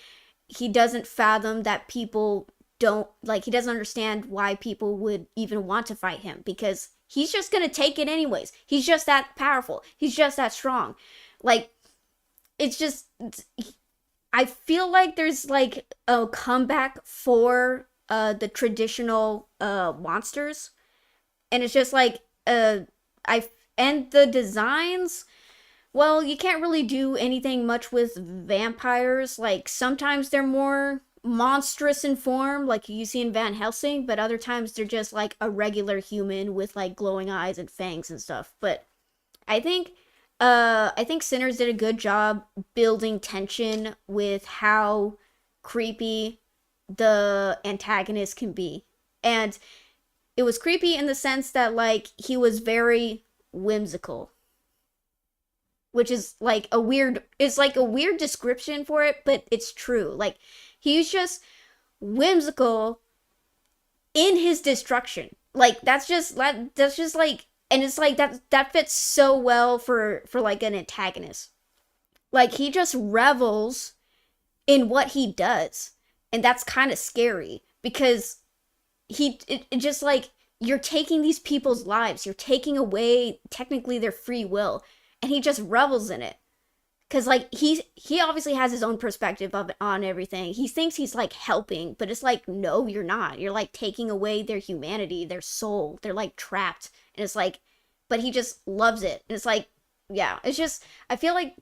He doesn't fathom that people don't like, he doesn't understand why people would even want to fight him, because he's just going to take it anyways. He's just that powerful. He's just that strong. Like, it's just, I feel like there's like a comeback for the traditional monsters, and it's just like I and the designs, well, you can't really do anything much with vampires. Like, sometimes they're more monstrous in form, like you see in Van Helsing, but other times they're just like a regular human with like glowing eyes and fangs and stuff. But I think I think Sinners did a good job building tension with how creepy the antagonist can be. And it was creepy in the sense that like he was very whimsical, which is like a weird, it's like a weird description for it, but it's true. Like, he's just whimsical in his destruction. Like, that's just like, and it's like that fits so well for like an antagonist. Like, he just revels in what he does. And that's kind of scary because it just like, you're taking these people's lives, you're taking away technically their free will, and he just revels in it. Because like, he obviously has his own perspective of on everything. He thinks he's like helping, but it's like, no, you're not. You're like taking away their humanity, their soul. They're like trapped, and it's like, but he just loves it. And it's like, yeah, it's just, I feel like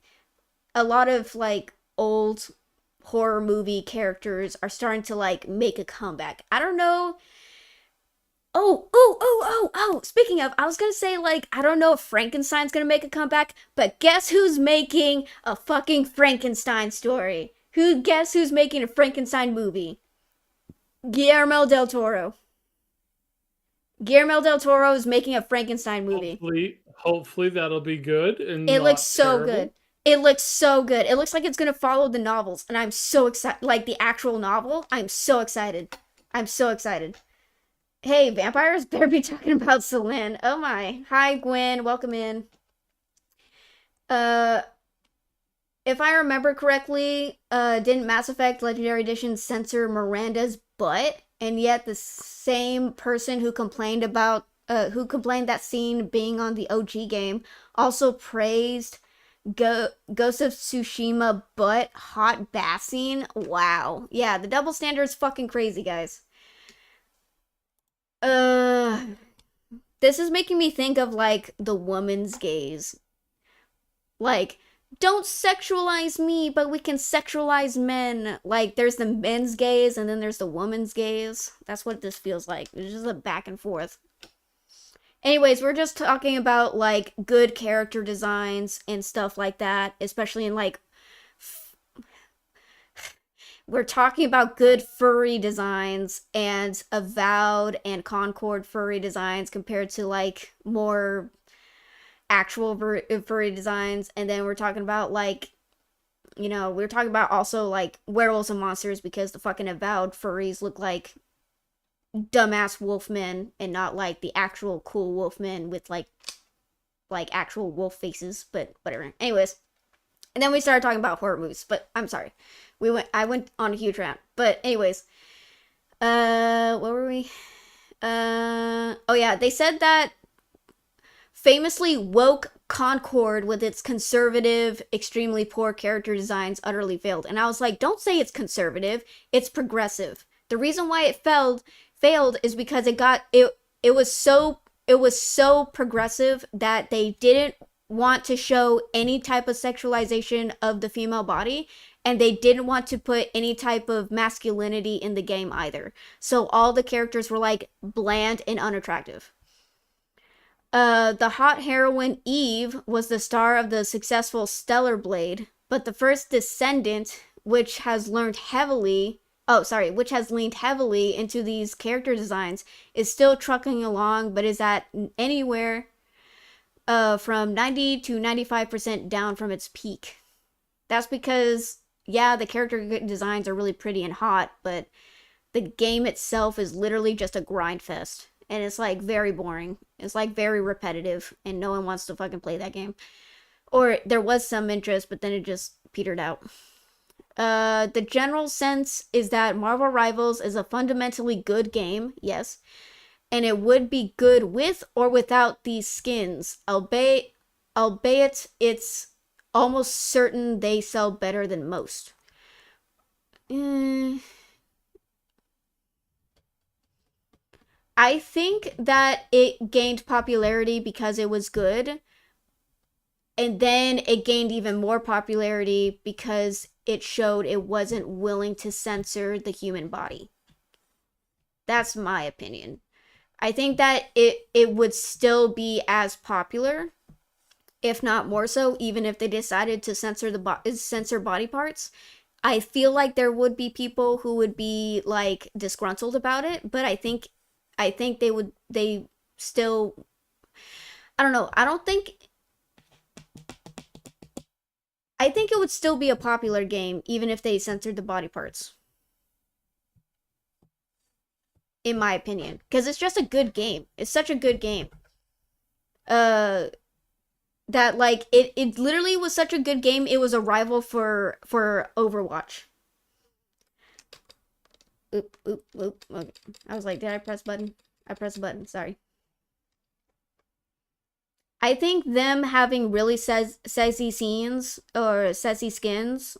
a lot of like old horror movie characters are starting to like make a comeback. I don't know Oh. Speaking of, I was gonna say, like, I don't know if Frankenstein's gonna make a comeback, but guess who's making a fucking Frankenstein story? Guess who's making a Frankenstein movie? Guillermo del Toro. Guillermo del Toro is making a Frankenstein movie. Hopefully that'll be good and It looks not so good. terrible. It looks so good. It looks like it's gonna follow the novels, and I'm so excited. Like the actual novel, I'm so excited. I'm so excited. Hey, vampires better be talking about Celine. Oh my. Hi, Gwen. Welcome in. Uh, if I remember correctly, didn't Mass Effect Legendary Edition censor Miranda's butt? And yet the same person who complained that scene being on the OG game also praised Ghost of Tsushima butt hot bath scene. Wow. Yeah, the double standard is fucking crazy, guys. Uh, this is making me think of like the woman's gaze. Like, don't sexualize me, but we can sexualize men. Like, there's the men's gaze and then there's the woman's gaze. That's what this feels like. It's just a back and forth. Anyways, we're just talking about like good character designs and stuff like that, especially in like we're talking about good furry designs and Avowed and Concord furry designs compared to like more actual furry designs. And then we're talking about like, we're talking about also like werewolves and monsters because the fucking Avowed furries look like dumbass wolfmen and not like the actual cool wolfmen with like actual wolf faces, but whatever. Anyways, and then we started talking about horror movies, but I'm sorry. I went on a huge rant. But anyways, what were we? Oh yeah, they said that famously woke Concord with its conservative, extremely poor character designs utterly failed. And I was like, don't say it's conservative, it's progressive. The reason why it failed is because it was so progressive that they didn't want to show any type of sexualization of the female body, and they didn't want to put any type of masculinity in the game either. So all the characters were like bland and unattractive. The hot heroine Eve was the star of the successful Stellar Blade, but the first descendant, which has leaned heavily into these character designs, is still trucking along, but is at anywhere from 90 to 95% down from its peak. That's because, yeah, the character designs are really pretty and hot, but the game itself is literally just a grind fest. And it's like very boring. It's like very repetitive, and no one wants to fucking play that game. Or there was some interest, but then it just petered out. The general sense is that Marvel Rivals is a fundamentally good game, yes, and it would be good with or without these skins, albeit it's almost certain they sell better than most. I think that it gained popularity because it was good, and then it gained even more popularity because it showed it wasn't willing to censor the human body. That's my opinion. I think that it would still be as popular, if not more so, even if they decided to censor body parts. I feel like there would be people who would be like disgruntled about it, but I think they still, I don't know. I think it would still be a popular game even if they censored the body parts. In my opinion, because it's just a good game. It's such a good game. Uh that like it literally was such a good game. It was a rival for Overwatch. Oop. Okay. I was like, did I press button? I pressed button. Sorry. I think them having really sexy scenes or sexy skins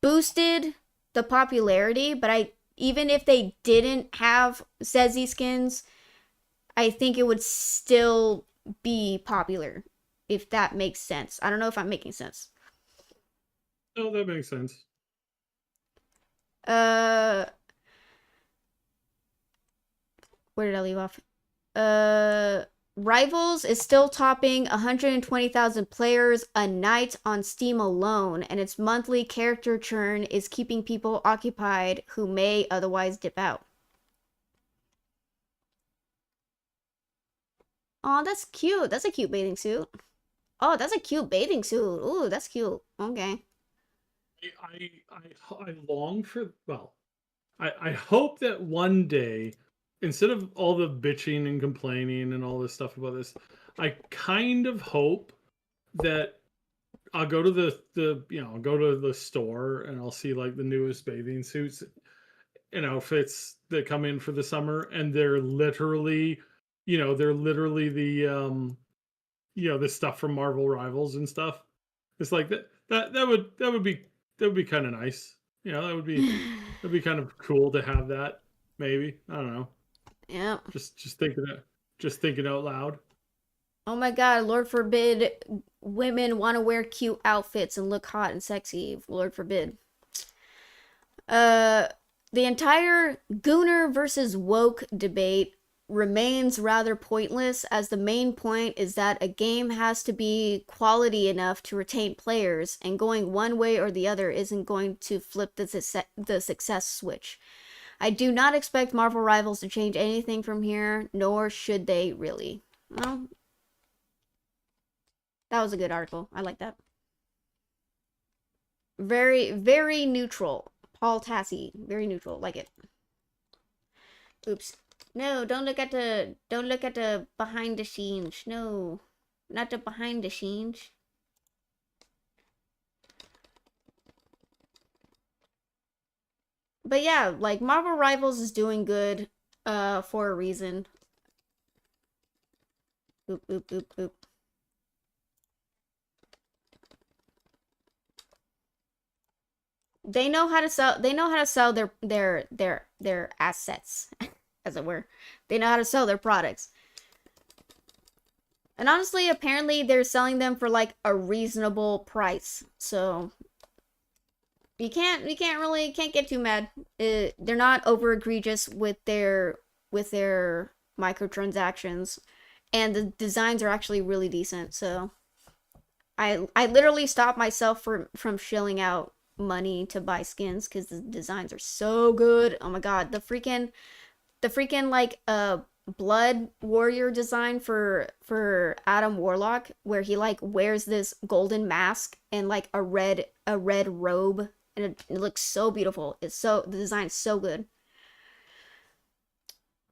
boosted the popularity, but I even if they didn't have sexy skins, I think it would still be popular, if that makes sense. I don't know if I'm making sense. No, that makes sense. Uh Where did I leave off? Uh, Rivals is still topping 120,000 players a night on Steam alone, and its monthly character churn is keeping people occupied who may otherwise dip out. Oh, that's cute. That's a cute bathing suit. Oh, that's a cute bathing suit. Ooh, that's cute. Okay. I long for, well, I hope that one day, instead of all the bitching and complaining and all this stuff about this, I kind of hope that I'll go to I'll go to the store and I'll see like the newest bathing suits and outfits that come in for the summer, and they're literally the stuff from Marvel Rivals and stuff. It's like that would be kind of nice. That'd be kind of cool to have that. Maybe, I don't know. Yeah. Just thinking out loud. Oh my god, Lord forbid women want to wear cute outfits and look hot and sexy. Lord forbid. Uh, the entire Gooner versus woke debate remains rather pointless, as the main point is that a game has to be quality enough to retain players, and going one way or the other isn't going to flip the success switch. I do not expect Marvel Rivals to change anything from here, nor should they really. Well, that was a good article. I like that. Very, very neutral. Paul Tassi, very neutral. Like it. Oops. No, don't look at the behind the scenes. No. Not the behind the scenes. But yeah, like Marvel Rivals is doing good for a reason. Oop oop oop oop. They know how to sell their assets, as it were. They know how to sell their products. And honestly, apparently they're selling them for like a reasonable price. So can't get too mad. They're not over egregious with their microtransactions, and the designs are actually really decent. So I literally stopped myself from shelling out money to buy skins because the designs are so good. Oh my god, the freaking like blood warrior design for Adam Warlock, where he like wears this golden mask and like a red robe, and it looks so beautiful. The design's so good.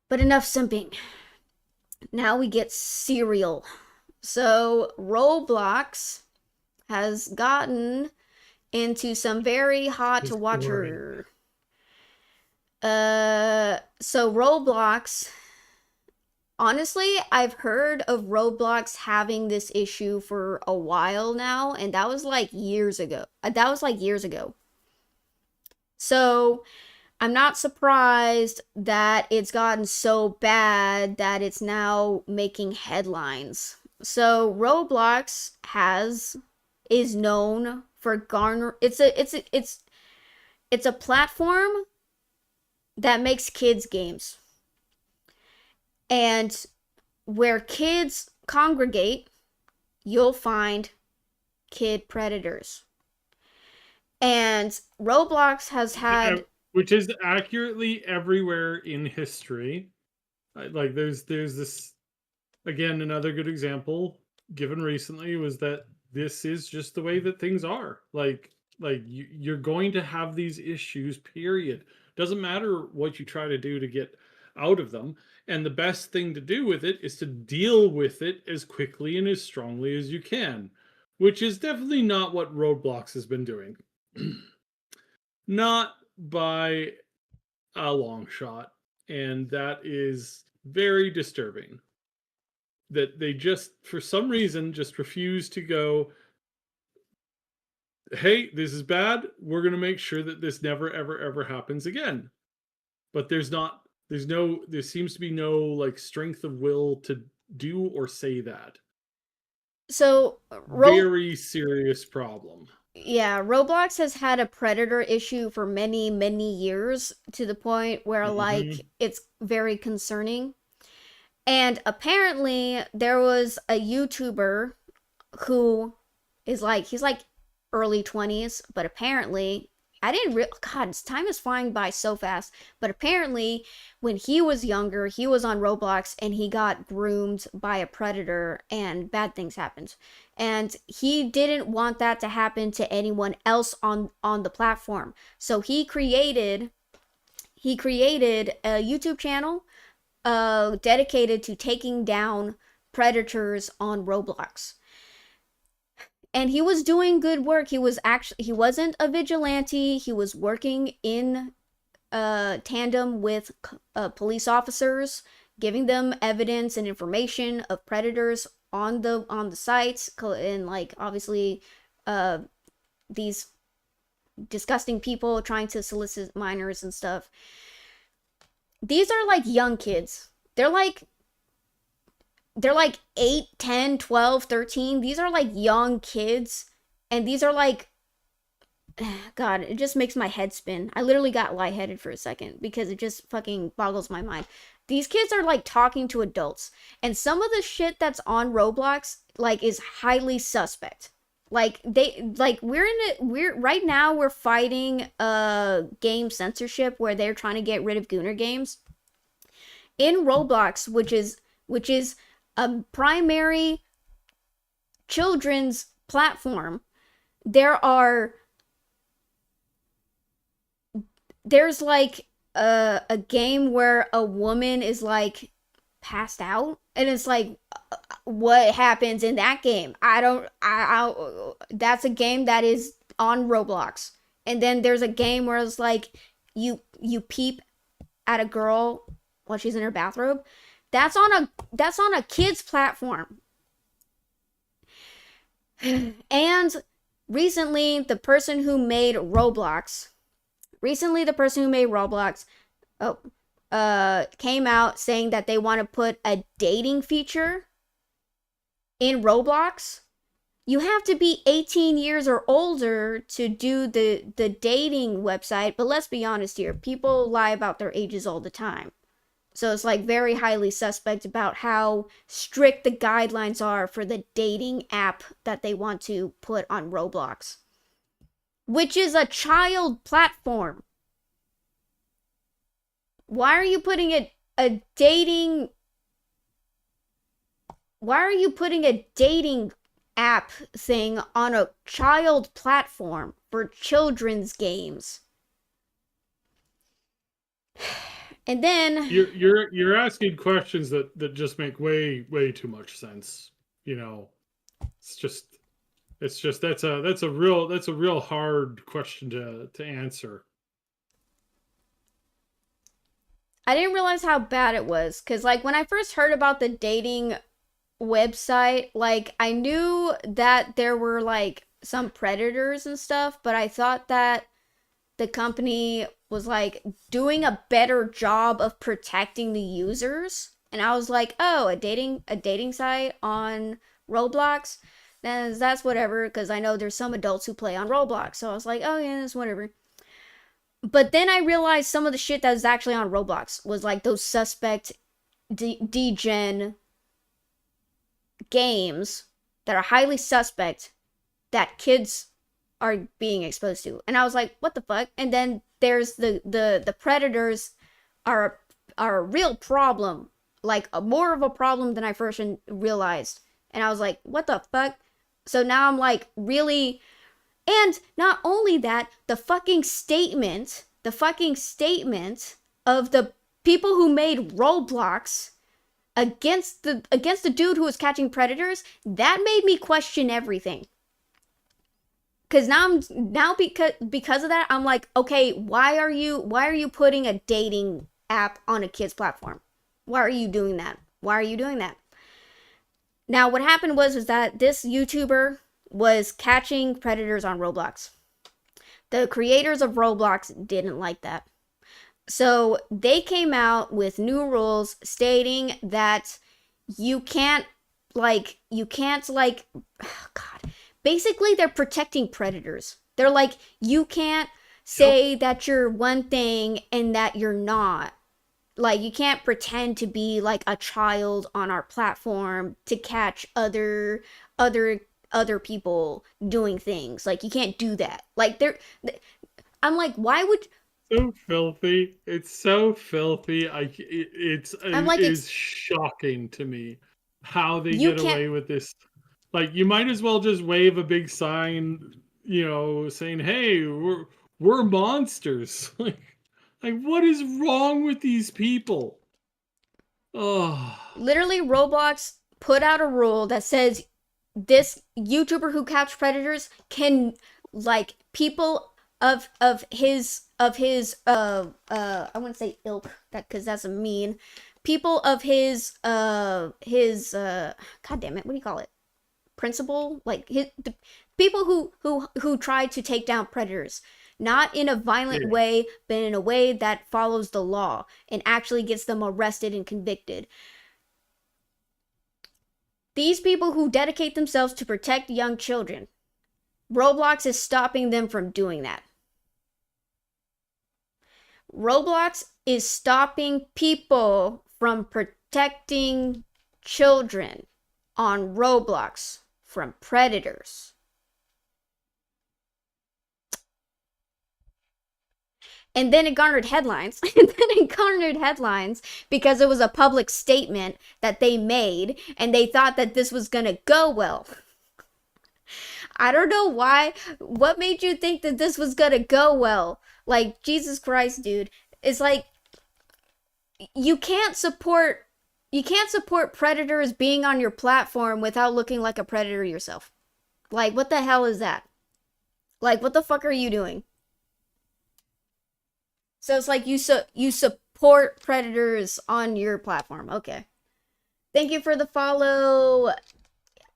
But enough simping. Now we get cereal. So Roblox has gotten into some very hot Just boring. water. So Roblox, honestly, I've heard of Roblox having this issue for a while now, and that was like years ago. So I'm not surprised that it's gotten so bad that it's now making headlines. So Roblox is known for garner it's a platform that makes kids games. And where kids congregate, you'll find kid predators. And Roblox has had, Which is accurately everywhere in history. Like there's this, again, another good example given recently was that this is just the way that things are. You're going to have these issues, period. Doesn't matter what you try to do to get out of them. And the best thing to do with it is to deal with it as quickly and as strongly as you can, which is definitely not what Roblox has been doing. Not by a long shot. And that is very disturbing. That they just, for some reason, just refuse to go, hey, this is bad. We're going to make sure that this never, ever, ever happens again. But there seems to be no like strength of will to do or say that. so Very serious problem. Yeah, Roblox has had a predator issue for many, many years to the point where Hmm. like it's very concerning. And apparently there was a YouTuber who is like he's like early 20s, but apparently I didn't God, time is flying by so fast. But apparently when he was younger, he was on Roblox and he got groomed by a predator and bad things happened. And he didn't want that to happen to anyone else on the platform. So he created a YouTube channel dedicated to taking down predators on Roblox, and he was doing good work. He wasn't a vigilante. He was working in tandem with police officers, giving them evidence and information of predators on the sites, and like obviously uh these disgusting people trying to solicit minors and stuff. These are like young kids. They're like 8, 10, 12, 13. These are like young kids, and these are like, God, it just makes my head spin. I literally got lightheaded for a second because it just fucking boggles my mind. These kids are like talking to adults, and some of the shit that's on Roblox like is highly suspect. Like we're right now we're fighting game censorship where they're trying to get rid of Gooner games in Roblox, which is a primary children's platform. There are there's like a game where a woman is like passed out, and it's like what happens in that game? I don't I That's a game that is on Roblox. And then there's a game where it's like you peep at a girl while she's in her bathrobe. That's on a kid's platform. And recently the person who made Roblox recently the person who made Roblox oh, came out saying that they want to put a dating feature in Roblox. You have to be 18 years or older to do the dating website, but let's be honest here, people lie about their ages all the time. So it's like very highly suspect about how strict the guidelines are for the dating app that they want to put on Roblox, which is a child platform. Why are you putting a dating why are you putting a dating app thing on a child platform for children's games? And then You're asking questions that just make way too much sense. You know, it's just that's a real hard question to answer. I didn't realize how bad it was, cuz like when I first heard about the dating website, like I knew that there were like some predators and stuff, but I thought that the company was like doing a better job of protecting the users. And I was like, "Oh, a dating site on Roblox? Then that's whatever because I know there's some adults who play on Roblox." So I was like, "Oh yeah, that's whatever." But then I realized some of the shit that was actually on Roblox was like those suspect degen games that are highly suspect that kids are being exposed to. And I was like, what the fuck? And then there's the predators are a real problem, like more of a problem than I first realized. And I was like, what the fuck? So now I'm like, really. And not only that, the fucking statement of the people who made Roblox against the dude who was catching predators, that made me question everything. Cause now because of that, I'm like, okay, why are you putting a dating app on a kid's platform? Why are you doing that? Why are you doing that? Now what happened was that this YouTuber was catching predators on Roblox. The creators of Roblox didn't like that. So they came out with new rules stating that you can't like oh God, basically they're protecting predators. They're like, you can't Yep. say that you're one thing and that you're not. Like, you can't pretend to be like a child on our platform to catch other other people doing things. Like, you can't do that. Like, I'm like, why would So filthy. It's so filthy. I'm it like, is shocking to me how they you get can't away with this. Like you might as well just wave a big sign, saying, "Hey, we're monsters." Like what is wrong with these people? Oh, literally Roblox put out a rule that says this YouTuber who catch predators can, like, people of his I wouldn't say ilk, that because that's a mean, people of his god damn it, what do you call it, principle, like the people who try to take down predators, not in a violent yeah. way but in a way that follows the law and actually gets them arrested and convicted. These people who dedicate themselves to protect young children, Roblox is stopping them from doing that. Roblox is stopping people from protecting children on Roblox from predators. And then it garnered headlines. And then it garnered headlines because it was a public statement that they made, and they thought that this was going to go well. I don't know why. What made you think that this was gonna go well? Like, Jesus Christ, dude. It's like you can't support you can't support predators being on your platform without looking like a predator yourself. Like, what the hell is that? Like, what the fuck are you doing? So it's like you support predators on your platform. Okay. Thank you for the follow,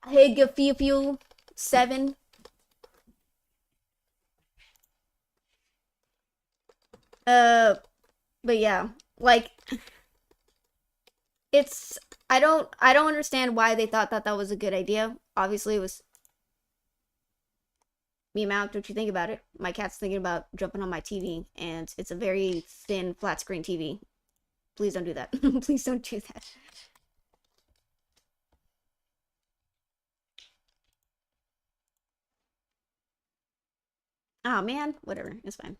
Higafifu7. Uh, but yeah, like, it's I don't understand why they thought that that was a good idea. Obviously, it was me mount. What you think about it? My cat's thinking about jumping on my TV, and it's a very thin flat screen TV. Please don't do that. Please don't do that. Oh man, whatever. It's fine.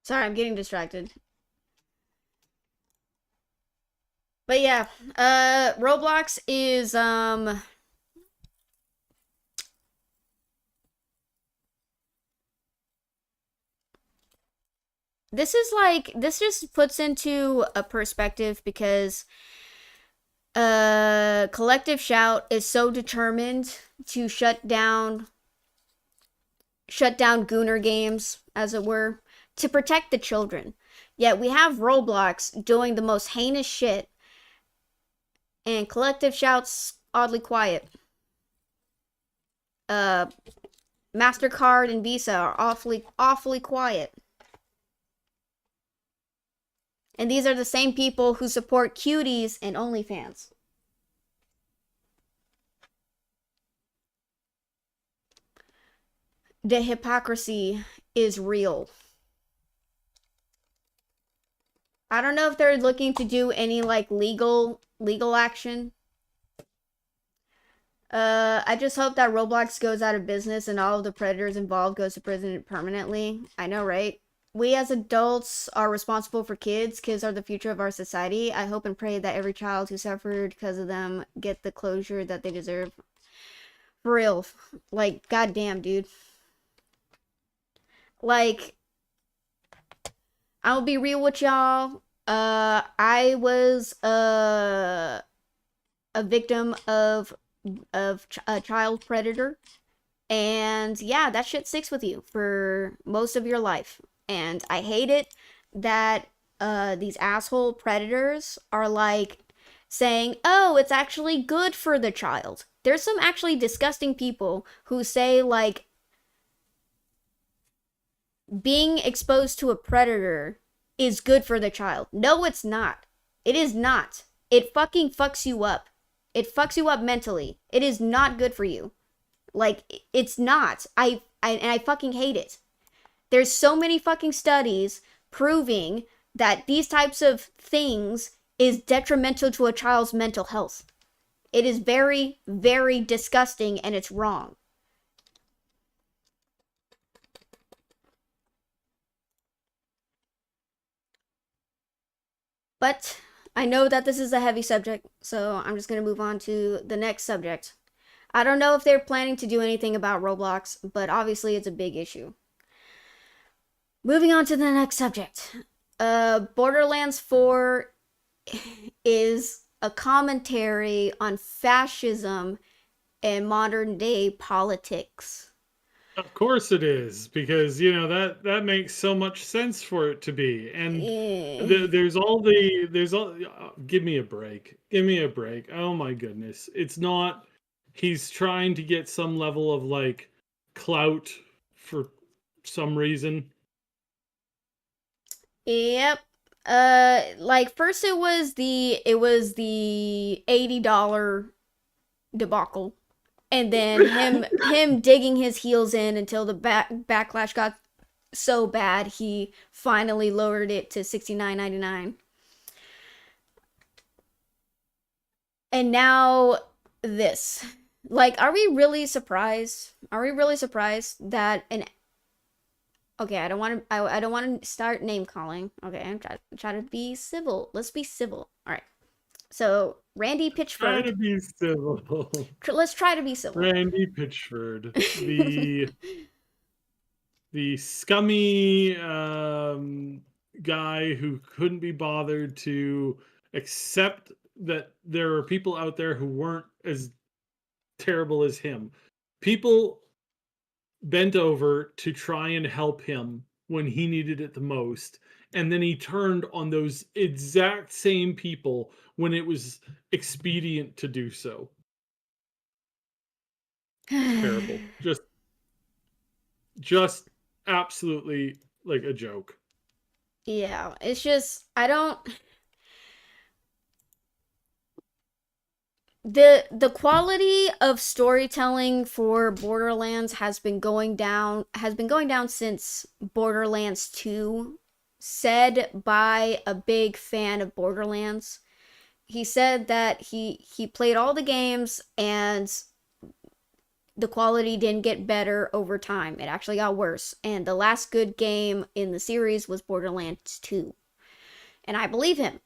Sorry, I'm getting distracted. But yeah, Roblox is this is like, this just puts into a perspective because Collective Shout is so determined to shut down Gooner games, as it were, to protect the children. Yet we have Roblox doing the most heinous shit, and Collective Shout's oddly quiet. Uh, MasterCard and Visa are awfully quiet. And these are the same people who support cuties and OnlyFans. The hypocrisy is real. I don't know if they're looking to do any like legal action. I just hope that Roblox goes out of business and all of the predators involved goes to prison permanently. I know, right? We as adults are responsible for kids. Kids are the future of our society. I hope and pray that every child who suffered because of them get the closure that they deserve. For real. Like, goddamn, dude. Like, I'll be real with y'all. I was a victim of a child predator, and yeah, that shit sticks with you for most of your life. And I hate it that these asshole predators are like saying, "Oh, it's actually good for the child." There's some actually disgusting people who say like being exposed to a predator is good for the child. No, it's not. It is not. It fucking fucks you up. It fucks you up mentally. It is not good for you. Like, it's not. I fucking hate it. There's so many fucking studies proving that these types of things is detrimental to a child's mental health. It is very, very disgusting, and it's wrong. But I know that this is a heavy subject, so I'm just going to move on to the next subject. I don't know if they're planning to do anything about Roblox, but obviously it's a big issue. Moving on to the next subject. Borderlands 4 is a commentary on fascism and modern day politics. Of course it is, because that makes so much sense for it to be. And there's all give me a break. Give me a break. Oh my goodness. It's not he's trying to get some level of like clout for some reason. Yep. Like first it was the $80 debacle, and then him digging his heels in until the backlash got so bad he finally lowered it to $69.99. And now this. Like, are we really surprised? Are we really surprised that an Okay, I don't want to start name calling. Okay, I'm try to be civil. Let's be civil. All right. So, Randy Try to Pitchford. be civil. Let's try to be civil. Randy Pitchford, the scummy guy who couldn't be bothered to accept that there are people out there who weren't as terrible as him. People bent over to try and help him when he needed it the most. And then he turned on those exact same people when it was expedient to do so. Terrible. Just absolutely like a joke. Yeah, it's just I don't the quality of storytelling for Borderlands has been going down since Borderlands 2, said by a big fan of Borderlands. He said that he played all the games and the quality didn't get better over time. It actually got worse. And the last good game in the series was Borderlands 2. And I believe him.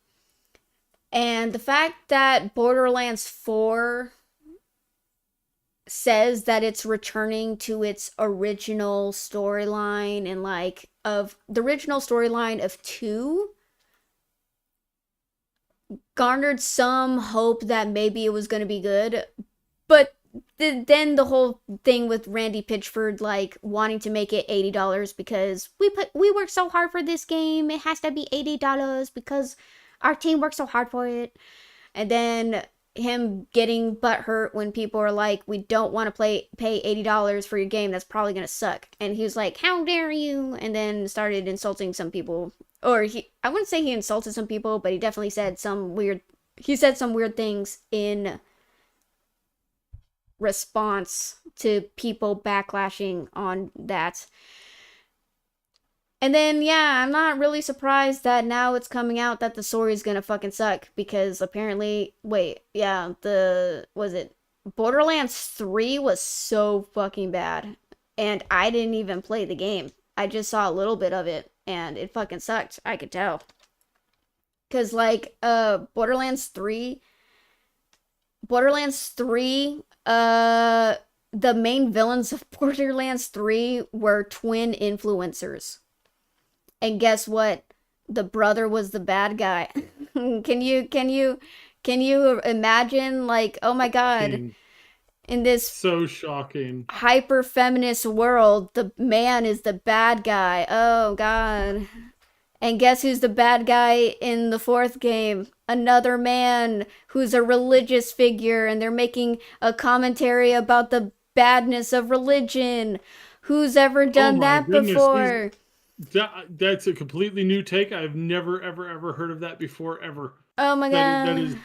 And the fact that Borderlands 4 says that it's returning to its original storyline and like of the original storyline of 2 garnered some hope that maybe it was going to be good. But then the whole thing with Randy Pitchford like wanting to make it $80 because we worked so hard for this game, it has to be $80 because our team worked so hard for it. And then him getting butthurt when people are like, we don't want to pay $80 for your game, that's probably gonna suck. And he was like, how dare you? And then started insulting some people. Or I wouldn't say he insulted some people, but he definitely said some weird things in response to people backlashing on that. And then, yeah, I'm not really surprised that now it's coming out that the story is gonna fucking suck, because apparently, Borderlands 3 was so fucking bad. And I didn't even play the game. I just saw a little bit of it, and it fucking sucked. I could tell. Because, like, Borderlands 3, the main villains of Borderlands 3 were twin influencers. And guess what? The brother was the bad guy. Can you imagine, like, oh my god, in this so shocking hyper feminist world, the man is the bad guy. Oh god. And guess who's the bad guy in the 4th game? Another man who's a religious figure, and they're making a commentary about the badness of religion. Who's ever done that before? That's a completely new take. I've never, ever, ever heard of that before, ever. Oh my That that god. is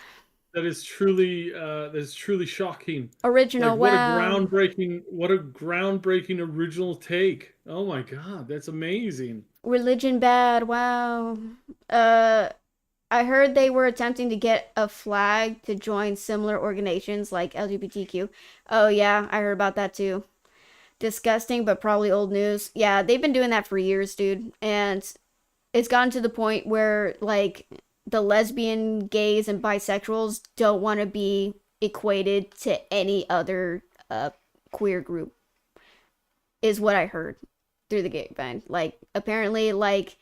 that is truly shocking. Like Original, wow. what a groundbreaking original take. Oh my god, that's amazing. Religion bad, wow. Uh, I heard they were attempting to get a flag to join similar organizations like LGBTQ. Oh yeah, I heard about that too. Disgusting, but probably old news. Yeah, they've been doing that for years, dude. And it's gotten to the point where, like, the lesbian, gays, and bisexuals don't want to be equated to any other queer group, is what I heard through the grapevine. Like, apparently, like,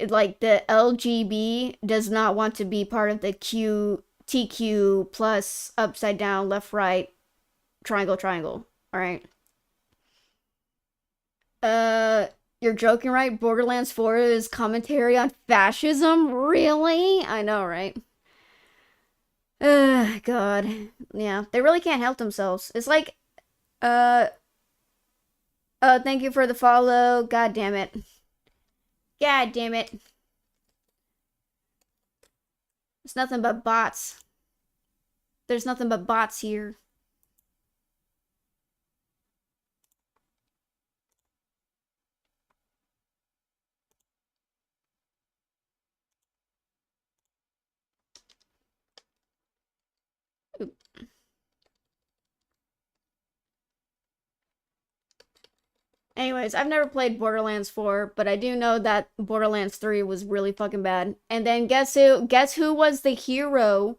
like the LGB does not want to be part of the TQ plus upside down left right triangle triangle. All right. Uh, you're joking, right? Borderlands 4 is commentary on fascism? Really? I know, right? God. Yeah, they really can't help themselves. It's like, uh, thank you for the follow. God damn it. God damn it. It's nothing but bots. There's nothing but bots here. Anyways, I've never played Borderlands 4, but I do know that Borderlands 3 was really fucking bad. And then guess who? Guess who was the hero?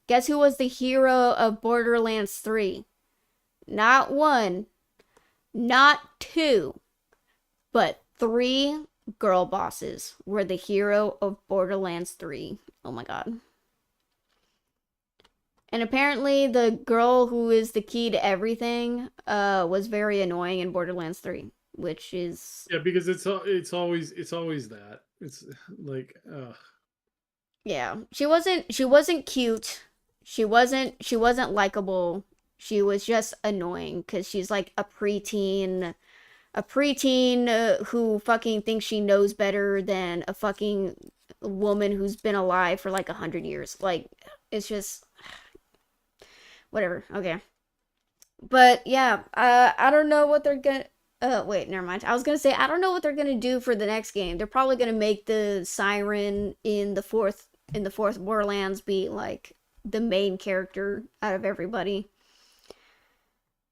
Guess who was the hero of Borderlands 3? Not one, not two, but three girl bosses were the hero of Borderlands 3. Oh my god. And apparently the girl who is the key to everything was very annoying in Borderlands 3, which is Yeah, because it's always that. It's like yeah. She wasn't cute. She wasn't likable. She was just annoying cuz she's like a preteen who fucking thinks she knows better than a fucking woman who's been alive for like 100 years. Like, it's just whatever. Okay, but yeah, I don't know what they're gonna. Wait, never mind. I was gonna say I don't know what they're gonna do for the next game. They're probably gonna make the siren in the fourth Borderlands be like the main character out of everybody,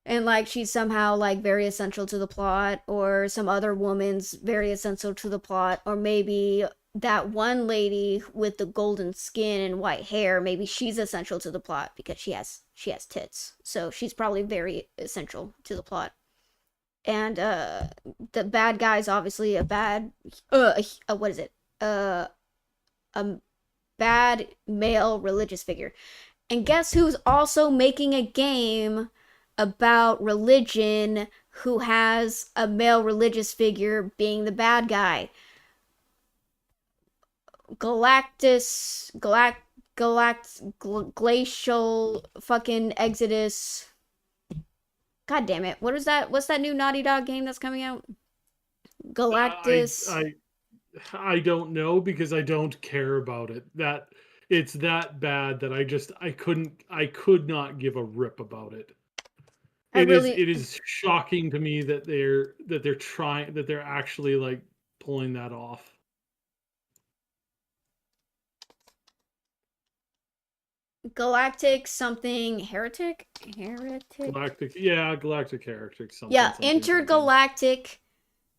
and like she's somehow like very essential to the plot, or some other woman's very essential to the plot, or maybe that one lady with the golden skin and white hair, maybe she's essential to the plot because she has tits, so she's probably very essential to the plot. And the bad guy's obviously a bad what is it, a bad male religious figure. And guess who's also making a game about religion who has a male religious figure being the bad guy? Galactus, Glacial fucking Exodus. God damn it. What is that? What's that new Naughty Dog game that's coming out? I Galactus. I I don't know because I don't care about it. That it's that bad that I could not give a rip about it. I really It is shocking to me that they're trying that they're actually like pulling that off. Galactic something heretic? Heretic? Galactic Heretic, Yeah, something.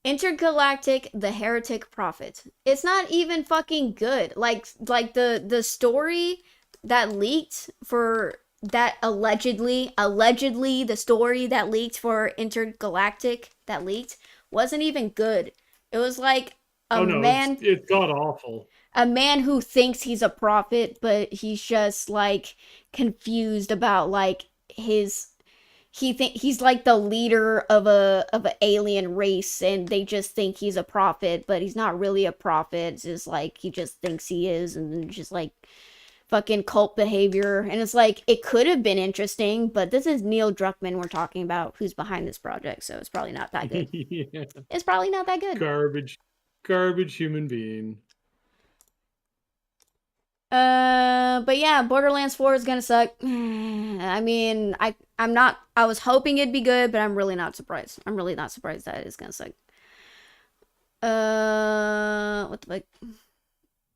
intergalactic the heretic prophet. It's not even fucking good. Like the story that leaked for that allegedly the story that leaked for intergalactic that leaked wasn't even good. It was like a Oh no, man it's god awful. a man who thinks he's a prophet, but he's just like confused about like his he's like the leader of a alien race, and they just think he's a prophet, but he's not really a prophet. It's just like he just thinks he is, and just like fucking cult behavior. And it's like it could have been interesting, but this is Neil Druckmann we're talking about, who's behind this project, so it's probably not that good. Yeah. It's probably not that good. Garbage, garbage human being. But yeah, Borderlands 4 is gonna suck. I mean, I'm not. I was hoping it'd be good, but I'm really not surprised. I'm really not surprised that it's gonna suck. What the fuck?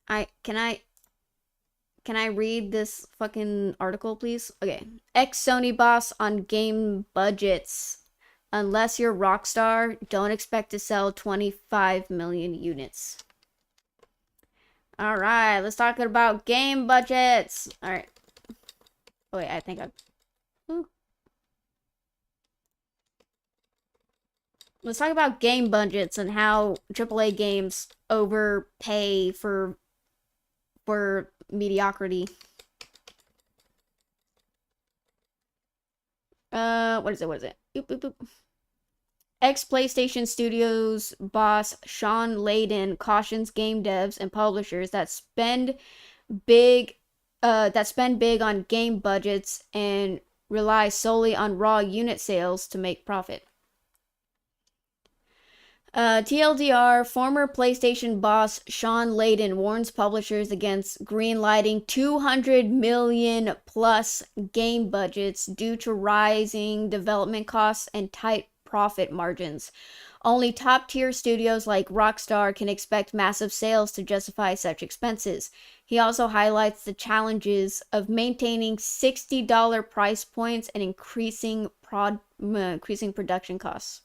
I can I read this fucking article, please? Okay. Ex Sony boss on game budgets. Unless you're Rockstar, don't expect to sell 25 million units. All right, let's talk about game budgets. All right. Oh wait, I think I. Ooh. Let's talk about game budgets and how AAA games overpay for mediocrity. What is it? What is it? Boop, boop, boop. Ex-PlayStation Studios boss Sean Layden cautions game devs and publishers big that spend big on game budgets and rely solely on raw unit sales to make profit. TLDR, former PlayStation boss Sean Layden warns publishers against greenlighting 200 million plus game budgets due to rising development costs and tight profit margins. Only top tier studios like Rockstar can expect massive sales to justify such expenses. He also highlights the challenges of maintaining $60 price points and increasing production costs.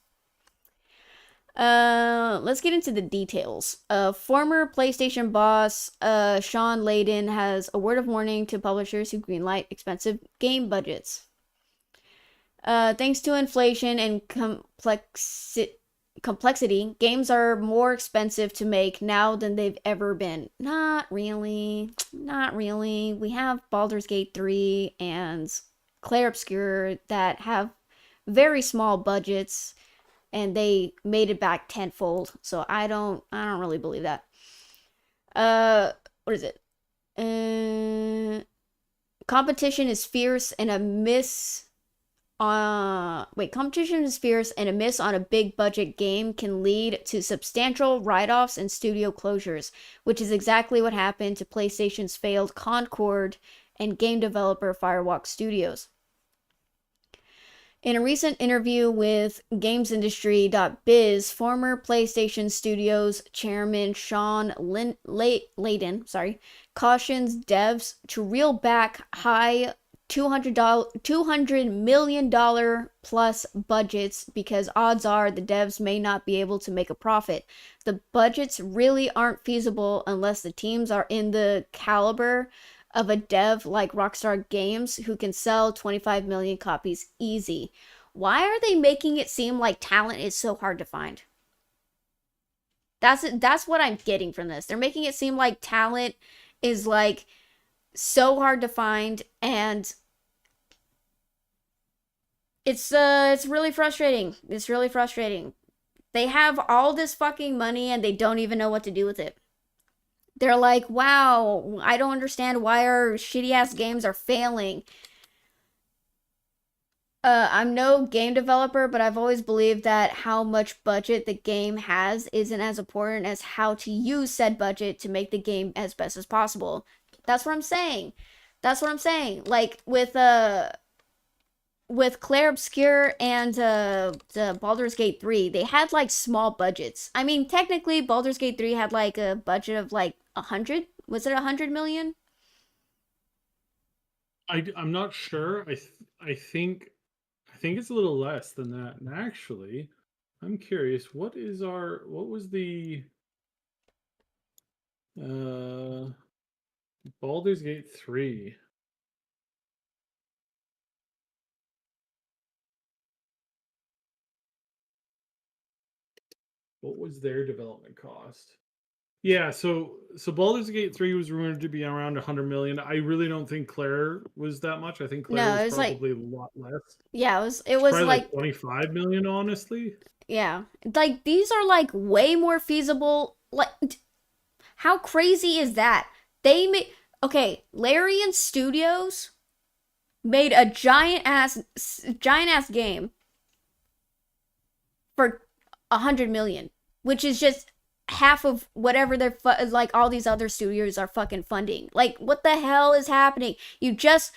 Let's get into the details. Former PlayStation boss, Sean Layden has a word of warning to publishers who greenlight expensive game budgets. Thanks to inflation and complexity, games are more expensive to make now than they've ever been. Not really. Not really. We have Baldur's Gate 3 and Clair Obscur that have very small budgets and they made it back tenfold. So I don't really believe that. What is it? Competition is fierce and a miss competition is fierce and a miss on a big budget game can lead to substantial write-offs and studio closures, which is exactly what happened to PlayStation's failed Concord and game developer Firewalk Studios. In a recent interview with GamesIndustry.biz, former PlayStation Studios chairman Sean Layden, cautions devs to reel back high $200 million plus budgets because odds are the devs may not be able to make a profit. The budgets really aren't feasible unless the teams are in the caliber of a dev like Rockstar Games who can sell 25 million copies easy. Why are they making it seem like talent is so hard to find? That's what I'm getting from this. They're making it seem like talent is like so hard to find, and it's really frustrating. It's really frustrating. They have all this fucking money and they don't even know what to do with it. They're like, wow, I don't understand why our shitty ass games are failing. I'm no game developer, but I've always believed that how much budget the game has isn't as important as how to use said budget to make the game as best as possible. That's what I'm saying. That's what I'm saying. Like with Clair Obscur and the Baldur's Gate 3, they had like small budgets. I mean, technically Baldur's Gate 3 had like a budget of like 100. Was it 100 million? I'm not sure. I think it's a little less than that. And actually, I'm curious. What was the Baldur's Gate 3? What was their development cost? Yeah, so Baldur's Gate 3 was rumored to be around 100 million. I really don't think Claire was that much. I think Claire No, was it was like, probably a lot less. yeah, it It's was probably like, like 25 million, honestly. yeah. Like these are like way more feasible. Like how crazy is that? They made okay, Larian Studios made a giant ass game for 100 million, which is just half of whatever they're like all these other studios are fucking funding. Like, what the hell is happening? It just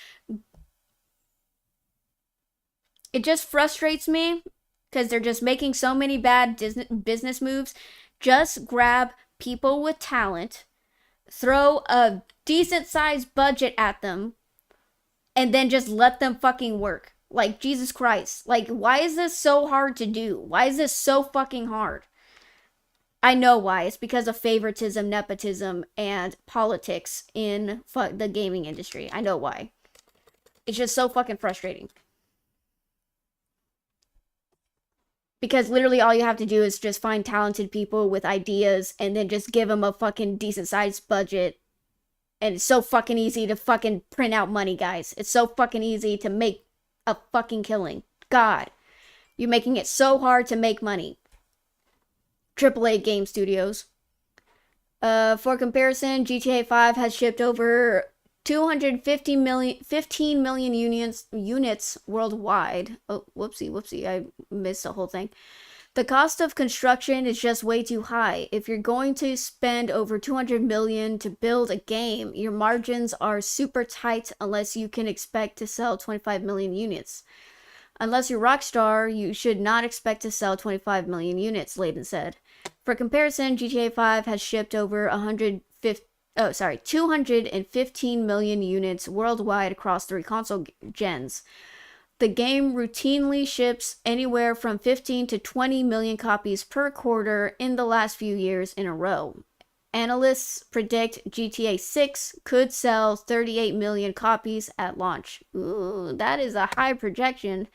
frustrates me because they're just making so many bad business moves. Just grab people with talent, throw a decent sized budget at them, and then just let them fucking work. Like, Jesus Christ. Like, why is this so hard to do? Why is this so fucking hard? I know why. It's because of favoritism, nepotism, and politics in the gaming industry. I know why. It's just so fucking frustrating. Because literally all you have to do is just find talented people with ideas and then just give them a fucking decent sized budget. And it's so fucking easy to fucking print out money, guys. It's so fucking easy to make a fucking killing. God. You're making it so hard to make money. AAA game studios. For comparison, GTA 5 has shipped over 15 million units worldwide. Oh, whoopsie, I missed the whole thing. The cost of construction is just way too high. If you're going to spend over 200 million to build a game, your margins are super tight unless you can expect to sell 25 million units. Unless you're Rockstar, you should not expect to sell 25 million units, Layden said. For comparison, GTA 5 has shipped over 215 million units worldwide across 3 console gens. The game routinely ships anywhere from 15 to 20 million copies per quarter in the last few years in a row. Analysts predict GTA 6 could sell 38 million copies at launch. Ooh, that is a high projection.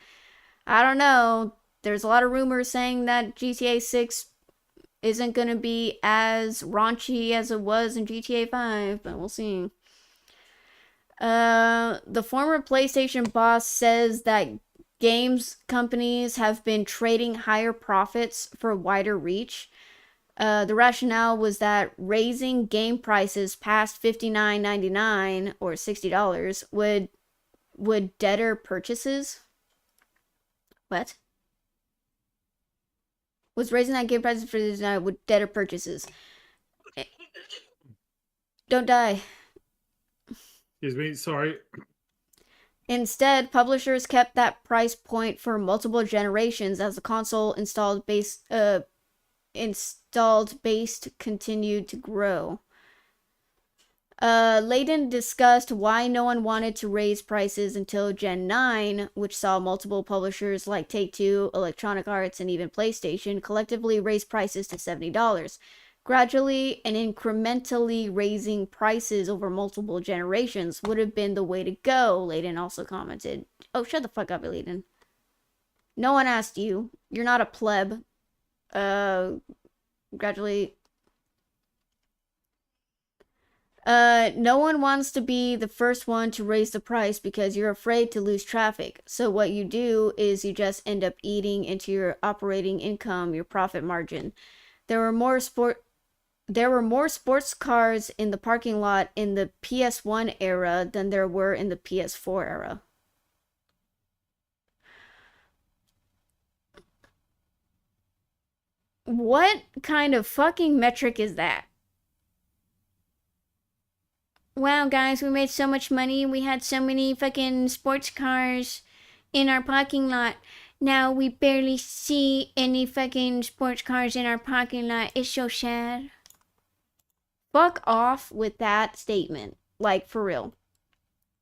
I don't know. There's a lot of rumors saying that GTA 6 isn't going to be as raunchy as it was in GTA 5, but we'll see. The former PlayStation boss says that games companies have been trading higher profits for wider reach. The rationale was that raising game prices past $59.99 or $60 would deter purchases. What? Was raising that game prices for this would deter purchases. Don't die. Excuse me, sorry. Instead, publishers kept that price point for multiple generations as the console installed base continued to grow. Layden discussed why no one wanted to raise prices until Gen 9, which saw multiple publishers like Take-Two, Electronic Arts, and even PlayStation collectively raise prices to $70. Gradually and incrementally raising prices over multiple generations would have been the way to go, Layden also commented. Oh, shut the fuck up, Layden. No one asked you. You're not a pleb. Gradually... no one wants to be the first one to raise the price because you're afraid to lose traffic. So what you do is you just end up eating into your operating income, your profit margin. There were more sports cars in the parking lot in the PS1 era than there were in the PS4 era. What kind of fucking metric is that? Wow, guys, we made so much money. We had so many fucking sports cars in our parking lot. Now we barely see any fucking sports cars in our parking lot. It's so sad. Fuck off with that statement. Like, for real.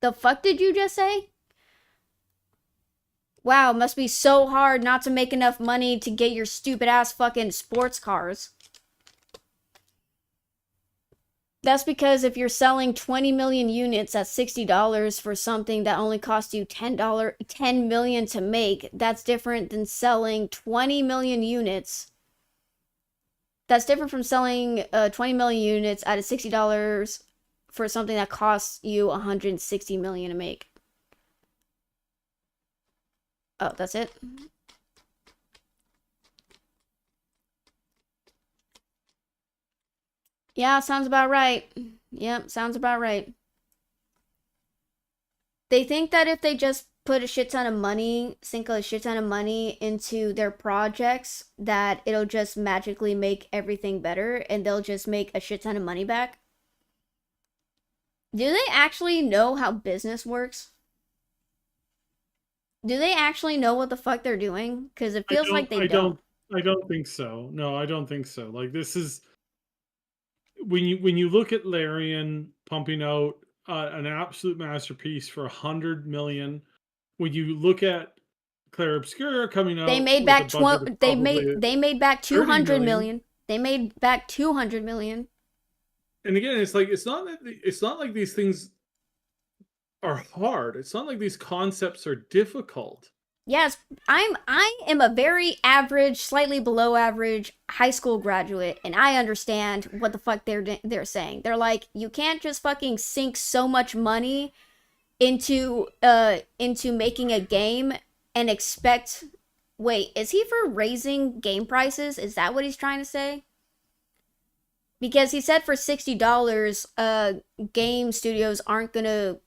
The fuck did you just say? Wow, must be so hard not to make enough money to get your stupid ass fucking sports cars. That's because if you're selling 20 million units at $60 for something that only cost you $10 million to make, that's different than selling 20 million units. That's different from selling 20 million units at $60 for something that costs you 160 million to make. Oh, that's it? Yeah, sounds about right. Yep, sounds about right. They think that if they just put a shit ton of money, sink a shit ton of money into their projects that it'll just magically make everything better and they'll just make a shit ton of money back? Do they actually know how business works? Do they actually know what the fuck they're doing? Because it I feels don't like they I don't. don't I don't think so. No, I don't think so. Like, this is when you look at Larian pumping out an absolute masterpiece for 100 million. When you look at Claire Obscura coming They out made with a back budget of probably they made back 30 200 million. million. They made back 200 million. And again, it's like, it's not like these things are hard. It's not like these concepts are difficult. Yes, I am a very average, slightly below average high school graduate, and I understand what the fuck they're saying. They're like, you can't just fucking sink so much money into making a game and expect. Wait, is he for raising game prices? Is that what he's trying to say? Because he said for $60, game studios aren't gonna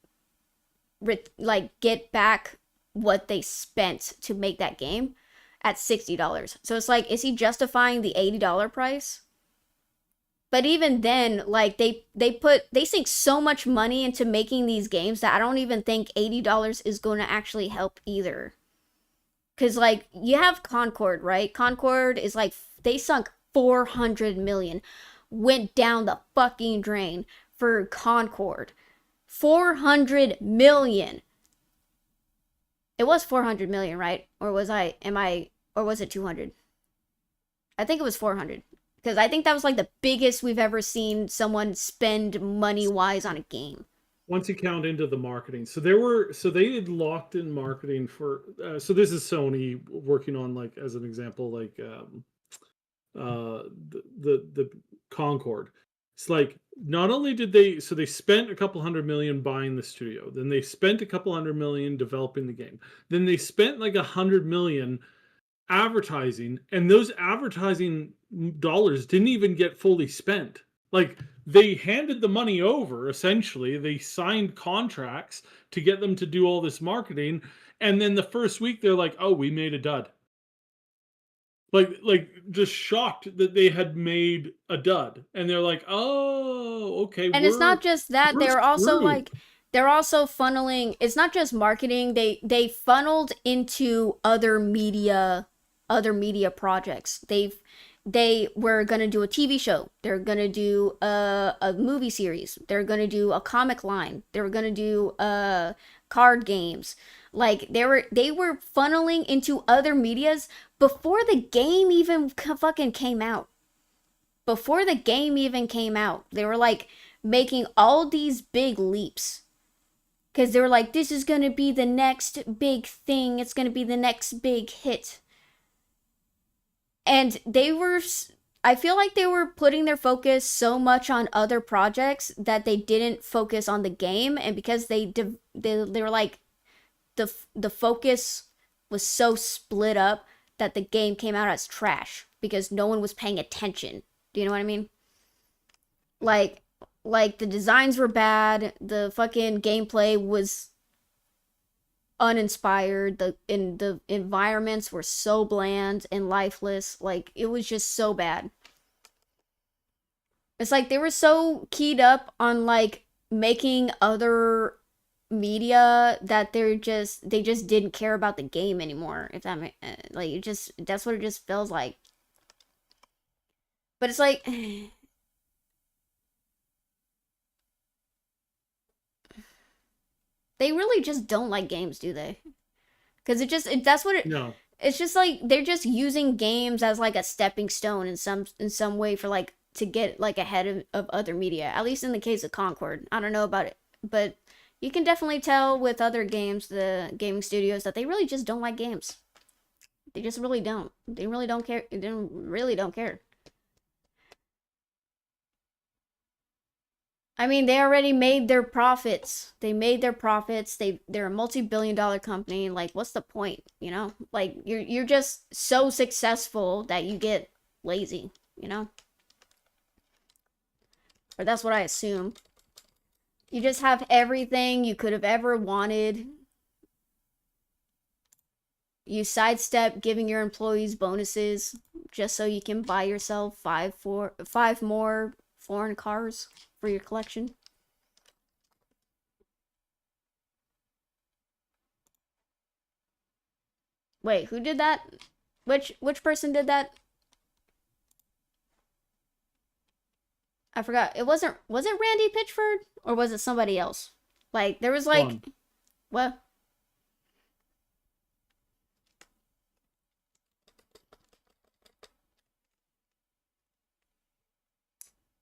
like get back what they spent to make that game at $60. So it's like, is he justifying the $80 price? But even then, like they sink so much money into making these games that I don't even think $80 is going to actually help either. Cause like you have Concord, right? Concord is like they sunk 400 million, went down the fucking drain for Concord. 400 million. It was 400 million, right? Or was or was it 200? I think it was 400. Because I think that was like the biggest we've ever seen someone spend money wise on a game. Once you count into the marketing, so they had locked in marketing for. So this is Sony working on, like, as an example, like the Concord. It's like, not only did they spent a couple hundred million buying the studio, then they spent a couple hundred million developing the game, then they spent like 100 million advertising, and those advertising dollars didn't even get fully spent. Like, they handed the money over, essentially. They signed contracts to get them to do all this marketing, and then the first week they're like, "Oh, we made a dud." Like just shocked that they had made a dud, and they're like, "Oh, okay, And it's not just that, we're screwed." they're also funneling, it's not just marketing, they funneled into other media projects. They were gonna do a TV show. They're gonna do a movie series. They're gonna do a comic line. They were gonna do card games. Like they were funneling into other medias before the game even fucking came out. Before the game even came out, they were like making all these big leaps because they were like, this is gonna be the next big thing. It's gonna be the next big hit. And I feel like they were putting their focus so much on other projects that they didn't focus on the game, and because they were like the focus was so split up that the game came out as trash because no one was paying attention. Do you know what I mean? Like like the designs were bad, the fucking gameplay was uninspired, the environments were so bland and lifeless. Like it was just so bad. It's like they were so keyed up on like making other media that they just didn't care about the game anymore. If that like it just that's what it just feels like. But it's like they really just don't like games, do they? Because that's what it. No. It's just like they're just using games as like a stepping stone in some way for like to get like ahead of other media. At least in the case of Concord, I don't know about it, but you can definitely tell with other games, the gaming studios, that they really just don't like games. They just really don't. They really don't care. They really don't care. I mean, they already made their profits. They made their profits. They're a multi-billion-dollar company. Like, what's the point? You know, like you're just so successful that you get lazy. You know, or that's what I assume. You just have everything you could have ever wanted. You sidestep giving your employees bonuses just so you can buy yourself five more foreign cars for your collection. Wait, who did that? Which person did that? I forgot. Was it Randy Pitchford or was it somebody else? Like there was like Fun. what?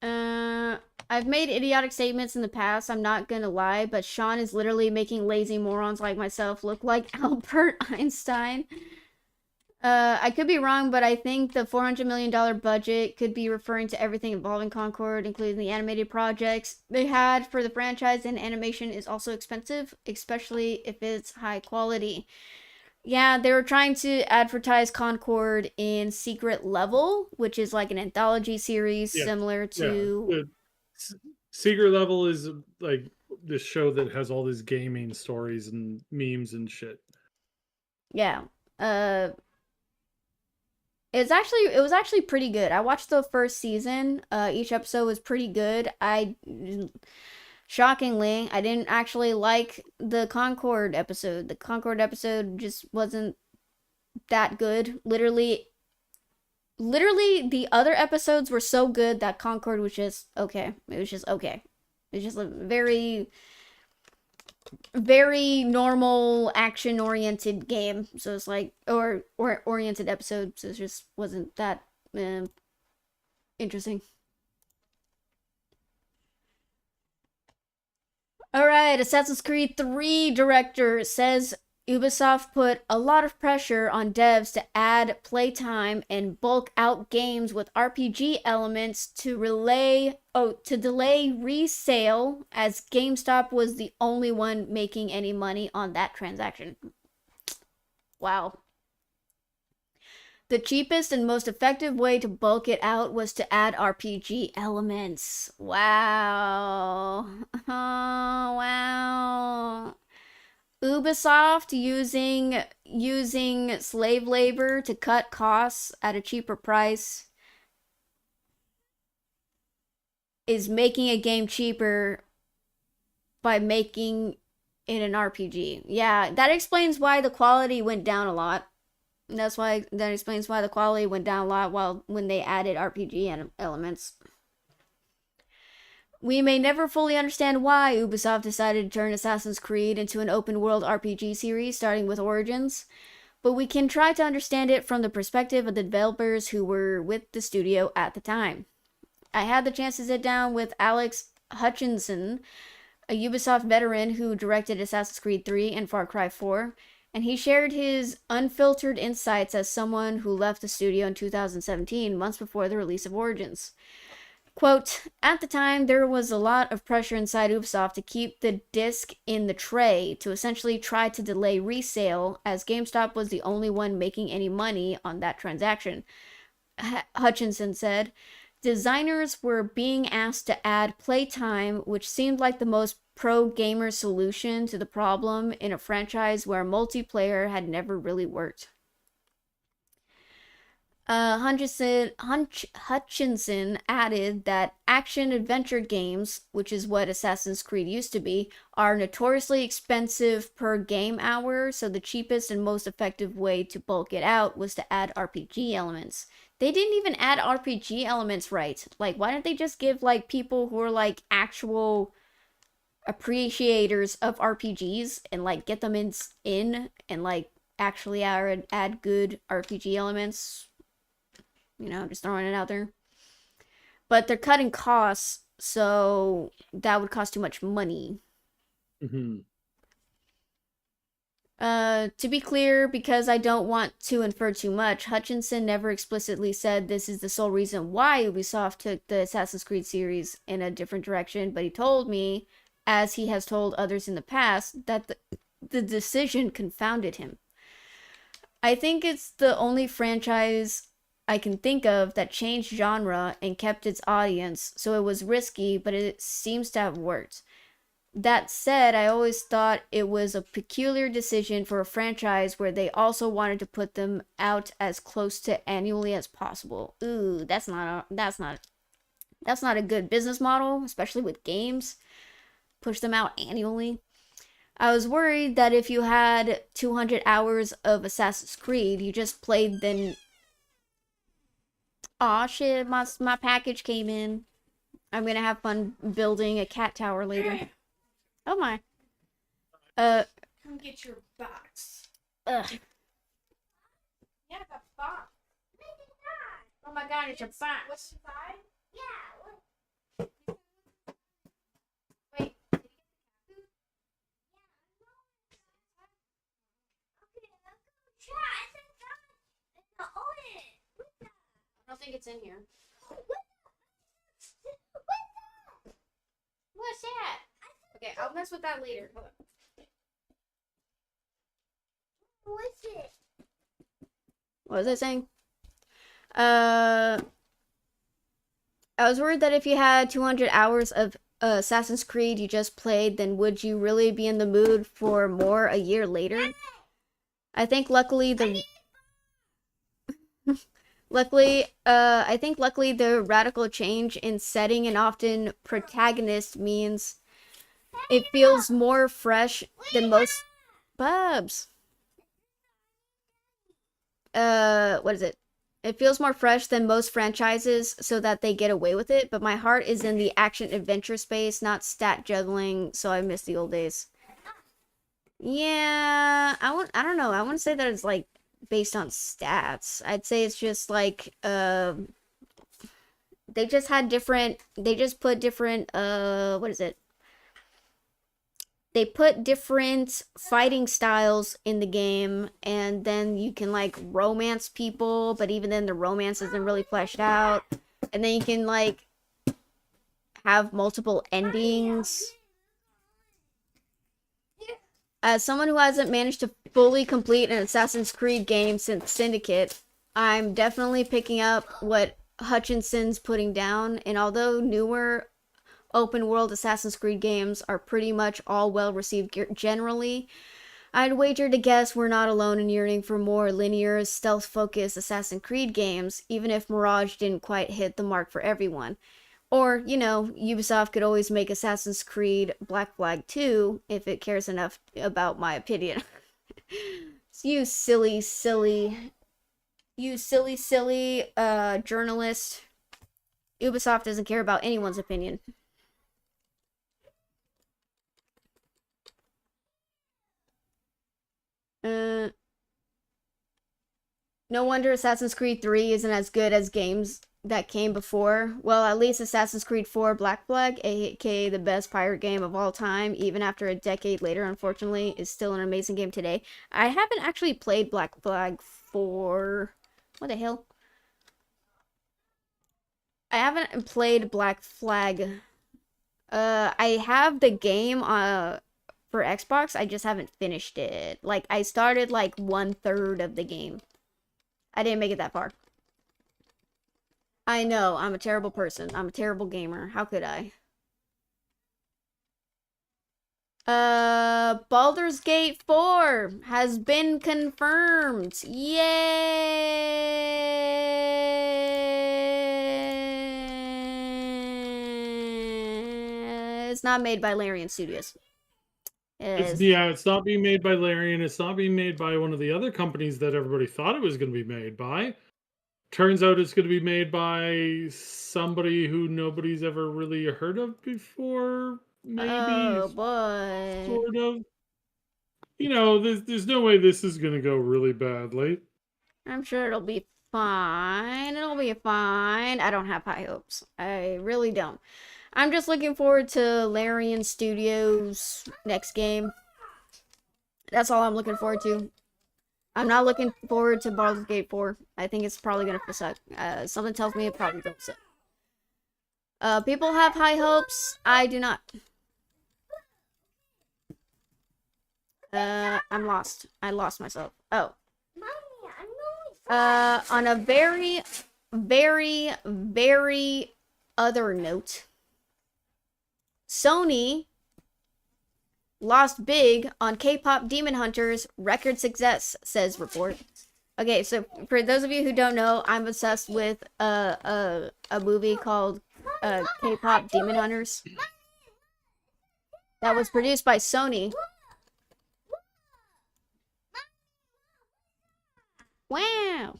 Uh I've made idiotic statements in the past, I'm not gonna lie, but Sean is literally making lazy morons like myself look like Albert Einstein. I could be wrong, but I think the $400 million budget could be referring to everything involving Concord, including the animated projects they had for the franchise, and animation is also expensive, especially if it's high quality. Yeah, they were trying to advertise Concord in Secret Level, which is like an anthology series Yeah, similar yeah. to. Secret Level is like this show that has all these gaming stories and memes and shit. Yeah. Uh, it was actually pretty good. I watched the first season. Each episode was pretty good. Shockingly, I didn't actually like the Concord episode. The Concord episode just wasn't that good. Literally, the other episodes were so good that Concord was just okay. It was just okay. It was just a very normal action oriented game. So it's like or oriented episode. So it just wasn't that interesting. All right, Assassin's Creed 3 director says Ubisoft put a lot of pressure on devs to add playtime and bulk out games with RPG elements to delay resale, as GameStop was the only one making any money on that transaction. Wow. The cheapest and most effective way to bulk it out was to add RPG elements. Wow. Oh, wow. Ubisoft using slave labor to cut costs at a cheaper price is making a game cheaper by making it an RPG. Yeah, that explains why the quality went down a lot. That explains why the quality went down a lot when they added RPG elements. We may never fully understand why Ubisoft decided to turn Assassin's Creed into an open world RPG series starting with Origins, but we can try to understand it from the perspective of the developers who were with the studio at the time. I had the chance to sit down with Alex Hutchinson, a Ubisoft veteran who directed Assassin's Creed 3 and Far Cry 4, and he shared his unfiltered insights as someone who left the studio in 2017, months before the release of Origins. Quote, at the time, there was a lot of pressure inside Ubisoft to keep the disc in the tray, to essentially try to delay resale, as GameStop was the only one making any money on that transaction. Hutchinson said, designers were being asked to add playtime, which seemed like the most pro-gamer solution to the problem in a franchise where multiplayer had never really worked. Hutchinson added that action-adventure games, which is what Assassin's Creed used to be, are notoriously expensive per game hour, so the cheapest and most effective way to bulk it out was to add RPG elements. They didn't even add RPG elements right. Like, why don't they just give, like, people who are, like, actual appreciators of RPGs and, like, get them in and, like, actually add good RPG elements? Just throwing it out there. But they're cutting costs, so that would cost too much money. Mm-hmm. To be clear, because I don't want to infer too much, Hutchinson never explicitly said this is the sole reason why Ubisoft took the Assassin's Creed series in a different direction, but he told me, as he has told others in the past, that the decision confounded him. I think it's the only franchise I can think of that changed genre and kept its audience, so it was risky, but it seems to have worked. That said, I always thought it was a peculiar decision for a franchise where they also wanted to put them out as close to annually as possible. Ooh, that's not a good business model, especially with games. Push them out annually. I was worried that if you had 200 hours of Assassin's Creed, you just played then. Aw, shit, my package came in. I'm gonna have fun building a cat tower later. Oh my. Come get your box. Ugh. Yeah, the box. Oh my god, it's a box. What's inside? Wait. I don't think it's in here. What's that? Okay, I'll mess with that later. Hold on. What's it? What was I saying? I was worried that if you had 200 hours of Assassin's Creed you just played, then would you really be in the mood for more a year later? I think luckily the luckily the radical change in setting and often protagonist means it feels more fresh than most Bubs. What is it? It feels more fresh than most franchises so that they get away with it, but my heart is in the action adventure space, not stat juggling, so I miss the old days. Yeah, I don't know. I wouldn't say that it's like based on stats. I'd say it's just like they just had different they just put different what is it? They put different fighting styles in the game, and then you can like romance people, but even then the romance isn't really fleshed out. And then you can like have multiple endings. As someone who hasn't managed to fully complete an Assassin's Creed game since Syndicate, I'm definitely picking up what Hutchinson's putting down, and although newer open world Assassin's Creed games are pretty much all well received generally, I'd wager to guess we're not alone in yearning for more linear, stealth focused Assassin's Creed games, even if Mirage didn't quite hit the mark for everyone. Or, you know, Ubisoft could always make Assassin's Creed Black Flag 2 if it cares enough about my opinion. You silly journalist. Ubisoft doesn't care about anyone's opinion. No wonder Assassin's Creed 3 isn't as good as games that came before. Well, at least Assassin's Creed 4 Black Flag, aka the best pirate game of all time, even after a decade later, unfortunately, is still an amazing game today. I haven't actually played Black Flag 4. What the hell? I haven't played Black Flag. I have the game for Xbox. I just haven't finished it. Like, I started like 1/3 of the game. I didn't make it that far. I know, I'm a terrible person. I'm a terrible gamer. How could I? Baldur's Gate 4 has been confirmed. Yay! It's not made by Larian Studios. It's not being made by Larian. It's not being made by one of the other companies that everybody thought it was going to be made by. Turns out it's going to be made by somebody who nobody's ever really heard of before. Maybe, Oh boy. sort of. You know, there's no way this is going to go really badly. I'm sure it'll be fine. It'll be fine. I don't have high hopes. I really don't. I'm just looking forward to Larian Studios' next game. That's all I'm looking forward to. I'm not looking forward to Baldur's Gate 4. I think it's probably gonna suck. Something tells me it probably don't suck. People have high hopes. I do not. I'm lost. I lost myself. Oh. On a very, very, very other note, Sony lost big on K-pop Demon Hunters record success, says report. Okay, so for those of you who don't know, I'm obsessed with a movie called K-pop Demon Hunters that was produced by Sony. Wow.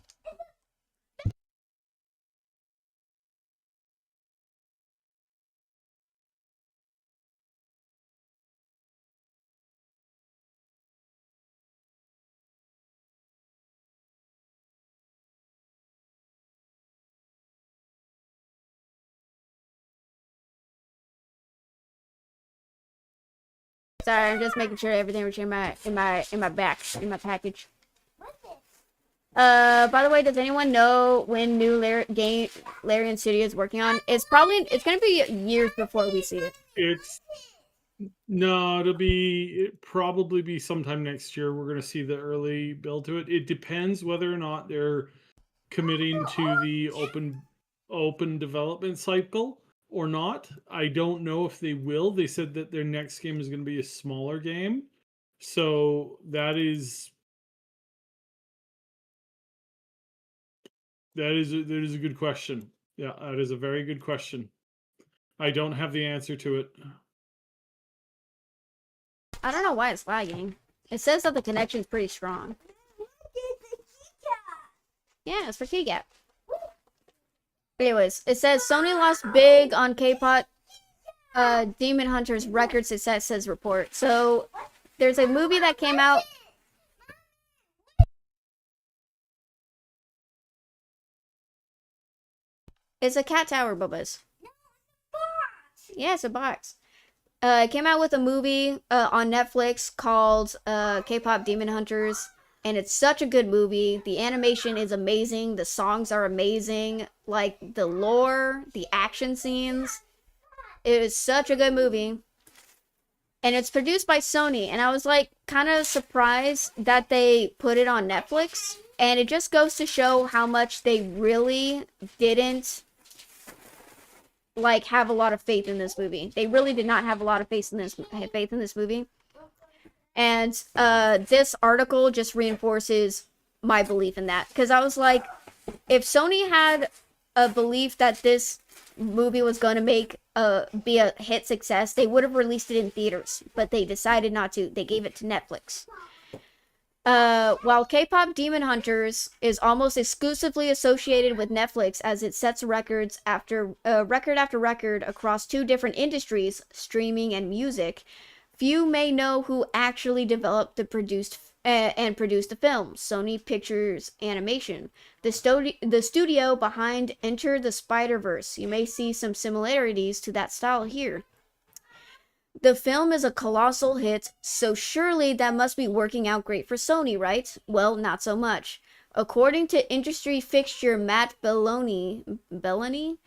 Sorry, I'm just making sure everything was in my package. By the way, does anyone know when new Larian Studio is working on? It's gonna be years before we see it. It'll probably be sometime next year. We're going to see the early build to it. It depends whether or not they're committing to the open development cycle or not. I don't know if they will. They said that their next game is going to be a smaller game. So that is a good question. Yeah, that is a very good question. I don't have the answer to it. I don't know why it's lagging. It says that the connection's pretty strong. Yeah, it's for Keygap. Anyways, it says Sony lost big on K-pop Demon Hunters record success, says report. So there's a movie that came out. It's a cat tower, Bubba's. Yeah, it's a box. It came out with a movie on Netflix called K-pop Demon Hunters, and it's such a good movie. The animation is amazing. The songs are amazing. Like, the lore, the action scenes. It is such a good movie. And it's produced by Sony, and I was, like, kind of surprised that they put it on Netflix. And it just goes to show how much they really didn't like have a lot of faith in this movie. They really did not have a lot of faith in this movie. And this article just reinforces my belief in that, because I was like, if Sony had a belief that this movie was going to be a hit success, they would have released it in theaters, but they decided not to. They gave it to Netflix. While K-pop Demon Hunters is almost exclusively associated with Netflix, as it sets record after record across two different industries, streaming and music, few may know who actually developed and produced the film, Sony Pictures Animation, the studio behind Enter the Spider-Verse. You may see some similarities to that style here. The film is a colossal hit, so surely that must be working out great for Sony, right? Well, not so much. According to industry fixture Matt Belloni, the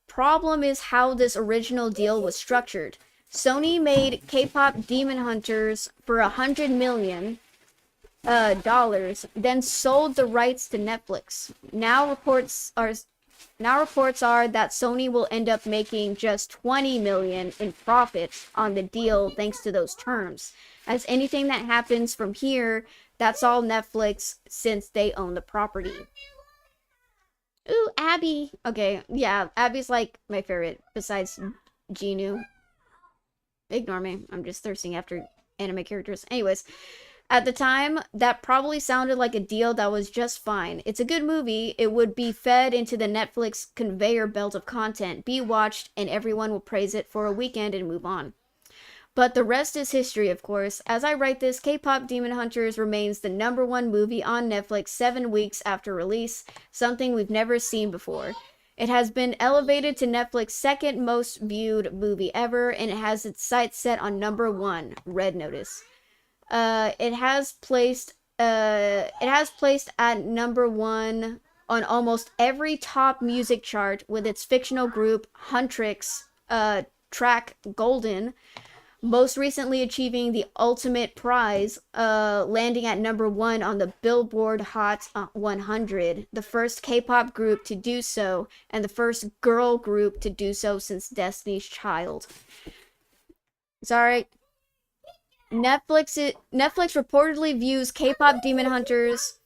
problem is how this original deal was structured. Sony made K-pop Demon Hunters for $100 million, then sold the rights to Netflix. Now reports are that Sony will end up making just $20 million in profit on the deal thanks to those terms. As anything that happens from here, that's all Netflix since they own the property. Ooh, Abby. Okay, yeah, Abby's like my favorite besides Genu. Ignore me. I'm just thirsting after anime characters. Anyways, at the time, that probably sounded like a deal that was just fine. It's a good movie. It would be fed into the Netflix conveyor belt of content, be watched, and everyone will praise it for a weekend and move on. But the rest is history, of course. As I write this, K-pop Demon Hunters remains the #1 movie on Netflix 7 weeks after release, something we've never seen before. It has been elevated to Netflix's second most viewed movie ever, and it has its sights set on #1, Red Notice. It has placed at #1 on almost every top music chart with its fictional group Huntrix track Golden, most recently achieving the ultimate prize, landing at #1 on the Billboard Hot 100, the first K-pop group to do so, and the first girl group to do so since Destiny's Child. Sorry, Netflix reportedly views K-pop Demon Hunters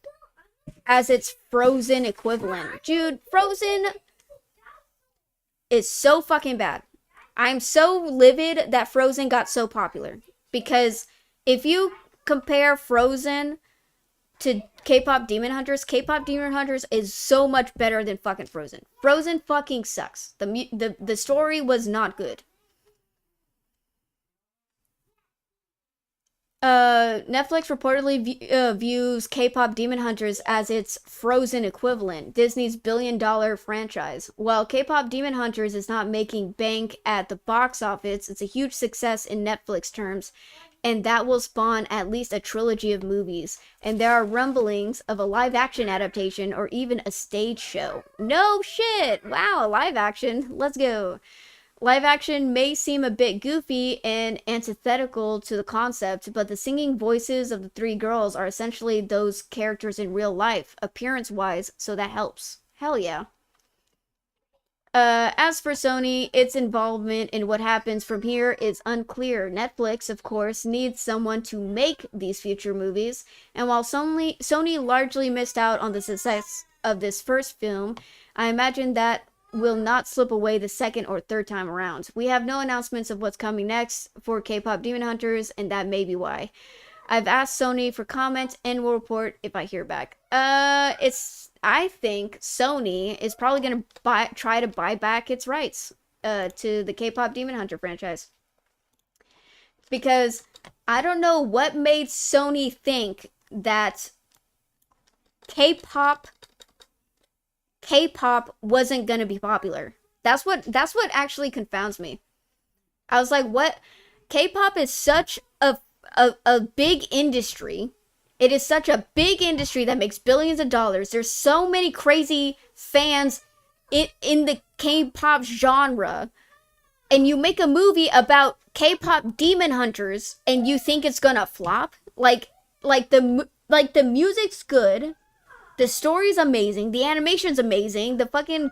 as its Frozen equivalent. Dude, Frozen is so fucking bad. I'm so livid that Frozen got so popular. Because if you compare Frozen to K-pop Demon Hunters, K-pop Demon Hunters is so much better than fucking Frozen. Frozen fucking sucks. The story was not good. Netflix reportedly views K-pop Demon Hunters as its Frozen equivalent, Disney's billion-dollar franchise. While K-pop Demon Hunters is not making bank at the box office, it's a huge success in Netflix terms, and that will spawn at least a trilogy of movies. And there are rumblings of a live-action adaptation or even a stage show. No shit! Wow, live action. Let's go. Live action may seem a bit goofy and antithetical to the concept, but the singing voices of the three girls are essentially those characters in real life, appearance-wise, so that helps. Hell yeah. As for Sony, its involvement in what happens from here is unclear. Netflix, of course, needs someone to make these future movies, and while Sony largely missed out on the success of this first film, I imagine that will not slip away the second or third time around. We have no announcements of what's coming next for K-pop Demon Hunters, and that may be why. I've asked Sony for comment and will report if I hear back. I think Sony is probably gonna try to buy back its rights to the K-pop Demon Hunter franchise. Because I don't know what made Sony think that K-pop wasn't gonna be popular. That's what actually confounds me. I was like, what? K-pop is such a big industry. It is such a big industry that makes billions of dollars. There's so many crazy fans in the K-pop genre. And you make a movie about K-pop demon hunters and you think it's gonna flop? Like the music's good. The story's amazing. The animation's amazing. The fucking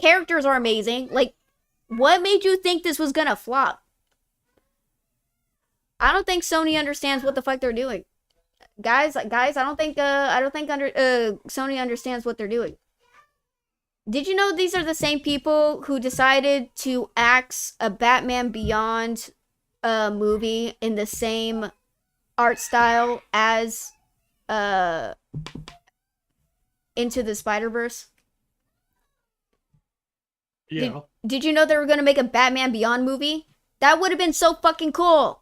characters are amazing. Like, what made you think this was gonna flop? I don't think Sony understands what the fuck they're doing. Guys, I don't think Sony understands what they're doing. Did you know these are the same people who decided to axe a Batman Beyond movie in the same art style as Into the Spider-Verse? Yeah. Did you know they were going to make a Batman Beyond movie? That would have been so fucking cool.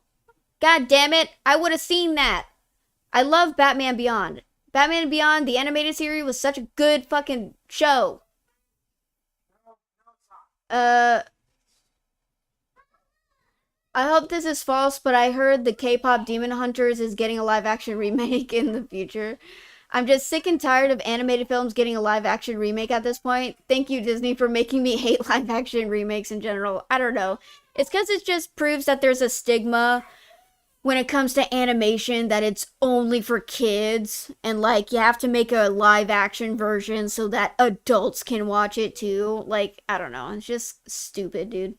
God damn it. I would have seen that. I love Batman Beyond. Batman Beyond, the animated series, was such a good fucking show. I hope this is false, but I heard the K-pop Demon Hunters is getting a live-action remake in the future. I'm just sick and tired of animated films getting a live-action remake at this point. Thank you, Disney, for making me hate live-action remakes in general. I don't know. It's because it just proves that there's a stigma when it comes to animation that it's only for kids. And, like, you have to make a live-action version so that adults can watch it, too. Like, I don't know. It's just stupid, dude.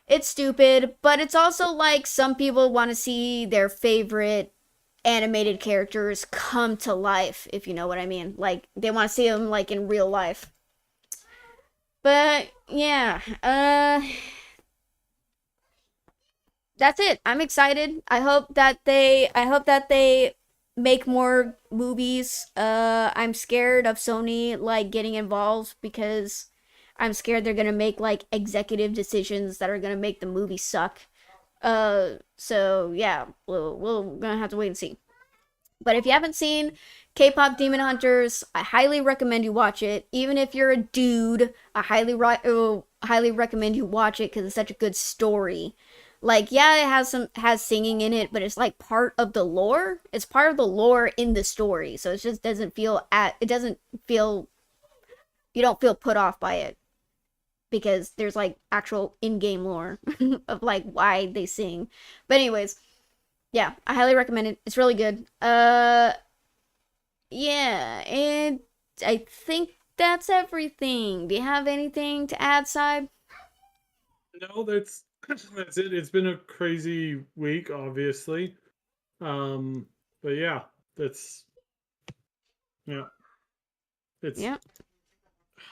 It's stupid, but it's also like some people want to see their favorite animated characters come to life, if you know what I mean. Like, they want to see them, like, in real life. But, yeah, that's it. I'm excited. I hope that they make more movies. I'm scared of Sony, like, getting involved because I'm scared they're gonna make, like, executive decisions that are gonna make the movie suck. So yeah, we're gonna have to wait and see. But if you haven't seen K-pop Demon Hunters, I highly recommend you watch it. Even if you're a dude, I highly recommend you watch it because it's such a good story. Like, yeah, it has singing in it, but it's like part of the lore. It's part of the lore in the story, so it just doesn't feel you don't feel put off by it. Because there's, like, actual in-game lore of, like, why they sing. But anyways, yeah, I highly recommend it. It's really good. Yeah, and I think that's everything. Do you have anything to add, Side? No, that's That's it. It's been a crazy week, obviously. But yeah, that's yeah. It's Yeah.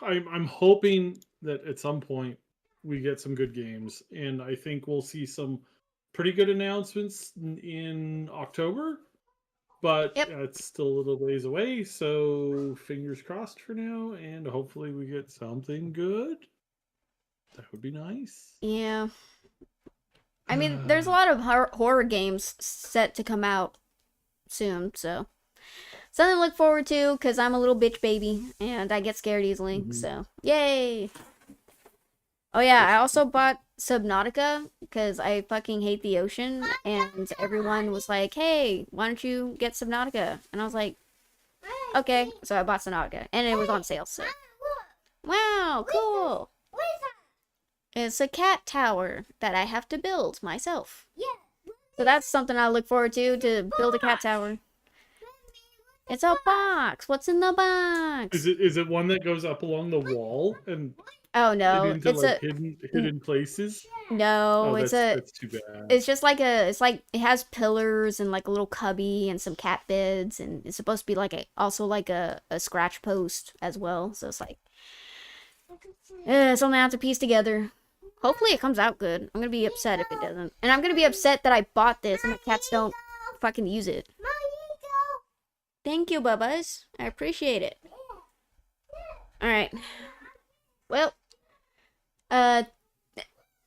I'm hoping that at some point we get some good games, and I think we'll see some pretty good announcements in October. But Yep. it's still a little ways away, so fingers crossed for now, and hopefully we get something good. That would be nice. Yeah. I mean, there's a lot of horror games set to come out soon, so something to look forward to because I'm a little bitch baby and I get scared easily. Mhm. So, yay! Oh yeah, I also bought Subnautica because I fucking hate the ocean, and everyone was like, "Hey, why don't you get Subnautica?" And I was like, "Okay." So I bought Subnautica, and it was on sale. So, wow, cool! It's a cat tower that I have to build myself. So that's something I look forward to build a cat tower. It's a box. What's in the box? Is it one that goes up along the wall and Oh no, into it's like a hidden places? no. Oh, It's a. that's too bad. It's just like a. It's like it has pillars and like a little cubby and some cat beds, and it's supposed to be like a scratch post as well. So it's like something I have to piece together. Hopefully it comes out good. I'm gonna be upset if it doesn't, and I'm gonna be upset that I bought this and my cats don't fucking use it. Thank you, Bubbas. I appreciate it. All right. Well,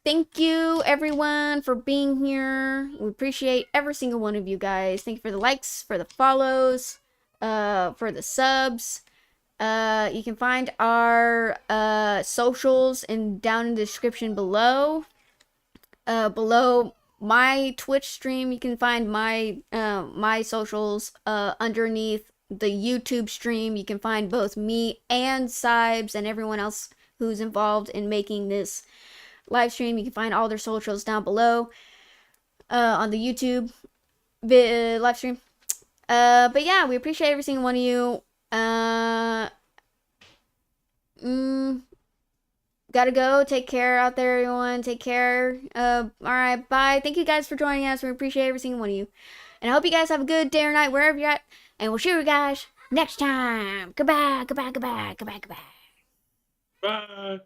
thank you everyone for being here. We appreciate every single one of you guys. Thank you for the likes, for the follows, for the subs. You can find our socials down in the description below. Below my Twitch stream, you can find my my socials. Underneath the YouTube stream, you can find both me and Sibes and everyone else who's involved in making this live stream. You can find all their socials down below on the YouTube live stream. But yeah, we appreciate every single one of you. Gotta go. Take care out there, everyone. Take care. Alright, bye. Thank you guys for joining us. We appreciate every single one of you. And I hope you guys have a good day or night wherever you're at. And we'll see you guys next time. Goodbye, goodbye, goodbye, goodbye, goodbye. Bye.